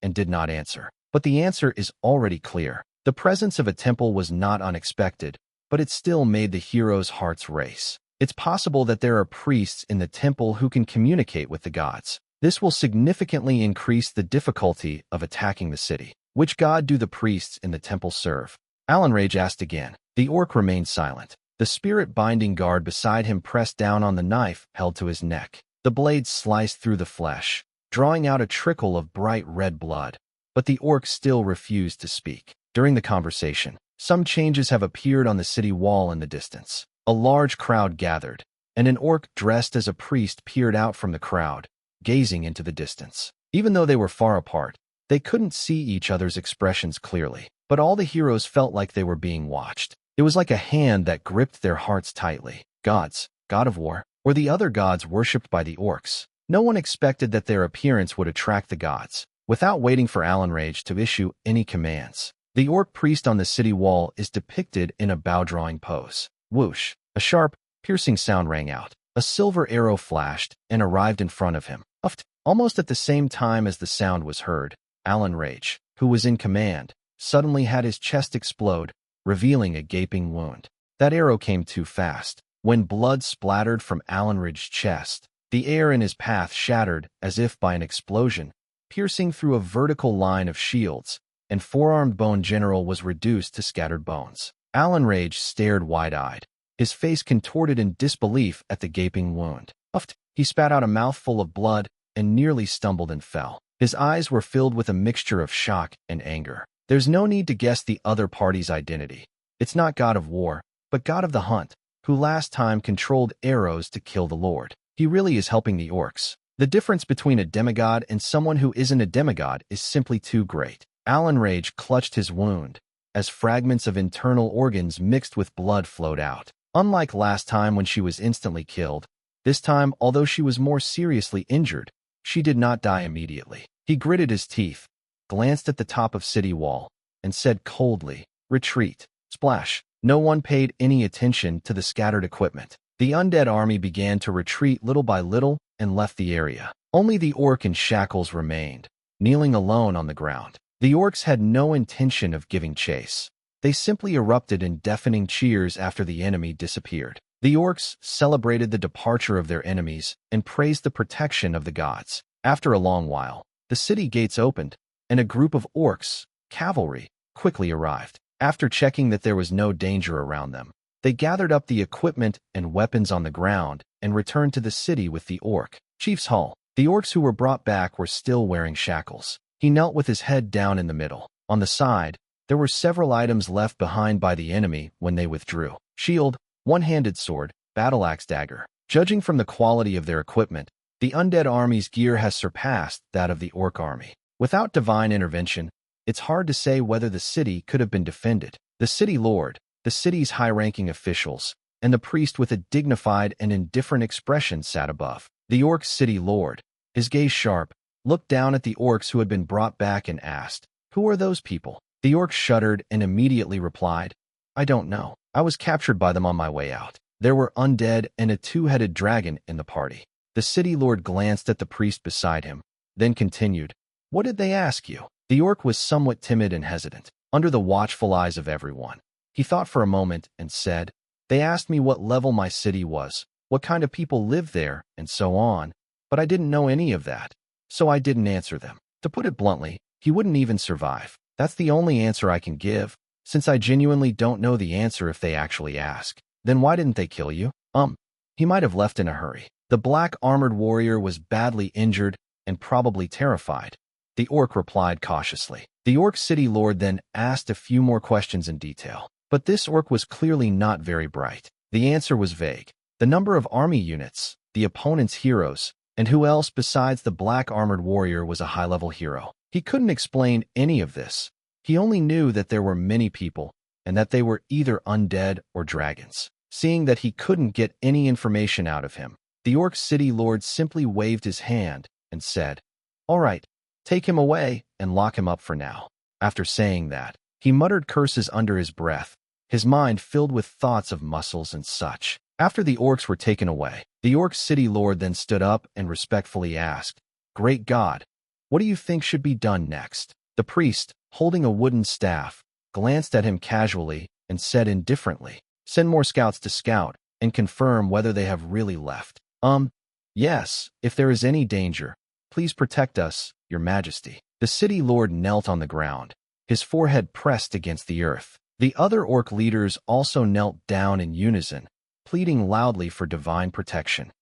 and did not answer. But the answer is already clear. The presence of a temple was not unexpected, but it still made the heroes' hearts race. It's possible that there are priests in the temple who can communicate with the gods. This will significantly increase the difficulty of attacking the city. Which god do the priests in the temple serve? Alanrage asked again. The orc remained silent. The spirit-binding guard beside him pressed down on the knife held to his neck. The blade sliced through the flesh, drawing out a trickle of bright red blood. But the orc still refused to speak. During the conversation, some changes have appeared on the city wall in the distance. A large crowd gathered, and an orc dressed as a priest peered out from the crowd, gazing into the distance. Even though they were far apart, they couldn't see each other's expressions clearly. But all the heroes felt like they were being watched. It was like a hand that gripped their hearts tightly. Gods, god of war, or the other gods worshipped by the orcs. No one expected that their appearance would attract the gods. Without waiting for Alanrage to issue any commands, the orc priest on the city wall is depicted in a bow-drawing pose. Whoosh! A sharp, piercing sound rang out. A silver arrow flashed and arrived in front of him. Uffed. Almost at the same time as the sound was heard, Alan Rage, who was in command, suddenly had his chest explode, revealing a gaping wound. That arrow came too fast. When blood splattered from Alan Rage's chest, the air in his path shattered as if by an explosion, piercing through a vertical line of shields, and four-armed Bone General was reduced to scattered bones. Alan Rage stared wide-eyed, his face contorted in disbelief at the gaping wound. Uffed. He spat out a mouthful of blood and nearly stumbled and fell. His eyes were filled with a mixture of shock and anger. There's no need to guess the other party's identity. It's not God of War, but God of the Hunt, who last time controlled arrows to kill the Lord. He really is helping the orcs. The difference between a demigod and someone who isn't a demigod is simply too great. Alan Rage clutched his wound, as fragments of internal organs mixed with blood flowed out. Unlike last time when she was instantly killed, this time, although she was more seriously injured, she did not die immediately. He gritted his teeth, glanced at the top of city wall, and said coldly, "Retreat." Splash. No one paid any attention to the scattered equipment. The undead army began to retreat little by little and left the area. Only the orc in shackles remained, kneeling alone on the ground. The orcs had no intention of giving chase. They simply erupted in deafening cheers after the enemy disappeared. The orcs celebrated the departure of their enemies and praised the protection of the gods. After a long while, the city gates opened, and a group of orcs, cavalry, quickly arrived. After checking that there was no danger around them, they gathered up the equipment and weapons on the ground and returned to the city with the orc chief's hall. The orcs who were brought back were still wearing shackles. He knelt with his head down in the middle. On the side, there were several items left behind by the enemy when they withdrew. Shield, one-handed sword, battle-axe dagger. Judging from the quality of their equipment, the undead army's gear has surpassed that of the orc army. Without divine intervention, it's hard to say whether the city could have been defended. The city lord, the city's high-ranking officials, and the priest with a dignified and indifferent expression sat above. The orc city lord, his gaze sharp, looked down at the orcs who had been brought back and asked, "Who are those people?" The orc shuddered and immediately replied, "I don't know. I was captured by them on my way out." There were undead and a two-headed dragon in the party. The city lord glanced at the priest beside him, then continued, "What did they ask you?" The orc was somewhat timid and hesitant, under the watchful eyes of everyone. He thought for a moment and said, "They asked me what level my city was, what kind of people lived there, and so on, but I didn't know any of that, so I didn't answer them." To put it bluntly, he wouldn't even survive. That's the only answer I can give, since I genuinely don't know the answer if they actually ask. Then why didn't they kill you? He might have left in a hurry. The black armored warrior was badly injured and probably terrified. The orc replied cautiously. The orc city lord then asked a few more questions in detail. But this orc was clearly not very bright. The answer was vague. The number of army units, the opponent's heroes, and who else besides the black armored warrior was a high-level hero. He couldn't explain any of this. He only knew that there were many people, and that they were either undead or dragons. Seeing that he couldn't get any information out of him, the orc city lord simply waved his hand and said, "All right, take him away and lock him up for now." After saying that, he muttered curses under his breath, his mind filled with thoughts of muscles and such. After the orcs were taken away, the orc city lord then stood up and respectfully asked, "Great God, what do you think should be done next?" The priest, holding a wooden staff, glanced at him casually and said indifferently, "Send more scouts to scout and confirm whether they have really left." Yes, if there is any danger, please protect us, Your Majesty." The city lord knelt on the ground, his forehead pressed against the earth. The other orc leaders also knelt down in unison, pleading loudly for divine protection.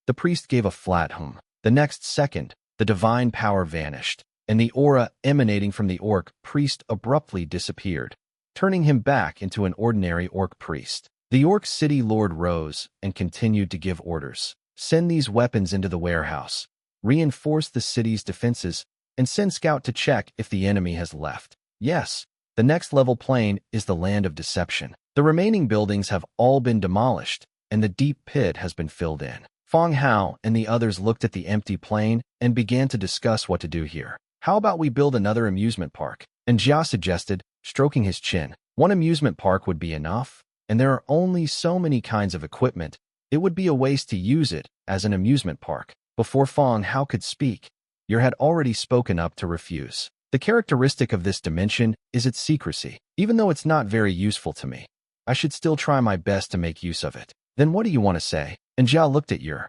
The priest gave a flat hum. The next second, the divine power vanished, and the aura emanating from the orc priest abruptly disappeared, turning him back into an ordinary orc priest. The orc city lord rose and continued to give orders. "Send these weapons into the warehouse, reinforce the city's defenses, and send scout to check if the enemy has left. Yes, the next level plane is the land of deception. The remaining buildings have all been demolished, and the deep pit has been filled in." Fang Hao and the others looked at the empty plain and began to discuss what to do here. "How about we build another amusement park?" And Jia suggested, stroking his chin. "One amusement park would be enough, and there are only so many kinds of equipment. It would be a waste to use it as an amusement park. Before Fang Hao could speak, Yer had already spoken up to refuse. The characteristic of this dimension is its secrecy. Even though it's not very useful to me, I should still try my best to make use of it. Then what do you want to say? And Jiao looked at Yer.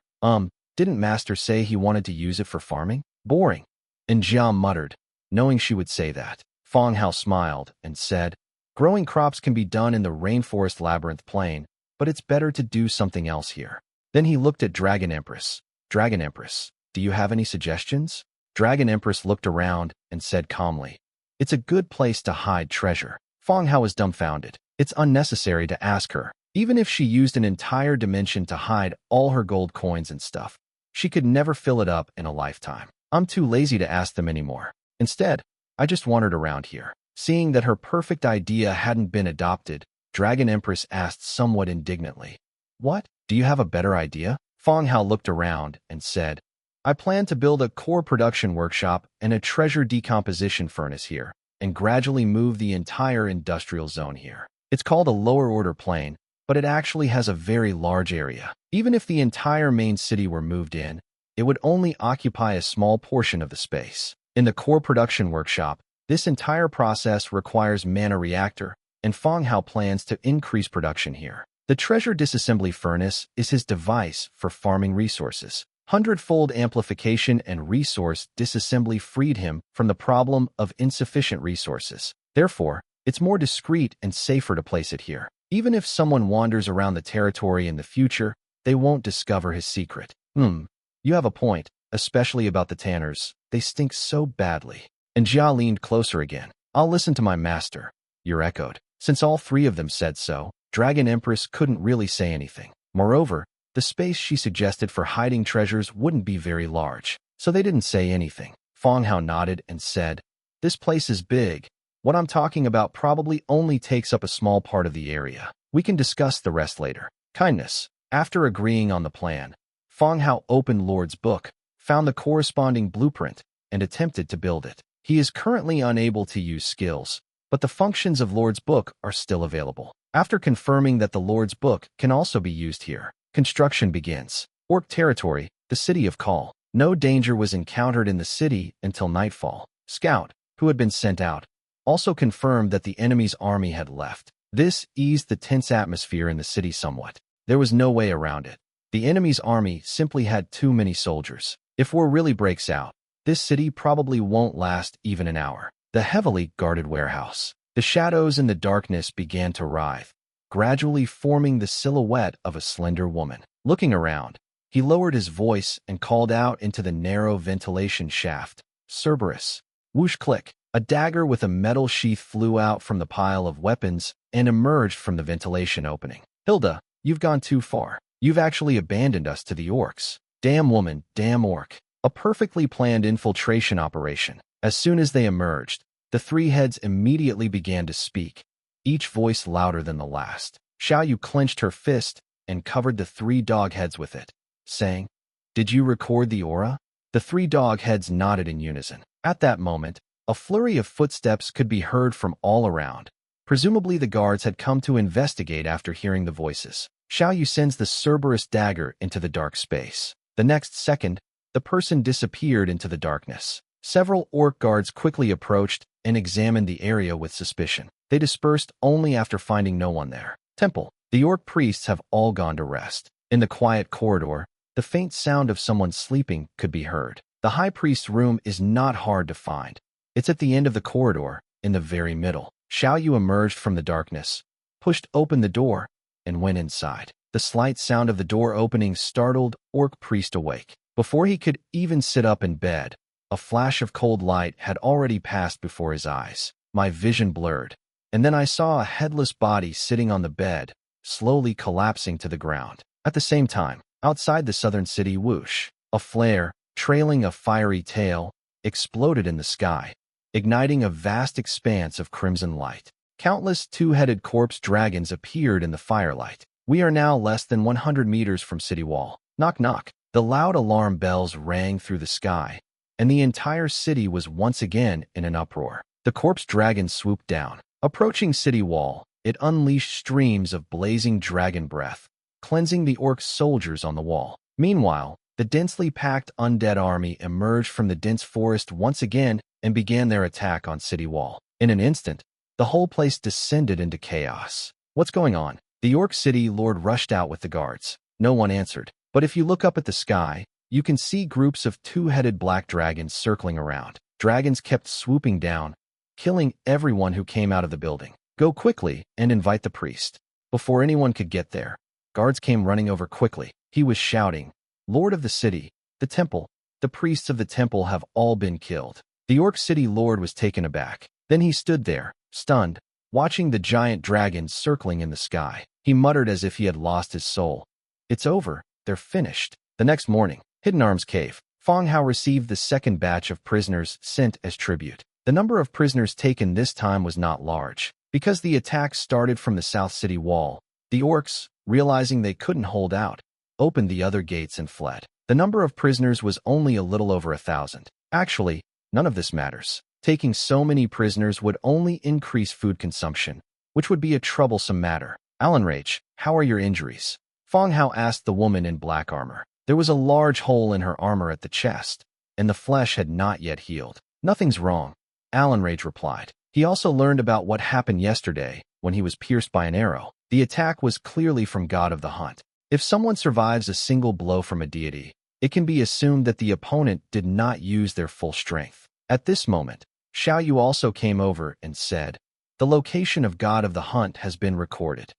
Didn't Master say he wanted to use it for farming? Boring. And Jiao muttered, knowing she would say that. Fang Hao smiled and said, growing crops can be done in the rainforest labyrinth plain, but it's better to do something else here. Then he looked at Dragon Empress. Dragon Empress, do you have any suggestions? Dragon Empress looked around and said calmly, it's a good place to hide treasure. Fang Hao was dumbfounded. It's unnecessary to ask her. Even if she used an entire dimension to hide all her gold coins and stuff, she could never fill it up in a lifetime. I'm too lazy to ask them anymore. Instead, I just wandered around here. Seeing that her perfect idea hadn't been adopted, Dragon Empress asked somewhat indignantly, what? Do you have a better idea? Fang Hao looked around and said, I plan to build a core production workshop and a treasure decomposition furnace here, and gradually move the entire industrial zone here. It's called a lower order plane, but it actually has a very large area. Even if the entire main city were moved in, it would only occupy a small portion of the space. In the core production workshop, this entire process requires ManhwaRecap, and Fang Hao plans to increase production here. The treasure disassembly furnace is his device for farming resources. Hundredfold amplification and resource disassembly freed him from the problem of insufficient resources. Therefore, it's more discreet and safer to place it here. Even if someone wanders around the territory in the future, they won't discover his secret. You have a point, especially about the tanners. They stink so badly. And Jia leaned closer again. I'll listen to my master. Yer echoed. Since all three of them said so, Dragon Empress couldn't really say anything. Moreover, the space she suggested for hiding treasures wouldn't be very large, so they didn't say anything. Fang Hao nodded and said, this place is big. What I'm talking about probably only takes up a small part of the area. We can discuss the rest later. Kindness. After agreeing on the plan, Fang Hao opened Lord's book, found the corresponding blueprint, and attempted to build it. He is currently unable to use skills, but the functions of Lord's book are still available. After confirming that the Lord's book can also be used here, construction begins. Orc territory, the city of Kal. No danger was encountered in the city until nightfall. Scout, who had been sent out, also confirmed that the enemy's army had left. This eased the tense atmosphere in the city somewhat. There was no way around it. The enemy's army simply had too many soldiers. If war really breaks out, this city probably won't last even an hour. The heavily guarded warehouse. The shadows in the darkness began to writhe, gradually forming the silhouette of a slender woman. Looking around, he lowered his voice and called out into the narrow ventilation shaft, Cerberus. Whoosh click. A dagger with a metal sheath flew out from the pile of weapons and emerged from the ventilation opening. Hilda, you've gone too far. You've actually abandoned us to the orcs. Damn woman, damn orc. A perfectly planned infiltration operation. As soon as they emerged, the three heads immediately began to speak, each voice louder than the last. Xiaoyu clenched her fist and covered the three dog heads with it, saying, did you record the aura? The three dog heads nodded in unison. At that moment, a flurry of footsteps could be heard from all around. Presumably the guards had come to investigate after hearing the voices. Xiaoyu sends the Cerberus dagger into the dark space. The next second, the person disappeared into the darkness. Several orc guards quickly approached and examined the area with suspicion. They dispersed only after finding no one there. Temple. The orc priests have all gone to rest. In the quiet corridor, the faint sound of someone sleeping could be heard. The high priest's room is not hard to find. It's at the end of the corridor, in the very middle. Xiaoyu emerged from the darkness, pushed open the door, and went inside. The slight sound of the door opening startled orc priest awake. Before he could even sit up in bed, a flash of cold light had already passed before his eyes. My vision blurred, and then I saw a headless body sitting on the bed, slowly collapsing to the ground. At the same time, outside the southern city, whoosh, a flare, trailing a fiery tail, exploded in the sky, igniting a vast expanse of crimson light. Countless two-headed corpse dragons appeared in the firelight. We are now less than 100 meters from city wall. Knock knock. The loud alarm bells rang through the sky, and the entire city was once again in an uproar. The corpse dragon swooped down. Approaching city wall, it unleashed streams of blazing dragon breath, cleansing the orc soldiers on the wall. Meanwhile, the densely packed undead army emerged from the dense forest once again and began their attack on City Wall. In an instant, the whole place descended into chaos. What's going on? The orc city lord rushed out with the guards. No one answered. But if you look up at the sky, you can see groups of two-headed black dragons circling around. Dragons kept swooping down, killing everyone who came out of the building. Go quickly and invite the priest. Before anyone could get there, guards came running over quickly. He was shouting, "Lord of the city, the temple, the priests of the temple have all been killed." The orc city lord was taken aback. Then he stood there, stunned, watching the giant dragons circling in the sky. He muttered as if he had lost his soul. "It's over. They're finished." The next morning, Hidden Arms Cave, Fang Hao received the second batch of prisoners sent as tribute. The number of prisoners taken this time was not large. Because the attack started from the South City Wall, the orcs, realizing they couldn't hold out, opened the other gates and fled. The number of prisoners was only a little over 1,000. Actually, none of this matters. Taking so many prisoners would only increase food consumption, which would be a troublesome matter. "Alanrach, how are your injuries?" Fang Hao asked the woman in black armor. There was a large hole in her armor at the chest, and the flesh had not yet healed. "Nothing's wrong," Alanrach replied. He also learned about what happened yesterday when he was pierced by an arrow. The attack was clearly from God of the Hunt. If someone survives a single blow from a deity, it can be assumed that the opponent did not use their full strength. At this moment, Xiaoyu also came over and said, "The location of God of the Hunt has been recorded."